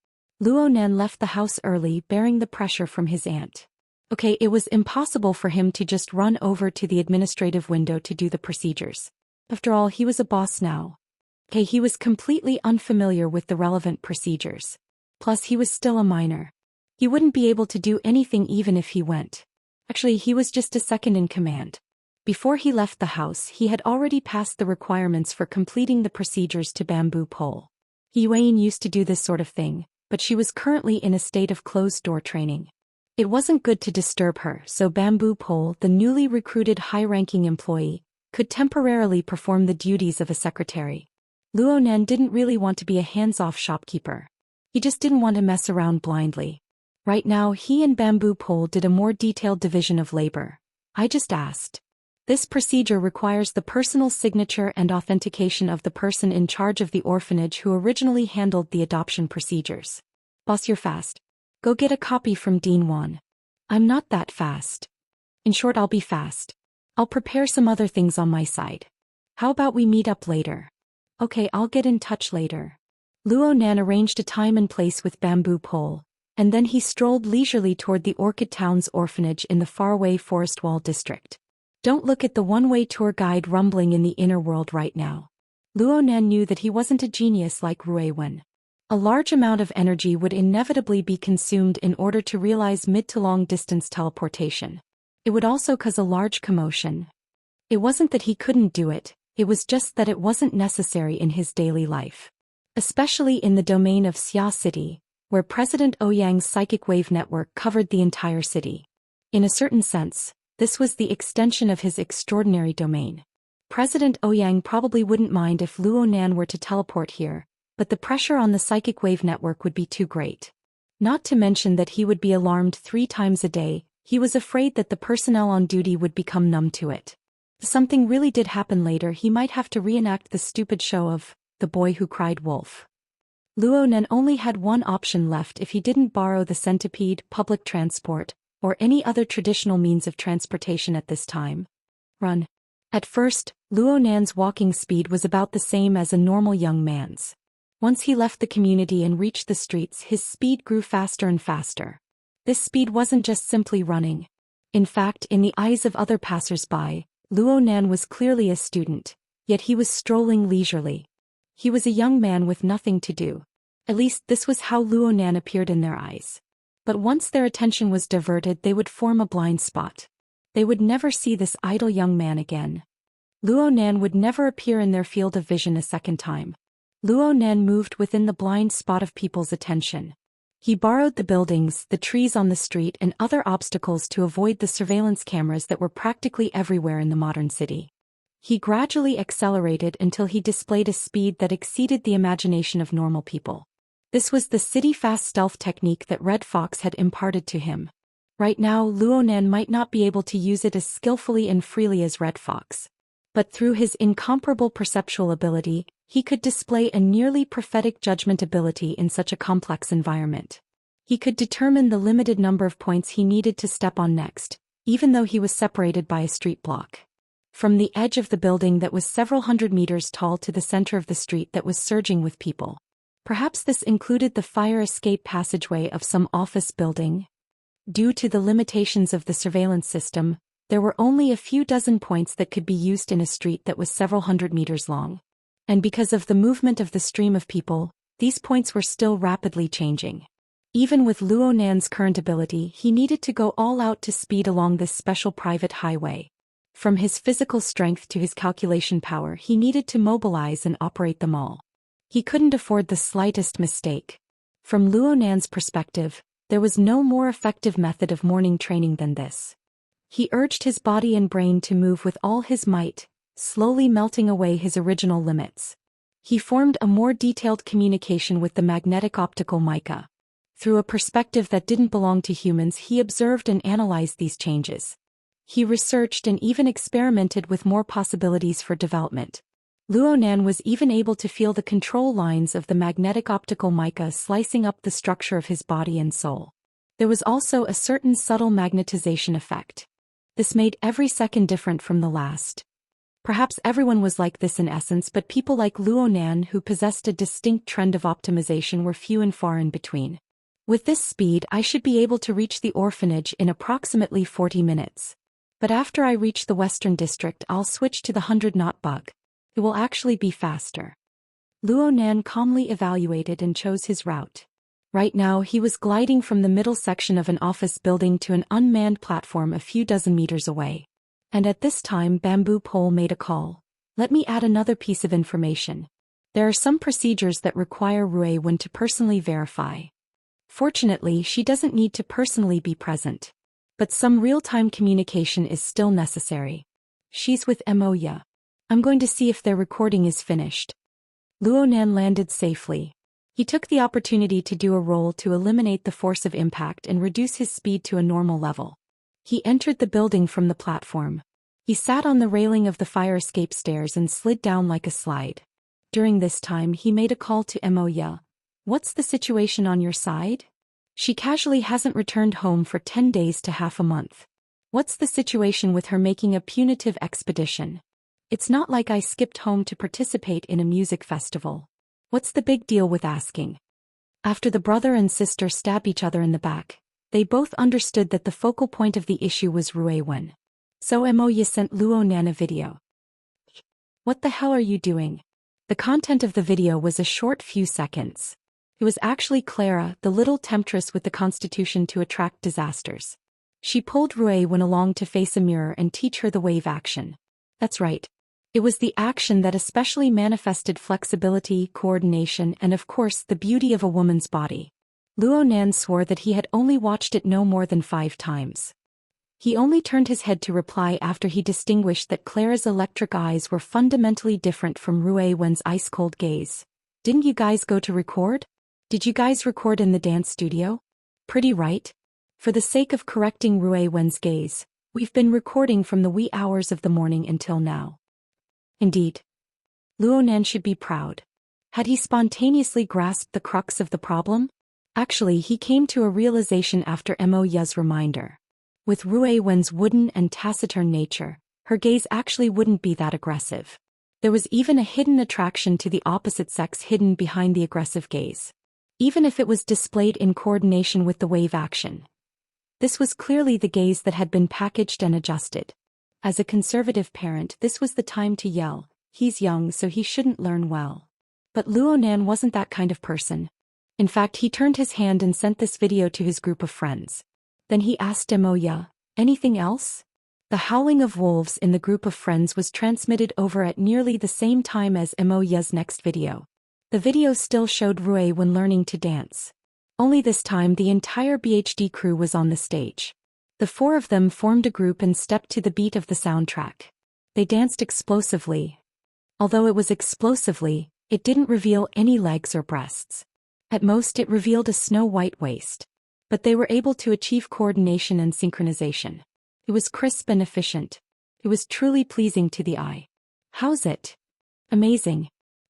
Luonan left the house early, bearing the pressure from his aunt. Okay, it was impossible for him to just run over to the administrative window to do the procedures. After all, he was a boss now. Okay, he was completely unfamiliar with the relevant procedures. Plus, he was still a minor. He wouldn't be able to do anything even if he went. Actually, he was just a second in command. Before he left the house, he had already passed the requirements for completing the procedures to Bamboo Pole. Yuan used to do this sort of thing, but she was currently in a state of closed-door training. It wasn't good to disturb her, so Bamboo Pole, the newly recruited high-ranking employee, could temporarily perform the duties of a secretary. Luonan didn't really want to be a hands-off shopkeeper. He just didn't want to mess around blindly. Right now, he and Bamboo Pole did a more detailed division of labor. I just asked. This procedure requires the personal signature and authentication of the person in charge of the orphanage who originally handled the adoption procedures. Boss, you're fast. Go get a copy from Dean Wan. I'm not that fast. In short, I'll be fast. I'll prepare some other things on my side. How about we meet up later? Okay, I'll get in touch later. Luonan arranged a time and place with Bamboo Pole, and then he strolled leisurely toward the Orchid Town's orphanage in the faraway Forest Wall district. Don't look at the one-way tour guide rumbling in the inner world right now. Luonan knew that he wasn't a genius like Rui Wen. A large amount of energy would inevitably be consumed in order to realize mid to long distance teleportation. It would also cause a large commotion. It wasn't that he couldn't do it, it was just that it wasn't necessary in his daily life. Especially in the domain of Xia City, where President Ouyang's psychic wave network covered the entire city. In a certain sense, this was the extension of his extraordinary domain. President Ouyang probably wouldn't mind if Luonan were to teleport here, but the pressure on the psychic wave network would be too great. Not to mention that he would be alarmed 3 times a day. He was afraid that the personnel on duty would become numb to it. If something really did happen later, he might have to reenact the stupid show of The Boy Who Cried Wolf. Luonan only had one option left if he didn't borrow the centipede, public transport, or any other traditional means of transportation at this time. Run. At first, Luonan's walking speed was about the same as a normal young man's. Once he left the community and reached the streets, his speed grew faster and faster. This speed wasn't just simply running. In fact, in the eyes of other passers-by, Luonan was clearly a student, yet he was strolling leisurely. He was a young man with nothing to do. At least this was how Luonan appeared in their eyes. But once their attention was diverted, they would form a blind spot. They would never see this idle young man again. Luonan would never appear in their field of vision a second time. Luonan moved within the blind spot of people's attention. He borrowed the buildings, the trees on the street, and other obstacles to avoid the surveillance cameras that were practically everywhere in the modern city. He gradually accelerated until he displayed a speed that exceeded the imagination of normal people. This was the city-fast stealth technique that Red Fox had imparted to him. Right now, Luonan might not be able to use it as skillfully and freely as Red Fox. But through his incomparable perceptual ability, he could display a nearly prophetic judgment ability in such a complex environment. He could determine the limited number of points he needed to step on next, even though he was separated by a street block. From the edge of the building that was several hundred meters tall to the center of the street that was surging with people. Perhaps this included the fire escape passageway of some office building. Due to the limitations of the surveillance system, there were only a few dozen points that could be used in a street that was several hundred meters long. And because of the movement of the stream of people, these points were still rapidly changing. Even with Luonan's current ability, he needed to go all out to speed along this special private highway. From his physical strength to his calculation power, he needed to mobilize and operate them all. He couldn't afford the slightest mistake. From Luonan's perspective, there was no more effective method of morning training than this. He urged his body and brain to move with all his might, slowly melting away his original limits. He formed a more detailed communication with the magnetic optical mica. Through a perspective that didn't belong to humans, he observed and analyzed these changes. He researched and even experimented with more possibilities for development. Luonan was even able to feel the control lines of the magnetic optical mica slicing up the structure of his body and soul. There was also a certain subtle magnetization effect. This made every second different from the last. Perhaps everyone was like this in essence, but people like Luonan who possessed a distinct trend of optimization were few and far in between. With this speed, I should be able to reach the orphanage in approximately 40 minutes. But after I reach the Western District, I'll switch to the 100-knot bug. It will actually be faster. Luonan calmly evaluated and chose his route. Right now, he was gliding from the middle section of an office building to an unmanned platform a few dozen meters away. And at this time, Bamboo Pole made a call. Let me add another piece of information. There are some procedures that require Rui Wen to personally verify. Fortunately, she doesn't need to personally be present. But some real-time communication is still necessary. She's with Moya. I'm going to see if their recording is finished. Luonan landed safely. He took the opportunity to do a roll to eliminate the force of impact and reduce his speed to a normal level. He entered the building from the platform. He sat on the railing of the fire escape stairs and slid down like a slide. During this time, he made a call to Moya. What's the situation on your side? She casually hasn't returned home for 10 days to half a month. What's the situation with her making a punitive expedition? It's not like I skipped home to participate in a music festival. What's the big deal with asking? After the brother and sister stab each other in the back, they both understood that the focal point of the issue was Rui Wen. So Moya sent Luonan a video. What the hell are you doing? The content of the video was a short few seconds. It was actually Clara, the little temptress with the constitution to attract disasters. She pulled Rui Wen along to face a mirror and teach her the wave action. That's right. It was the action that especially manifested flexibility, coordination, and of course the beauty of a woman's body. Luonan swore that he had only watched it no more than 5 times. He only turned his head to reply after he distinguished that Clara's electric eyes were fundamentally different from Rui Wen's ice-cold gaze. Didn't you guys go to record? Did you guys record in the dance studio? Pretty right. For the sake of correcting Rui Wen's gaze, we've been recording from the wee hours of the morning until now. Indeed. Luonan should be proud. Had he spontaneously grasped the crux of the problem? Actually, he came to a realization after Moya's reminder. With Rui Wen's wooden and taciturn nature, her gaze actually wouldn't be that aggressive. There was even a hidden attraction to the opposite sex hidden behind the aggressive gaze. Even if it was displayed in coordination with the wave action. This was clearly the gaze that had been packaged and adjusted. As a conservative parent, this was the time to yell, he's young so he shouldn't learn well. But Luonan wasn't that kind of person. In fact, he turned his hand and sent this video to his group of friends. Then he asked Moya, anything else? The howling of wolves in the group of friends was transmitted over at nearly the same time as Moya's next video. The video still showed Rui Wen learning to dance. Only this time the entire BHD crew was on the stage. The 4 of them formed a group and stepped to the beat of the soundtrack. They danced explosively. Although it was explosively, it didn't reveal any legs or breasts. At most it revealed a snow-white waist. But they were able to achieve coordination and synchronization. It was crisp and efficient. It was truly pleasing to the eye. How's it? Amazing.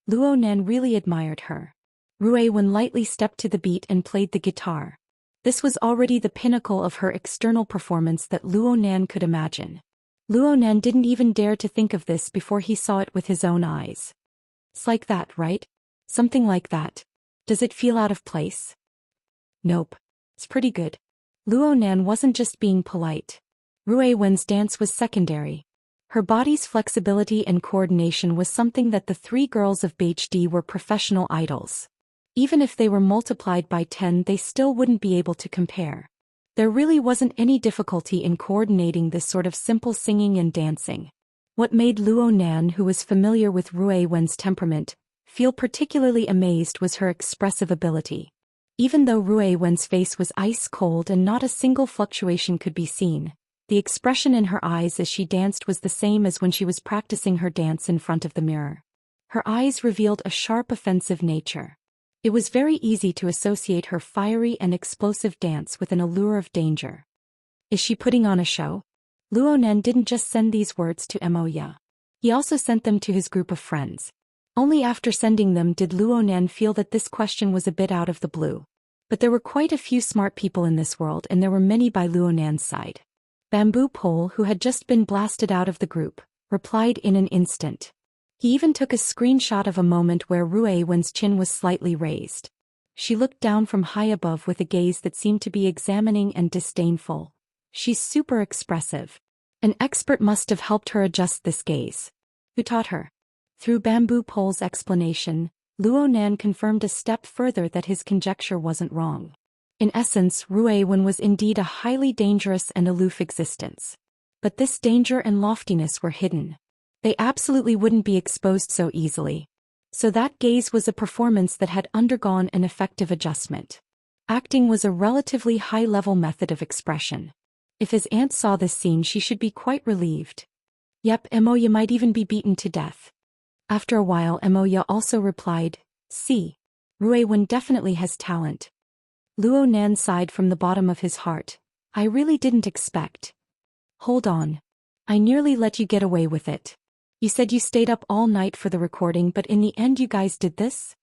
Luonan really admired her. Rui Wen lightly stepped to the beat and played the guitar. This was already the pinnacle of her external performance that Luonan could imagine. Luonan didn't even dare to think of this before he saw it with his own eyes. It's like that, right? Something like that. Does it feel out of place? Nope. It's pretty good. Luonan wasn't just being polite. Rui Wen's dance was secondary. Her body's flexibility and coordination was something that the 3 girls of BHD were professional idols. Even if they were multiplied by 10, they still wouldn't be able to compare. There really wasn't any difficulty in coordinating this sort of simple singing and dancing. What made Luonan, who was familiar with Rui Wen's temperament, feel particularly amazed was her expressive ability. Even though Rui Wen's face was ice cold and not a single fluctuation could be seen, the expression in her eyes as she danced was the same as when she was practicing her dance in front of the mirror. Her eyes revealed a sharp offensive nature. It was very easy to associate her fiery and explosive dance with an allure of danger. Is she putting on a show? Luonan didn't just send these words to Moya. He also sent them to his group of friends. Only after sending them did Luonan feel that this question was a bit out of the blue. But there were quite a few smart people in this world, and there were many by Luonan's side. Bamboo Pole, who had just been blasted out of the group, replied in an instant. He even took a screenshot of a moment where Rue Wen's chin was slightly raised. She looked down from high above with a gaze that seemed to be examining and disdainful. She's super expressive. An expert must have helped her adjust this gaze. Who taught her? Through Bamboo Pole's explanation, Luonan confirmed a step further that his conjecture wasn't wrong. In essence, Rue Wen was indeed a highly dangerous and aloof existence. But this danger and loftiness were hidden. They absolutely wouldn't be exposed so easily. So that gaze was a performance that had undergone an effective adjustment. Acting was a relatively high-level method of expression. If his aunt saw this scene, she should be quite relieved. Yep, Moya might even be beaten to death. After a while, Moya also replied, "See, Rue Wen definitely has talent." Luonan sighed from the bottom of his heart. I really didn't expect. Hold on. I nearly let you get away with it. You said you stayed up all night for the recording, but in the end you guys did this?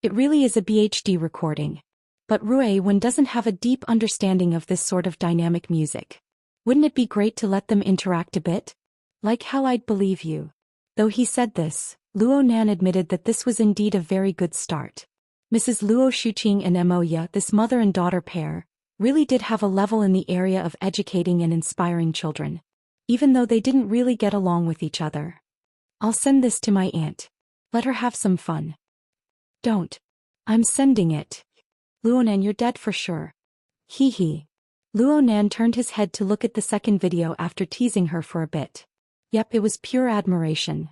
It really is a BHD recording. But Rue Wen doesn't have a deep understanding of this sort of dynamic music. Wouldn't it be great to let them interact a bit? Like how I'd believe you. Though he said this, Luonan admitted that this was indeed a very good start. Mrs. Luo Shuqing and Moya, this mother and daughter pair, really did have a level in the area of educating and inspiring children. Even though they didn't really get along with each other. I'll send this to my aunt. Let her have some fun. Don't. I'm sending it. Luonan, you're dead for sure. Hee hee. Luonan turned his head to look at the second video after teasing her for a bit. Yep, it was pure admiration.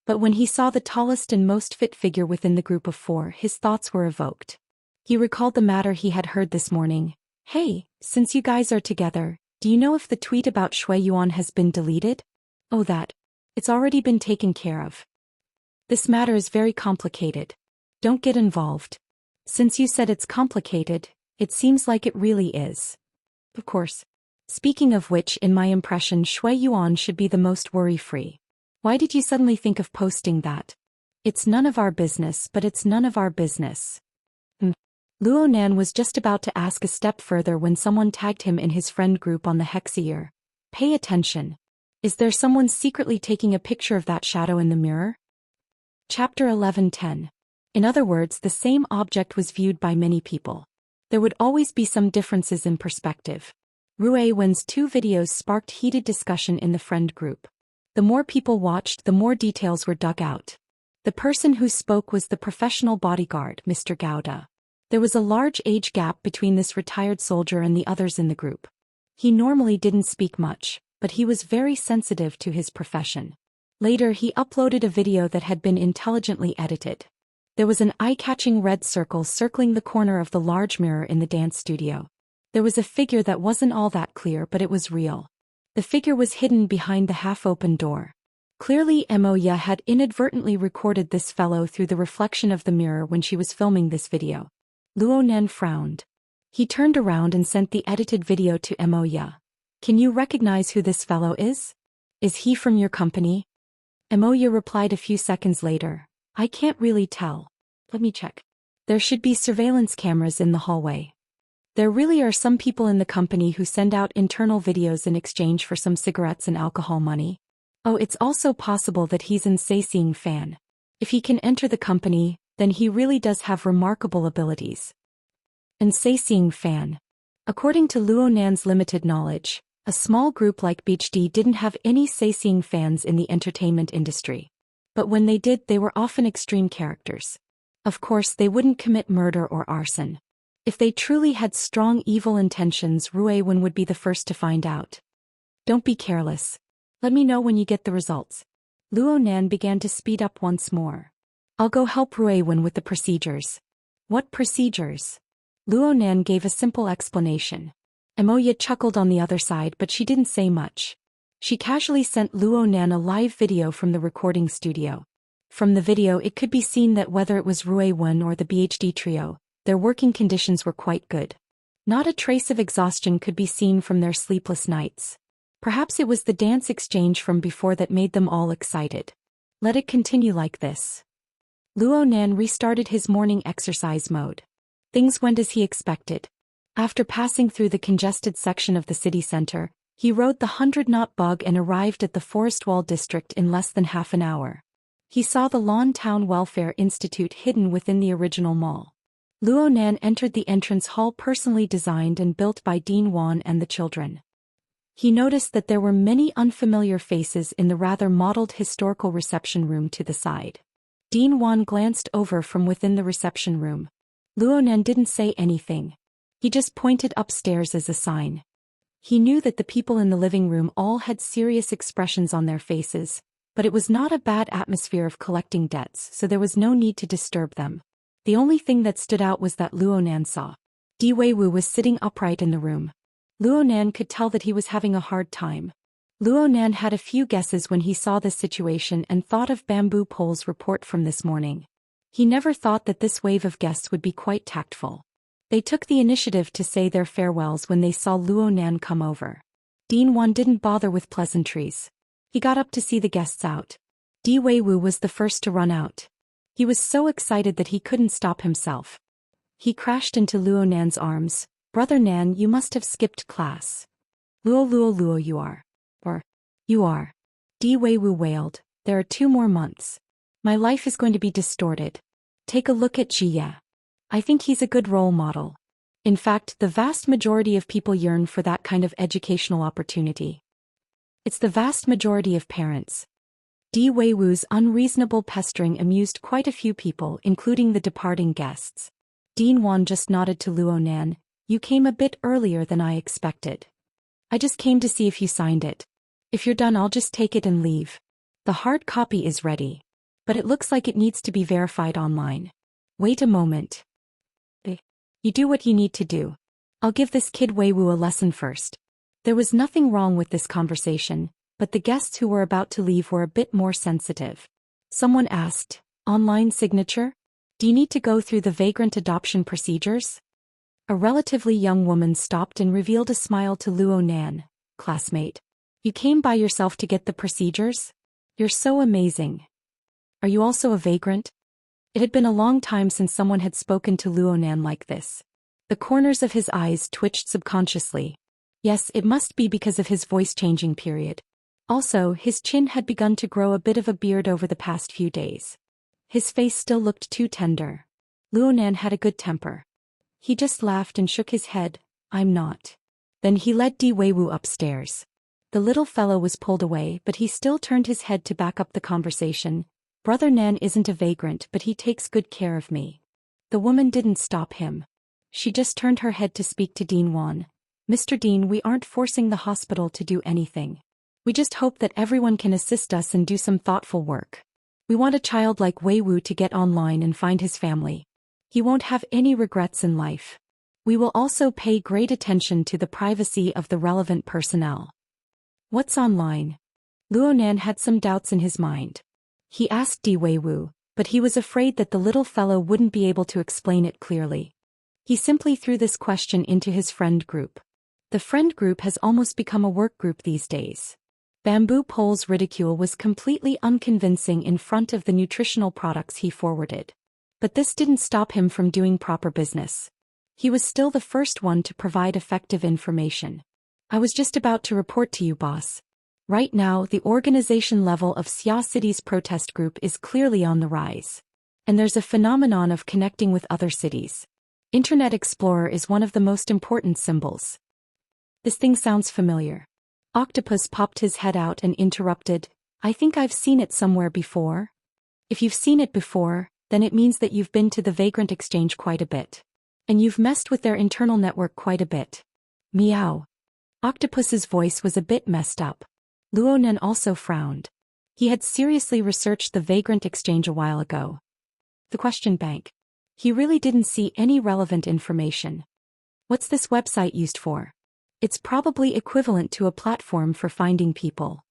But when he saw the tallest and most fit figure within the group of four, his thoughts were evoked. He recalled the matter he had heard this morning. Hey, since you guys are together, do you know if the tweet about Shui Yuan has been deleted? Oh, that. It's already been taken care of. This matter is very complicated. Don't get involved. Since you said it's complicated, it seems like it really is. Of course. Speaking of which, in my impression, Shui Yuan should be the most worry-free. Why did you suddenly think of posting that? It's none of our business, but it's none of our business. Luonan was just about to ask a step further when someone tagged him in his friend group on the Hexier. Pay attention. Is there someone secretly taking a picture of that shadow in the mirror? Chapter 11:10. In other words, the same object was viewed by many people. There would always be some differences in perspective. Rue Wen's two videos sparked heated discussion in the friend group. The more people watched, the more details were dug out. The person who spoke was the professional bodyguard, Mr. Gouda. There was a large age gap between this retired soldier and the others in the group. He normally didn't speak much, but he was very sensitive to his profession. Later he uploaded a video that had been intelligently edited. There was an eye-catching red circle circling the corner of the large mirror in the dance studio. There was a figure that wasn't all that clear, but it was real. The figure was hidden behind the half-open door. Clearly Moya had inadvertently recorded this fellow through the reflection of the mirror when she was filming this video. Luonan frowned. He turned around and sent the edited video to Moya. Can you recognize who this fellow is? Is he from your company? Moya replied a few seconds later. I can't really tell. Let me check. There should be surveillance cameras in the hallway. There really are some people in the company who send out internal videos in exchange for some cigarettes and alcohol money. Oh, it's also possible that he's an Xianxia fan. If he can enter the company, then he really does have remarkable abilities. An Xianxia fan. According to Luonan's limited knowledge, a small group like BHD didn't have any Xianxia fans in the entertainment industry. But when they did, they were often extreme characters. Of course, they wouldn't commit murder or arson. If they truly had strong evil intentions, Rue Wen would be the first to find out. Don't be careless. Let me know when you get the results. Luonan began to speed up once more. I'll go help Rue Wen with the procedures. What procedures? Luonan gave a simple explanation. Moya chuckled on the other side, but she didn't say much. She casually sent Luonan a live video from the recording studio. From the video it could be seen that whether it was Rui Wen or the BHD trio, their working conditions were quite good. Not a trace of exhaustion could be seen from their sleepless nights. Perhaps it was the dance exchange from before that made them all excited. Let it continue like this. Luo Nan restarted his morning exercise mode. Things went as he expected. After passing through the congested section of the city center, he rode the 100-knot bug and arrived at the Forest Wall district in less than half an hour. He saw the Lawn Town Welfare Institute hidden within the original mall. Luo Nan entered the entrance hall personally designed and built by Dean Wan and the children. He noticed that there were many unfamiliar faces in the rather modeled historical reception room to the side. Dean Wan glanced over from within the reception room. Luo Nan didn't say anything. He just pointed upstairs as a sign. He knew that the people in the living room all had serious expressions on their faces, but it was not a bad atmosphere of collecting debts, so there was no need to disturb them. The only thing that stood out was that Luo Nan saw. Di Weiwu was sitting upright in the room. Luo Nan could tell that he was having a hard time. Luo Nan had a few guesses when he saw this situation and thought of Bamboo Pole's report from this morning. He never thought that this wave of guests would be quite tactful. They took the initiative to say their farewells when they saw Luo Nan come over. Dean Wan didn't bother with pleasantries. He got up to see the guests out. Di Weiwu was the first to run out. He was so excited that he couldn't stop himself. He crashed into Luo Nan's arms. "Brother Nan, you must have skipped class." Luo, you are. Or, you are. Di Weiwu wailed. "There are 2 more months. My life is going to be distorted. Take a look at Jia. I think he's a good role model. In fact, the vast majority of people yearn for that kind of educational opportunity. It's the vast majority of parents." Di Weiwu's unreasonable pestering amused quite a few people, including the departing guests. Dean Wan just nodded to Luo Nan. "You came a bit earlier than I expected. I just came to see if you signed it. If you're done, I'll just take it and leave. The hard copy is ready. But it looks like it needs to be verified online. Wait a moment. You do what you need to do. I'll give this kid Weiwu a lesson first." There was nothing wrong with this conversation, but the guests who were about to leave were a bit more sensitive. Someone asked, "Online signature? Do you need to go through the vagrant adoption procedures?" A relatively young woman stopped and revealed a smile to Luo Nan. "Classmate. You came by yourself to get the procedures? You're so amazing. Are you also a vagrant?" It had been a long time since someone had spoken to Luo Nan like this. The corners of his eyes twitched subconsciously. Yes, it must be because of his voice-changing period. Also, his chin had begun to grow a bit of a beard over the past few days. His face still looked too tender. Luo Nan had a good temper. He just laughed and shook his head. "I'm not." Then he led Di Weiwu upstairs. The little fellow was pulled away, but he still turned his head to back up the conversation. "Brother Nan isn't a vagrant, but he takes good care of me." The woman didn't stop him. She just turned her head to speak to Dean Wan. "Mr. Dean, we aren't forcing the hospital to do anything. We just hope that everyone can assist us and do some thoughtful work. We want a child like Weiwu to get online and find his family. He won't have any regrets in life. We will also pay great attention to the privacy of the relevant personnel." What's online? Luo Nan had some doubts in his mind. He asked Di Weiwu, but he was afraid that the little fellow wouldn't be able to explain it clearly. He simply threw this question into his friend group. The friend group has almost become a work group these days. Bamboo Pole's ridicule was completely unconvincing in front of the nutritional products he forwarded. But this didn't stop him from doing proper business. He was still the first one to provide effective information. "I was just about to report to you, boss. Right now, the organization level of Xia City's protest group is clearly on the rise. And there's a phenomenon of connecting with other cities. Internet Explorer is one of the most important symbols." This thing sounds familiar. Octopus popped his head out and interrupted. "I think I've seen it somewhere before." "If you've seen it before, then it means that you've been to the Vagrant Exchange quite a bit. And you've messed with their internal network quite a bit." Meow. Octopus's voice was a bit messed up. Luo Nan also frowned. He had seriously researched the Vagrant Exchange a while ago. The question bank. He really didn't see any relevant information. What's this website used for? It's probably equivalent to a platform for finding people.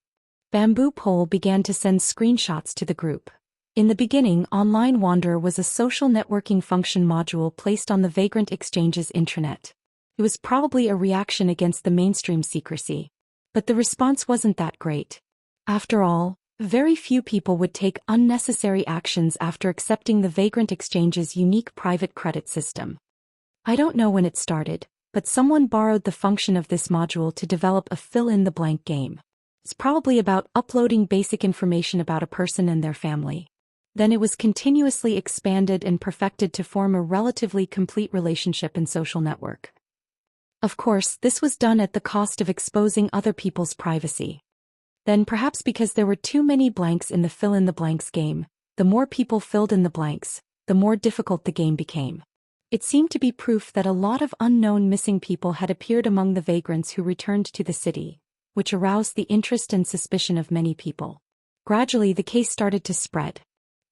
Bamboo Pole began to send screenshots to the group. In the beginning, Online Wanderer was a social networking function module placed on the Vagrant Exchange's intranet. It was probably a reaction against the mainstream secrecy. But the response wasn't that great. After all, very few people would take unnecessary actions after accepting the Vagrant Exchange's unique private credit system. I don't know when it started, but someone borrowed the function of this module to develop a fill-in-the-blank game. It's probably about uploading basic information about a person and their family. Then it was continuously expanded and perfected to form a relatively complete relationship and social network. Of course, this was done at the cost of exposing other people's privacy. Then perhaps because there were too many blanks in the fill-in-the-blanks game, the more people filled in the blanks, the more difficult the game became. It seemed to be proof that a lot of unknown missing people had appeared among the vagrants who returned to the city, which aroused the interest and suspicion of many people. Gradually the case started to spread.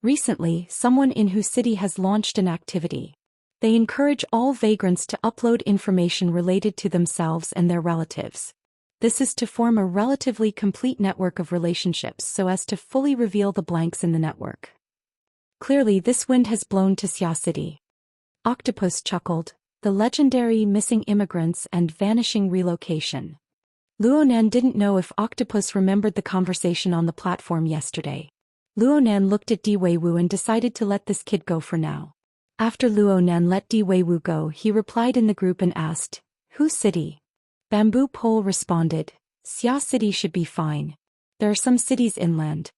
Recently, someone in whose city has launched an activity. They encourage all vagrants to upload information related to themselves and their relatives. This is to form a relatively complete network of relationships so as to fully reveal the blanks in the network. Clearly this wind has blown to Xia City. Octopus chuckled, the legendary missing immigrants and vanishing relocation. Luonan didn't know if Octopus remembered the conversation on the platform yesterday. Luonan looked at Di Weiwu and decided to let this kid go for now. After Luonan let Di Weiwu go, he replied in the group and asked, "Whose city?" Bamboo Pole responded, "Xia City should be fine. There are some cities inland.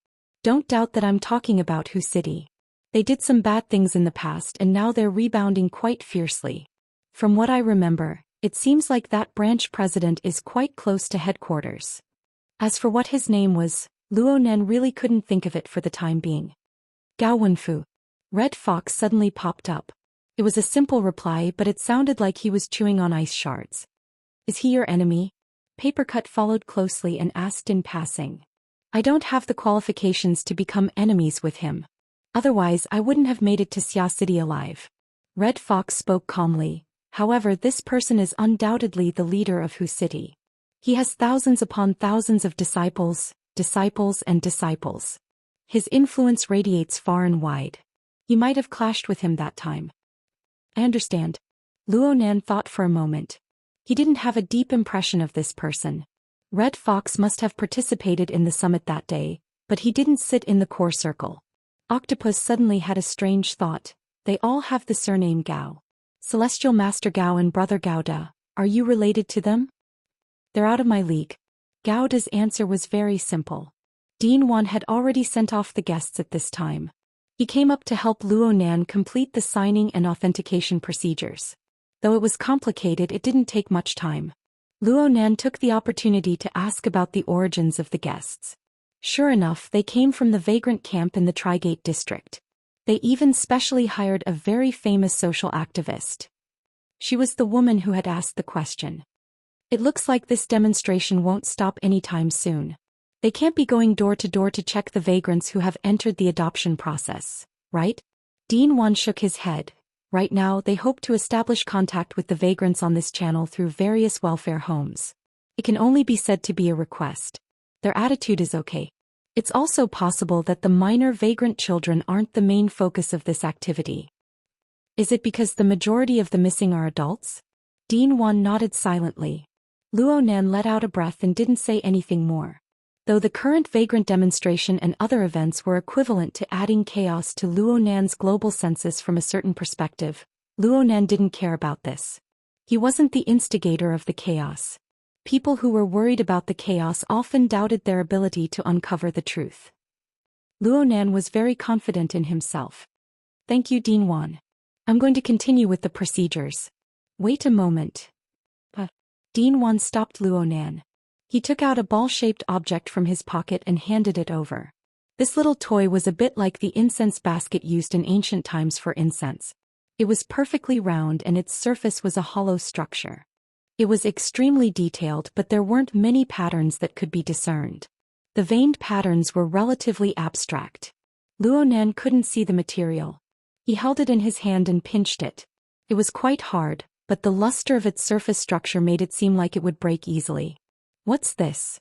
Don't doubt that I'm talking about whose city. They did some bad things in the past and now they're rebounding quite fiercely. From what I remember, it seems like that branch president is quite close to headquarters." As for what his name was, Luonan really couldn't think of it for the time being. Gao Wenfu. Red Fox suddenly popped up. It was a simple reply, but it sounded like he was chewing on ice shards. "Is he your enemy?" Papercut followed closely and asked in passing. "I don't have the qualifications to become enemies with him. Otherwise I wouldn't have made it to Xia City alive." Red Fox spoke calmly. "However, this person is undoubtedly the leader of whose city. He has thousands upon thousands of disciples, and disciples. His influence radiates far and wide. You might have clashed with him that time." "I understand." Luonan thought for a moment. He didn't have a deep impression of this person. Red Fox must have participated in the summit that day, but he didn't sit in the core circle. Octopus suddenly had a strange thought. They all have the surname Gao. Celestial Master Gao and Brother Gao. Are you related to them? "They're out of my league." Gaoda's answer was very simple. Dean Wan had already sent off the guests at this time. He came up to help Luonan complete the signing and authentication procedures. Though it was complicated, it didn't take much time. Luonan took the opportunity to ask about the origins of the guests. Sure enough, they came from the vagrant camp in the Trigate district. They even specially hired a very famous social activist. She was the woman who had asked the question. "It looks like this demonstration won't stop anytime soon. They can't be going door to door to check the vagrants who have entered the adoption process, right?" Dean Wan shook his head. "Right now, they hope to establish contact with the vagrants on this channel through various welfare homes. It can only be said to be a request. Their attitude is okay. It's also possible that the minor vagrant children aren't the main focus of this activity." "Is it because the majority of the missing are adults?" Dean Wan nodded silently. Luonan let out a breath and didn't say anything more. Though the current vagrant demonstration and other events were equivalent to adding chaos to Luonan's global census from a certain perspective, Luonan didn't care about this. He wasn't the instigator of the chaos. People who were worried about the chaos often doubted their ability to uncover the truth. Luonan was very confident in himself. "Thank you, Dean Wan. I'm going to continue with the procedures." "Wait a moment." Dean Wan stopped Luonan. He took out a ball-shaped object from his pocket and handed it over. This little toy was a bit like the incense basket used in ancient times for incense. It was perfectly round and its surface was a hollow structure. It was extremely detailed, but there weren't many patterns that could be discerned. The veined patterns were relatively abstract. Luonan couldn't see the material. He held it in his hand and pinched it. It was quite hard, but the luster of its surface structure made it seem like it would break easily. "What's this?"